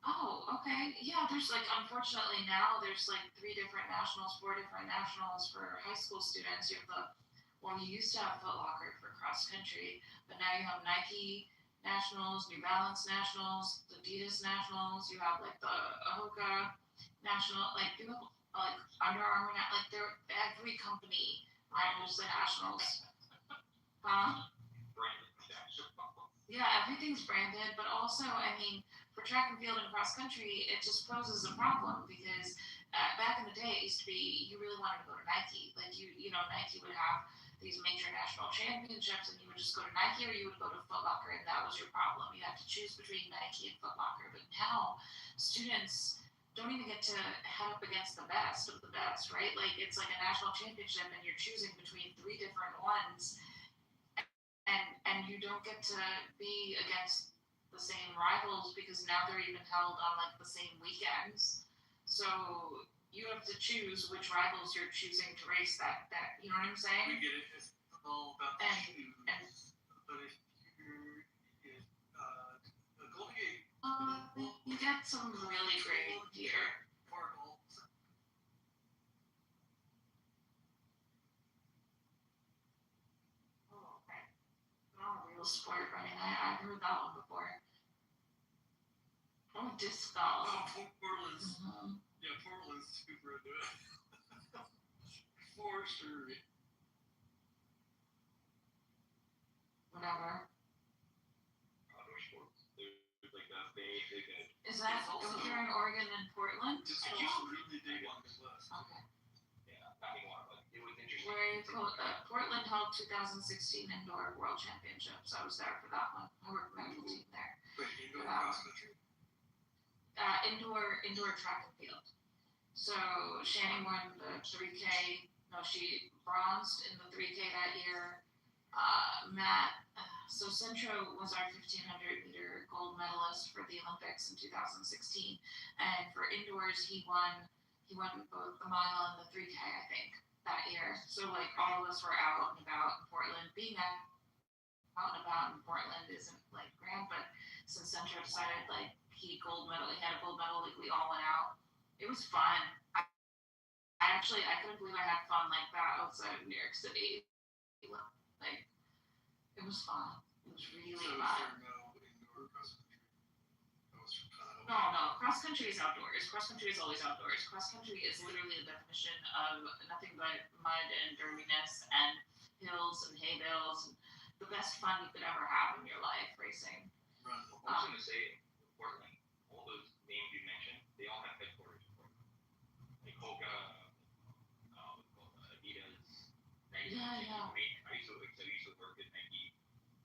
Oh, okay. Yeah, there's unfortunately now there's 3 different nationals, 4 different nationals for high school students. You have you used to have Foot Locker for cross country, but now you have Nike nationals, New Balance nationals, Adidas nationals. You have the Hoka national, you have Under Armour, every company runs the nationals. Huh? Yeah, everything's branded, but also, for track and field and cross country, it just poses a problem because back in the day, it used to be you really wanted to go to Nike. Nike would have these major national championships, and you would just go to Nike or you would go to Foot Locker, and that was your problem. You had to choose between Nike and Foot Locker. But now, students don't even get to head up against the best of the best, right? It's like a national championship, and you're choosing between 3 different ones. And you don't get to be against the same rivals because now they're even held on the same weekends. So you have to choose which rivals you're choosing to race that you know what I'm saying? We get it. It's all about the shoes. But if you're the Golden Gate, you get some really great gear. Sport running. I've heard that one before. Oh, disc golf. Oh, Portland's. Mm-hmm. Yeah, Portland's super into it. For sure. Whatever. Outdoor sports. They're like that. They good. Is that here in Oregon and Portland? Just really big on this list. Okay. Yeah, not anymore, but it was interesting. Portland held 2016 Indoor World Championships. I was there for that one. I worked medical team there. Wait, indoor cross country? Indoor track and field. So Shani won the 3K. No, she bronzed in the 3K that year. So Centro was our 1500 meter gold medalist for the Olympics in 2016, and for indoors he won both the mile and the 3K, I think, that year. So all of us were out and about in Portland. Being out and about in Portland isn't grand, but since Centro decided he had a gold medal, we all went out. It was fun. I couldn't believe I had fun like that outside of New York City. It was fun. It was really fun. No or cross country? That was kind of. No, cross country is outdoors. Cross country is always outdoors. Cross country is literally the definition of nothing but mud and dirtiness and hills and hay bales. And the best fun you could ever have in your life racing. I was going to say, Portland, all those names you mentioned, they all have headquarters in Portland. Like Hoka, Adidas, Nike. Yeah. I used to work at Nike.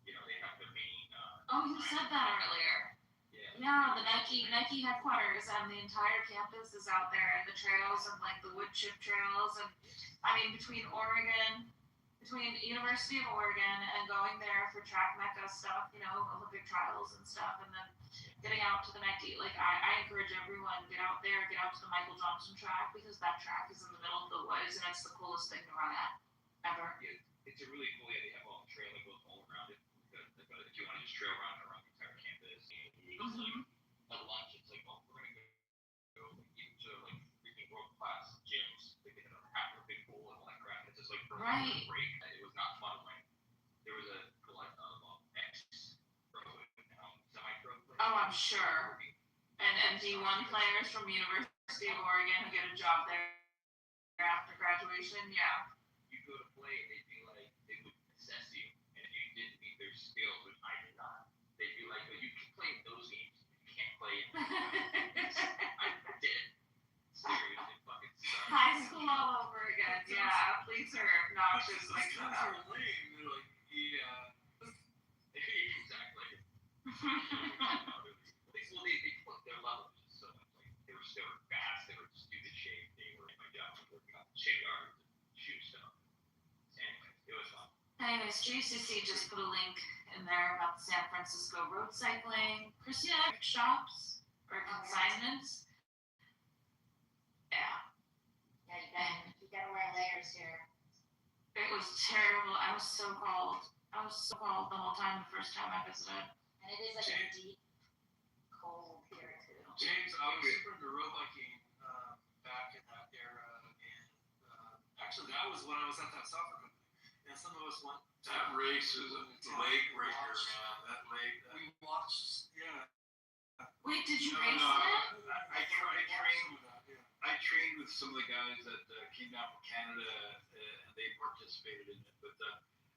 You know, they have their main. Oh, you said that earlier. Yeah, the Nike headquarters and the entire campus is out there, and the trails and like the wood chip trails, and I mean between University of Oregon and going there for track mecca stuff, you know, Olympic trials and stuff, and then getting out to the Nike. Like I encourage everyone, get out there, get out to the Michael Johnson track, because that track is in the middle of the woods and it's the coolest thing to run at ever. Yeah, it's a really cool. Yeah, they have all the trail that goes all around it. But if you want to just trail around the entire campus, it's like at lunch, it's like, oh, we're gonna go even to like freaking world class gyms. Like they have a big pool and all that crap. It's just like for a break. It was not fun when there was a ex-pro semi-pro. Oh, I'm sure. And D1 players from University of Oregon who get a job there after graduation, yeah. You go to play and they'd be like, they would assess you, and if you didn't meet their skills, which I did not, they'd be like, well, you can play those games, you can't play it. I did. Seriously, fucking sucks. High school all over again, yeah. Athletes are obnoxious like Those that. are lame. They're like, yeah. Exactly. Well, they put their levels so much. Like they were fast, they were stupid shape, they were my job working on shin guards and shoe stuff. Anyways, it was fun. Anyways, JCC just put a link in there about the San Francisco road cycling. Christina, shops or consignments. Yeah. Yeah, you gotta wear layers here. It was terrible. I was so cold the whole time the first time I visited. And it is like a deep cold here too. James, I was super into road biking back in that era, and actually that was when I was at that soccer company, and some of us went. That race is a leg breaker, man. That leg. We watched, yeah. Wait, did you No, race no, it? I trained with some of the guys that came down from Canada, and they participated in it. But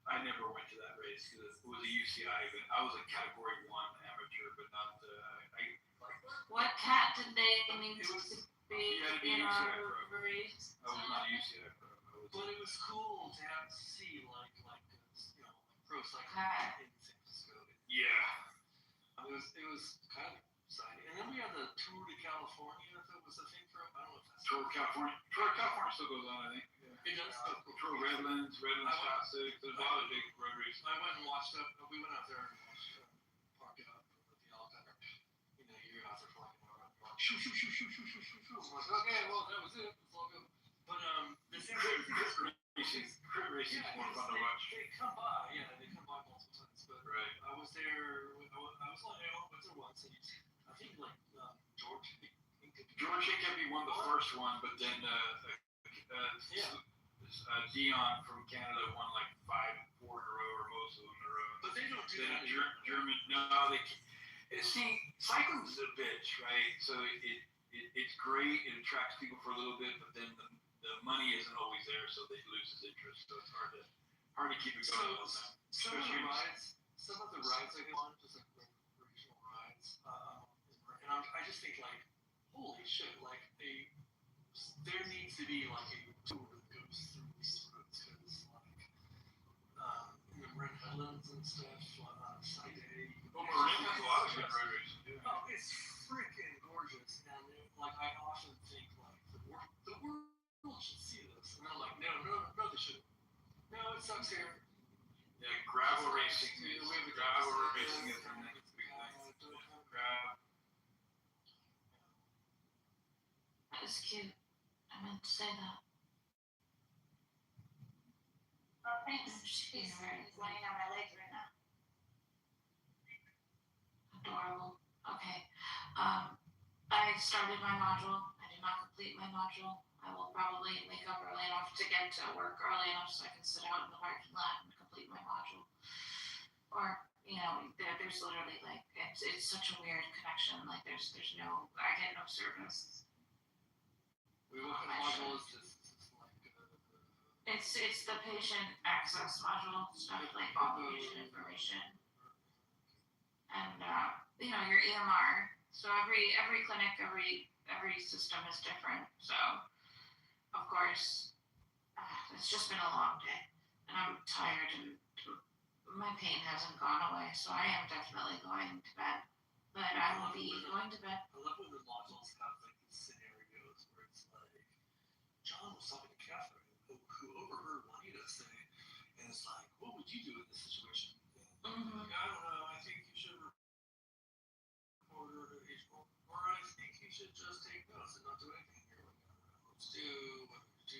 I never went to that race because it was a UCI event. I was a Category 1 amateur, but not. What cat did they need to be You had to be in UCI our pro. race? I was not a UCI pro. But it was cool to have to see like pro cycling in San Francisco. Yeah. It was kind of exciting. And then we had the Tour de California that was a thing for, I don't know if that's Tour of California. Tour of California still goes on, I think. Yeah. It does. Tour of Redlands Classic. There's a lot of big road races. I went and watched it. We went out there and watched park it up with the helicopter. You know, you're out there flying around. Shoo, shoo, shoo, shoo, shoo, shoo, shoo, shoo. I'm like, okay, well, that was it. It's all good. But the San Francisco crit racing is more fun to watch. They come by, they come by multiple times. But right. I was there. I was like, I went there once, and I think like George Hickey won the first one, but then Dion from Canada won like 5-4 in a row, or most of them in a row. But they don't do then that. German, no, they can't. See, cycling's a bitch, right? So it's great, it attracts people for a little bit, but then the money isn't always there, so they lose its interest. So it's hard to keep it going all the time. Some of the rides I go on, just like regional rides, and I just think like, holy shit, like there needs to be like a tour that goes through these roads, because like in the Marin Highlands and stuff, Side A. Marin has a lot of good road races. Yeah. Oh, it's freaking gorgeous, and like I often think like the world should see this, and they're like, no, they shouldn't. No, it sucks here. Yeah, gravel racing. Gravel racing is the next big thing. Gravel. That was cute. I meant to say that. Oh, thanks. He's laying on my legs right now. Adorable. Okay. I started my module. I did not complete my module. I will probably wake up early enough to get to work early enough so I can sit out in the parking lot and complete my module. Or there's literally like it's such a weird connection. Like there's no I get no service. We look at modules just like It's the patient access module stuff like all the patient information and your EMR. So every clinic, every system is different. So of course, it's just been a long day, and I'm tired and my pain hasn't gone away. So I am definitely going to bed. But I will be going to bed. I love when the modules have like these scenarios where it's like John was talking to Catherine who overheard Juanita say, and it's like, what would you do in this situation? And like, I don't know, I think you should report her to HR, or I think you should just take notes and not do anything. You're like, let's do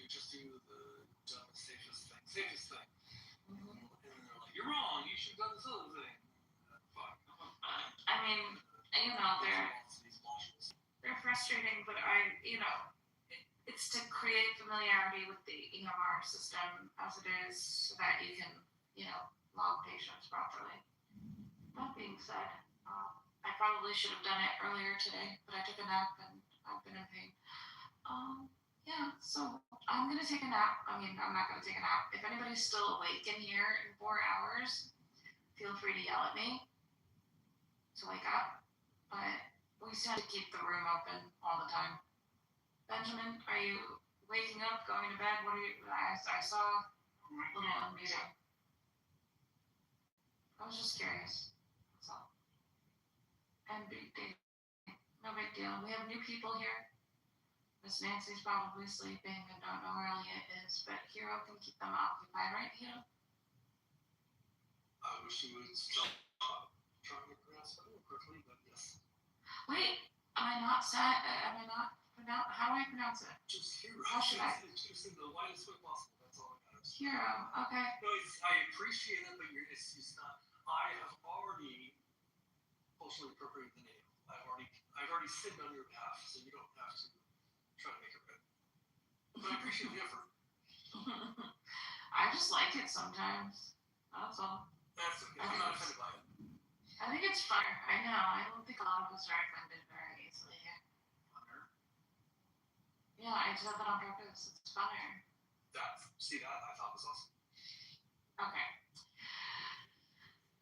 just do the dumbest, safest thing. And then they're like, you're wrong, you should have done this other thing. Fuck. I mean, they're frustrating, but it's to create familiarity with the EMR system as it is, so that you can, log patients properly. That being said, I probably should have done it earlier today, but I took a nap and I've been in pain. Yeah, so I'm gonna take a nap. I mean, I'm not gonna take a nap. If anybody's still awake in here in 4 hours, feel free to yell at me to wake up. But we still have to keep the room open all the time. Benjamin, are you waking up, going to bed? What are you? I saw a little unmuted. I was just curious. That's all. And no big deal. We have new people here. Miss Nancy's probably sleeping and don't know where Elliot is, but Hero can keep them occupied, right, Hero? I wish you would stop trying to pronounce that correctly, but yes. Wait, am I not how do I pronounce it? Just Hero. How should I? Just in the lightest way possible, that's all that matters. Hero, okay. No, I appreciate it, but it's just not. I have already culturally appropriated the name. I've already sinned on your behalf, so you don't have to try to make it right. But I appreciate the effort. I just like it sometimes. That's all. That's okay. I'm not offended by it. I think it's fun. I know. I don't think a lot of us are offended very easily. Funner. Yeah, I said that on purpose. It's funner. That I thought was awesome. Okay.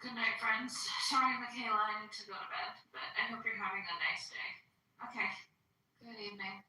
Good night, friends. Sorry, Michaela, I need to go to bed, but I hope you're having a nice day. Okay. Good evening.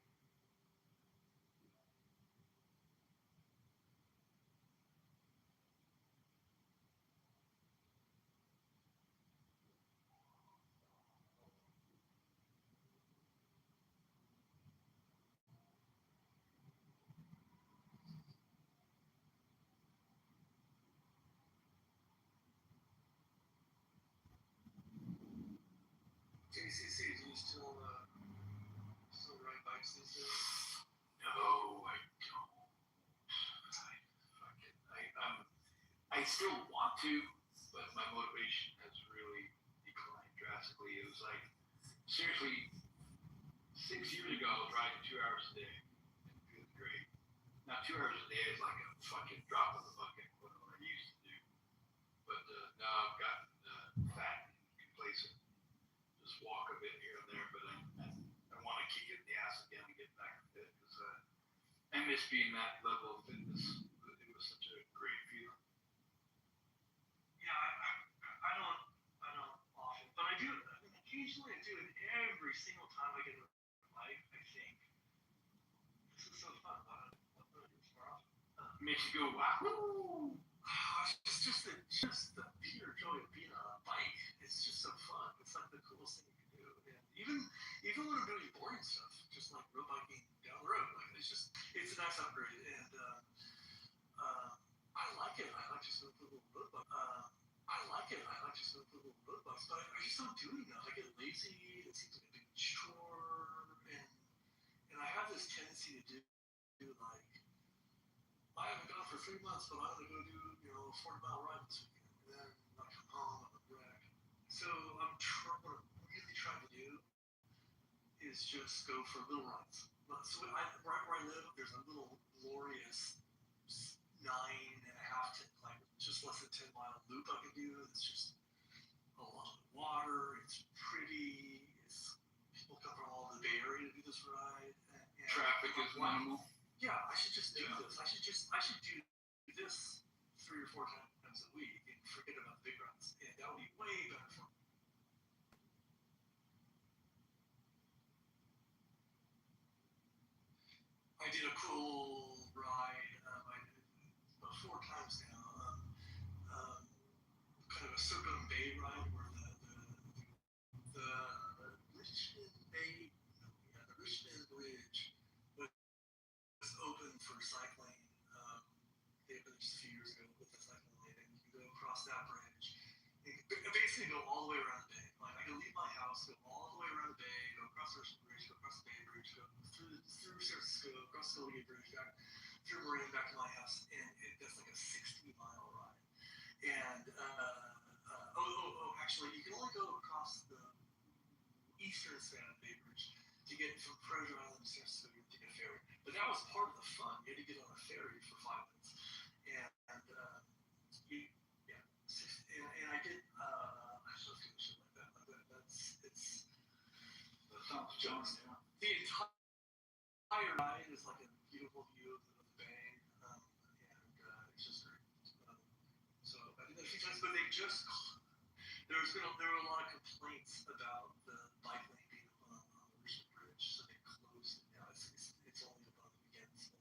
JCC, do you still ride bikes these days? No, I don't. I still want to, but my motivation has really declined drastically. It was like, seriously, 6 years ago, I was riding 2 hours a day. It was great. Now, 2 hours a day is like a fucking drop in the bucket for what I used to do. But now I've gotten fat and complacent. Just walk a bit here and there, but I want to kick it in the ass again and get back fit because I miss being that level of fitness. It was such a great feeling. Yeah, I don't often, but I do. Occasionally, I do it every single time I get a bike. I think this is so fun. What do I do more often? Makes you go wahoo! It's just the pure joy of being on a bike. It's just so fun. It's like the coolest thing you can do. And even when I'm doing boring stuff, just like road biking down the road, like it's a nice upgrade. And I like it. I like just going for little road bikes. But I just don't do it enough. I get lazy. It seems like a big chore, and I have this tendency to do like, I haven't gone for 3 months, but I'm gonna go do a 40-mile ride this weekend, and then I come home and I'm wrecked. So what I'm really trying to do is just go for little rides. So right where I live, there's a little glorious 9.5 to like just less than 10-mile loop I can do. It's just this ride. And Traffic is minimal. Yeah, I should just do Yeah. this. I should do this 3 or 4 times a week and forget about the big rides. And that would be way better for me. I did a cool ride. I did it about 4 times now. Kind of a Serpent Bay ride where the Richmond Bay, the Richmond Bridge was open for cycling. They opened just a few years ago with the cycling lane, and you can go across that bridge. And basically go all the way around the bay. Like I can leave my house, go all the way around the bay, go across the Richmond Bridge, go across the Bay Bridge, go through San Francisco, across the Golden Gate Bridge, back through Marin, back to my house, and that's like a 60-mile ride. And actually, you can only go across the eastern span of Bay Bridge to get from Treasure Island to San Francisco. You have to take a ferry, but that was part of the fun. You had to get on a ferry for 5 minutes, and I did. I should have finished it like that, but that sounds jealous. The entire ride is like a beautiful view of the bay, and it's just great. So I did that a few times, but there were a lot of complaints about the bike lane being open on the Richmond Bridge, so they closed it now. It's only open on the weekends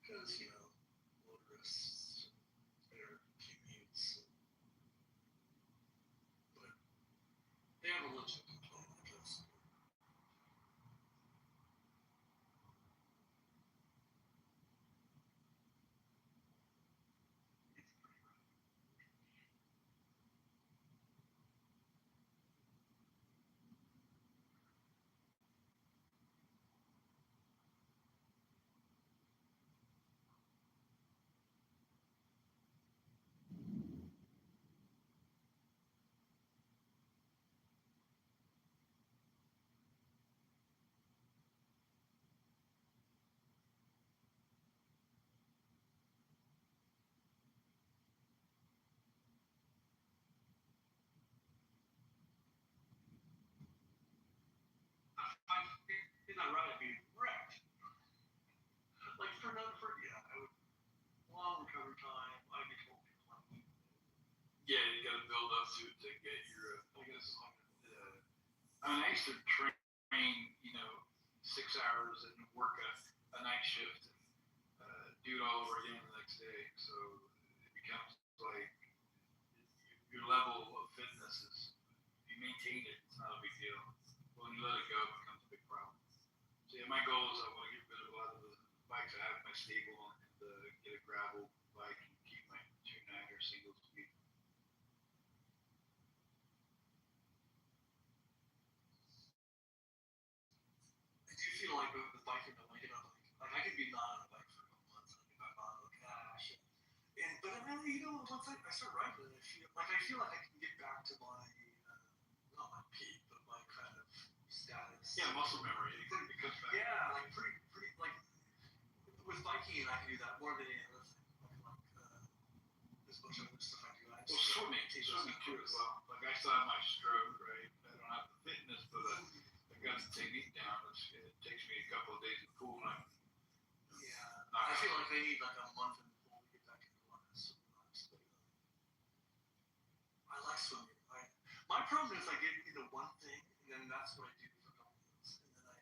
because motorists, their commutes, but they have a legit complaint, I guess. In that ride, I'd be wrecked. Like I would long recovery time. I'd be told people Yeah, you got to build up to get your. I guess. I used to train, 6 hours and work a night shift, and do it all over again the next day. So it becomes like your level of fitness is. If you maintain it, it's not a big deal. But when you let it go, it becomes a big problem. So yeah, my goal is I want to get rid of a lot of the bikes I have in my stable and get a gravel bike and keep my 2.9er single speed. I do feel like with biking, when I get on a bike, like I could be not on a bike for a couple months, like if I'm on a cash, but really, once I start riding it, I feel like I can get back to my not my peak, but my kind of status. Yeah, muscle memory. It comes back. Yeah, like pretty like with biking, I can do that more than any other thing. There's a bunch of other stuff I do. Well, swimming too as well. Like I still have my stroke, right? I don't have the fitness, but I got the technique down. It takes me a couple of days in the pool. Yeah, I feel like I need like a month in the pool to get back into one of the swimming laps. But I like swimming. My problem is I get into one thing, and then that's what I do for a couple of months, and then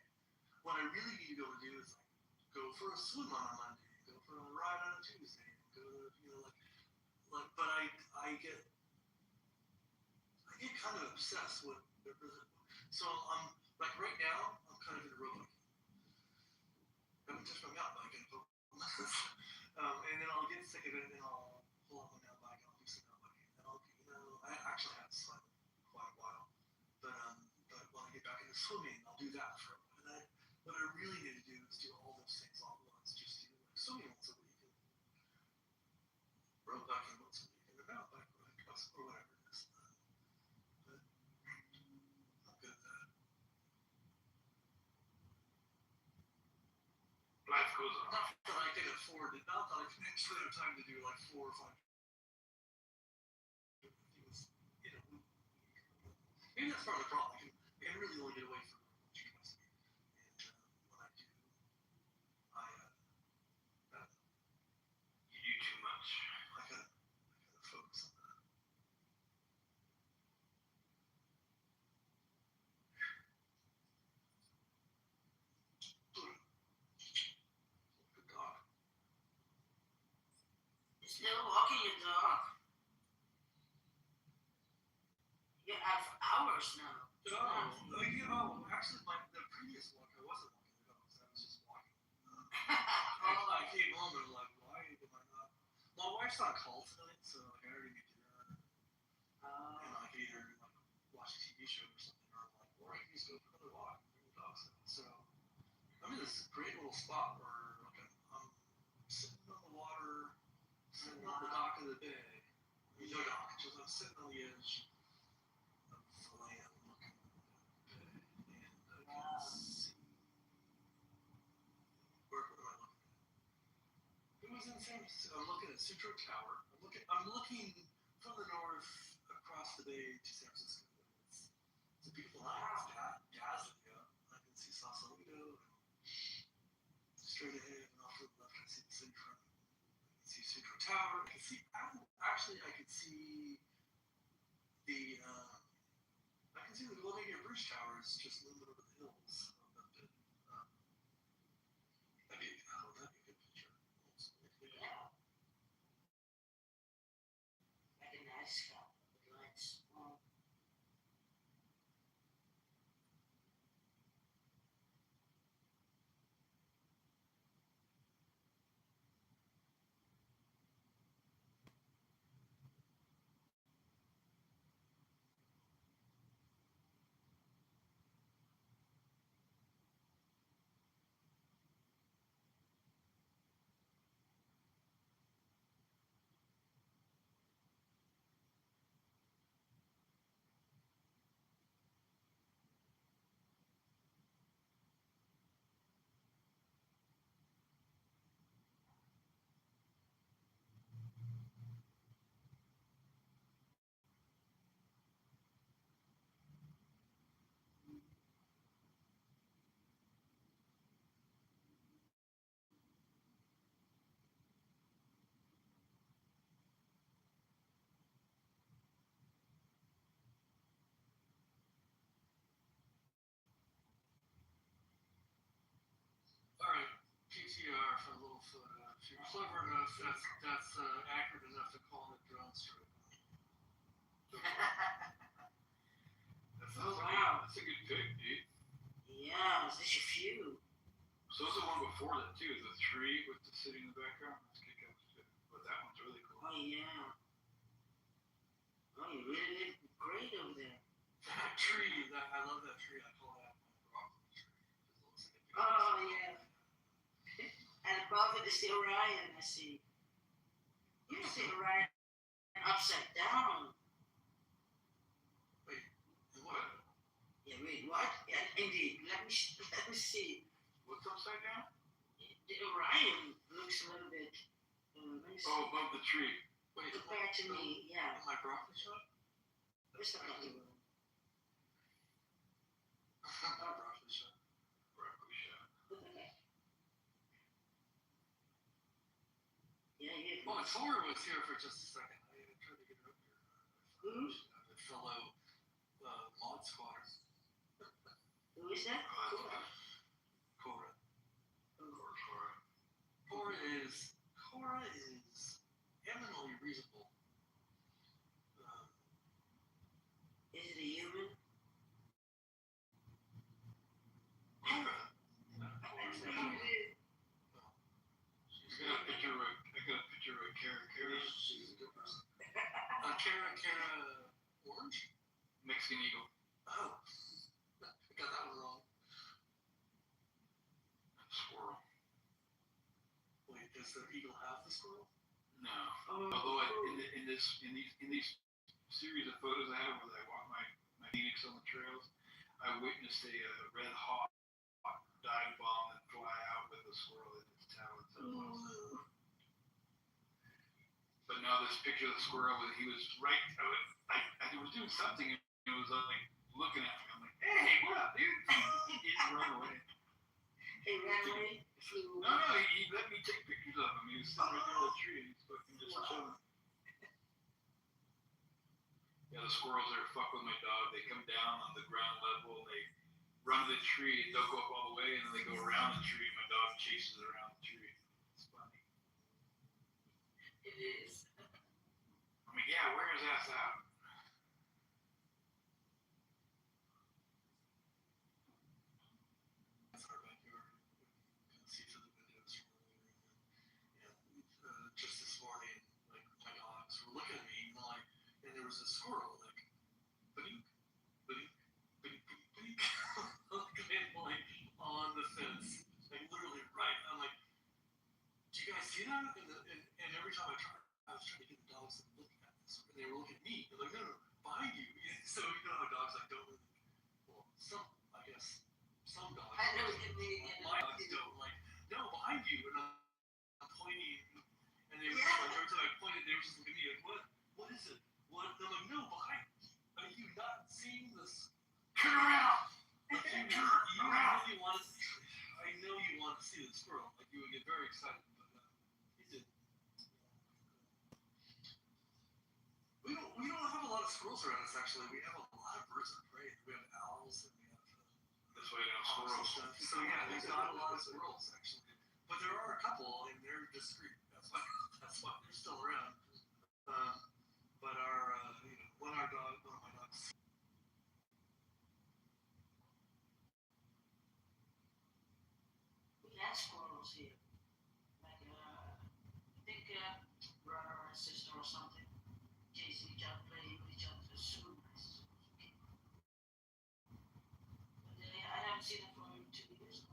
what I really need to be able to do is like go for a swim on a Monday, go for a ride on a Tuesday, go but I get kind of obsessed with so I'm like right now I'm kind of in a road bike. I haven't touched my mountain bike in a couple months. And then I'll get sick of it and I'll pull up my mountain bike and I'll do some mountain biking. And I actually have swum quite a while. But when I get back into swimming, I'll do that for a while. And what I really need to do is do all those things all at once. Just do like swimming once a week and road biking once a week and a mountain bike or whatever it is. But I'm good at that. Life goes on. Not that I can afford it. Not that I can actually have time to do like 4 or 5 things in a week. Maybe that's part of the problem. I can really only get away from 2 times a week. Still walking your dog? You have hours now. Actually, the previous walk, I wasn't walking the dogs. I was just walking. I came home and I'm like, why am I not? My wife's not called tonight, so like, I already made dinner. And like either like watch a TV show or something, or I can just go for another walk, bring the dogs in. So I'm in this great little spot where like I'm sitting on the water, sitting on the dock of the bay. No dock, just I'm sitting on the edge of the land looking at the bay, and I can see. Where am I looking at? It was in San Francisco. I'm looking at Sutro Tower. I'm looking from the north across the bay to San Francisco. It's a beautiful night. It's dazzling out. I can see Sausalito and straight ahead and off to the left I see the seafront. I can see Sutro Tower. I can see the Golden Bridge Towers just a little bit over the hills. That'd be a good picture. Yeah. Like a nice spot with lights. Alright, PTR for a little photo. If you're clever enough, that's accurate enough to call it a drone strike. Oh, wow. That's a good pick, dude. Yeah, it's just a few. So was the one before that too, the tree with the city in the background. That's kick ass too. But that one's really cool. Oh, yeah. Oh, you really did great over there. That tree, I love that tree. I call that my broccoli tree. It looks like a big Oh, yeah. And above it is the Orion, I see. You can see Orion upside down. Wait, what? Yeah, wait, what? Yeah, indeed. Let me see. What's upside down? The Orion looks a little bit. Let me see. Oh, above the tree. Wait, compared to me, yeah. My broccoli shot? Where's the broccoli one? Broccoli shot. Broccoli shot. Yeah, yeah. Well, Thor was here for just a second. I tried to get her up here. Who? The fellow mod squatter. Who is that? Cora. Cora is eminently reasonable. Is it a human? I got a picture of Kara. She's a good person. Kara Orange? Mexican eagle. Oh. I got that one wrong. Squirrel. Wait, does the eagle have the squirrel? No. Although in these series of photos I have where I walk my Phoenix on the trails, I witnessed a red hawk dive bomb and fly out with a squirrel in its talons. But now this picture of the squirrel, he was right. I was doing something, and it was like looking at me. I'm like, "Hey, what up, dude?" He didn't run away. He ran away. No, he let me take pictures of him. He was sitting right there in the tree. He's fucking just chilling. Yeah, the squirrels are fuck with my dog. They come down on the ground level. They run to the tree. They'll go up all the way, and then they go around the tree. My dog chases around the tree. It's funny. It is. yeah, where is that out? That's our backyard. You can see through the windows from earlier. And just this morning, like my dogs were looking at me, and there was a squirrel, like, bleep, bleep, bleep, bleep, bleep, like on the fence, like literally right. I'm like, do you guys see that? And every time I was trying to get the dogs to look at this, and they were looking at me. They're like, no, no, behind you. So you know how dogs like don't really, well, some, I guess, some dogs. I know what you mean. My dogs don't, like, no, behind you. And I'm pointing, and they were just like, every time I pointed, they were just looking at me like, what is it? What? And I'm like, no, behind. Are you not seeing this? Turn around! Like, you really want to, I know you want to see the squirrel. Like, you would get very excited, but he did. We don't have a lot of squirrels around us, actually. We have a lot of birds of prey. We have owls, and we have This way down hawks and squirrels. stuff. So yeah, there's not a lot of squirrels, actually. But there are a couple, and they're discreet. That's why they're still around. But our, one of my dogs. We had squirrels here. Like, I think brother or sister or something chasing each other, playing with each other. It's super nice. But I haven't seen them for 2 years.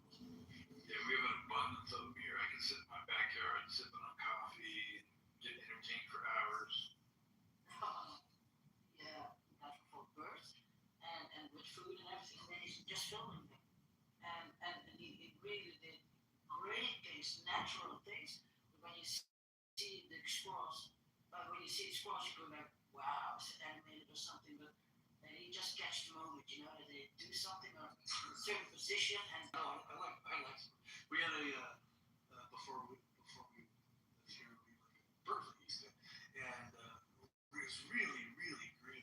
Yeah, we have an abundance of them here. I can sit in my backyard sipping on coffee and get entertained for hours. Yeah, that's for birds and with food and everything. And then he's just filming them. And he really did great things, natural things. When you see the squirrels, when you see the squirrels, you go like, wow, it's animated or something. But you just catch the moment, that they do something or in a certain position. And No, I like. We had before we lived here, we were in Berkeley, East, and it was really, really green.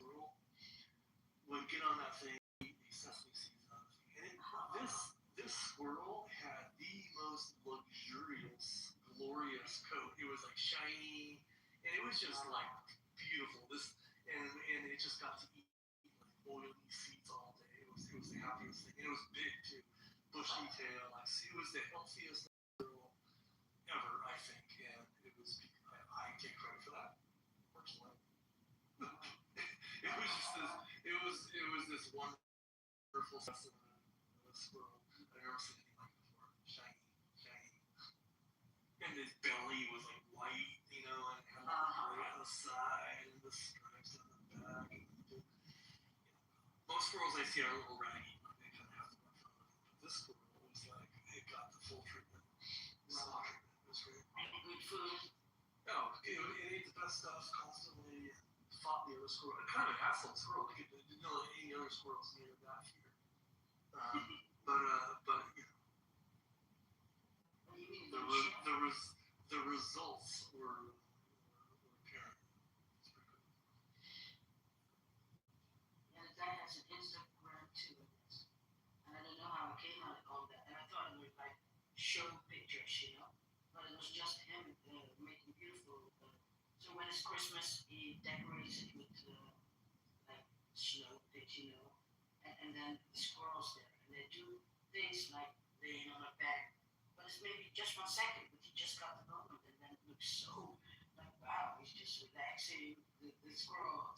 Would get on that thing, eat the sesame seeds on it. And this squirrel had the most luxurious, glorious coat. It was like shiny, and it was just like beautiful. And it just got to eat like oily seeds all day. It was the happiest thing. And it was big too, bushy tail. It was the healthiest squirrel ever, I think. And it was. I take credit for that personally. It was this wonderful specimen of a squirrel I've never seen anything like before. Shiny. And his belly was like white, and had gray on the side and the stripes on the back. Most squirrels I see are a little raggy, like they kind of have to work for them. But this squirrel was like, it got the full treatment. Raw treatment. It was great. and good food. No, it ate the best stuff constantly. Fought the other squirrel. Kind of an asshole squirrel. Like, didn't know that any other squirrels near that here. But What do you mean? the results were apparent. It's pretty good. And the guy has an Instagram too, I guess. And I don't know how it came out on that. And I thought it was like show pictures, but it was just him making beautiful. So when it's Christmas, he decorates it with like snow pits, and then the squirrels there, and they do things like laying on a back, but it's maybe just 1 second, but you just got the moment, and then it looks so like wow, he's just relaxing the squirrel.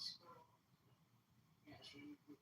Yeah, it's really good.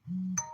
Bye.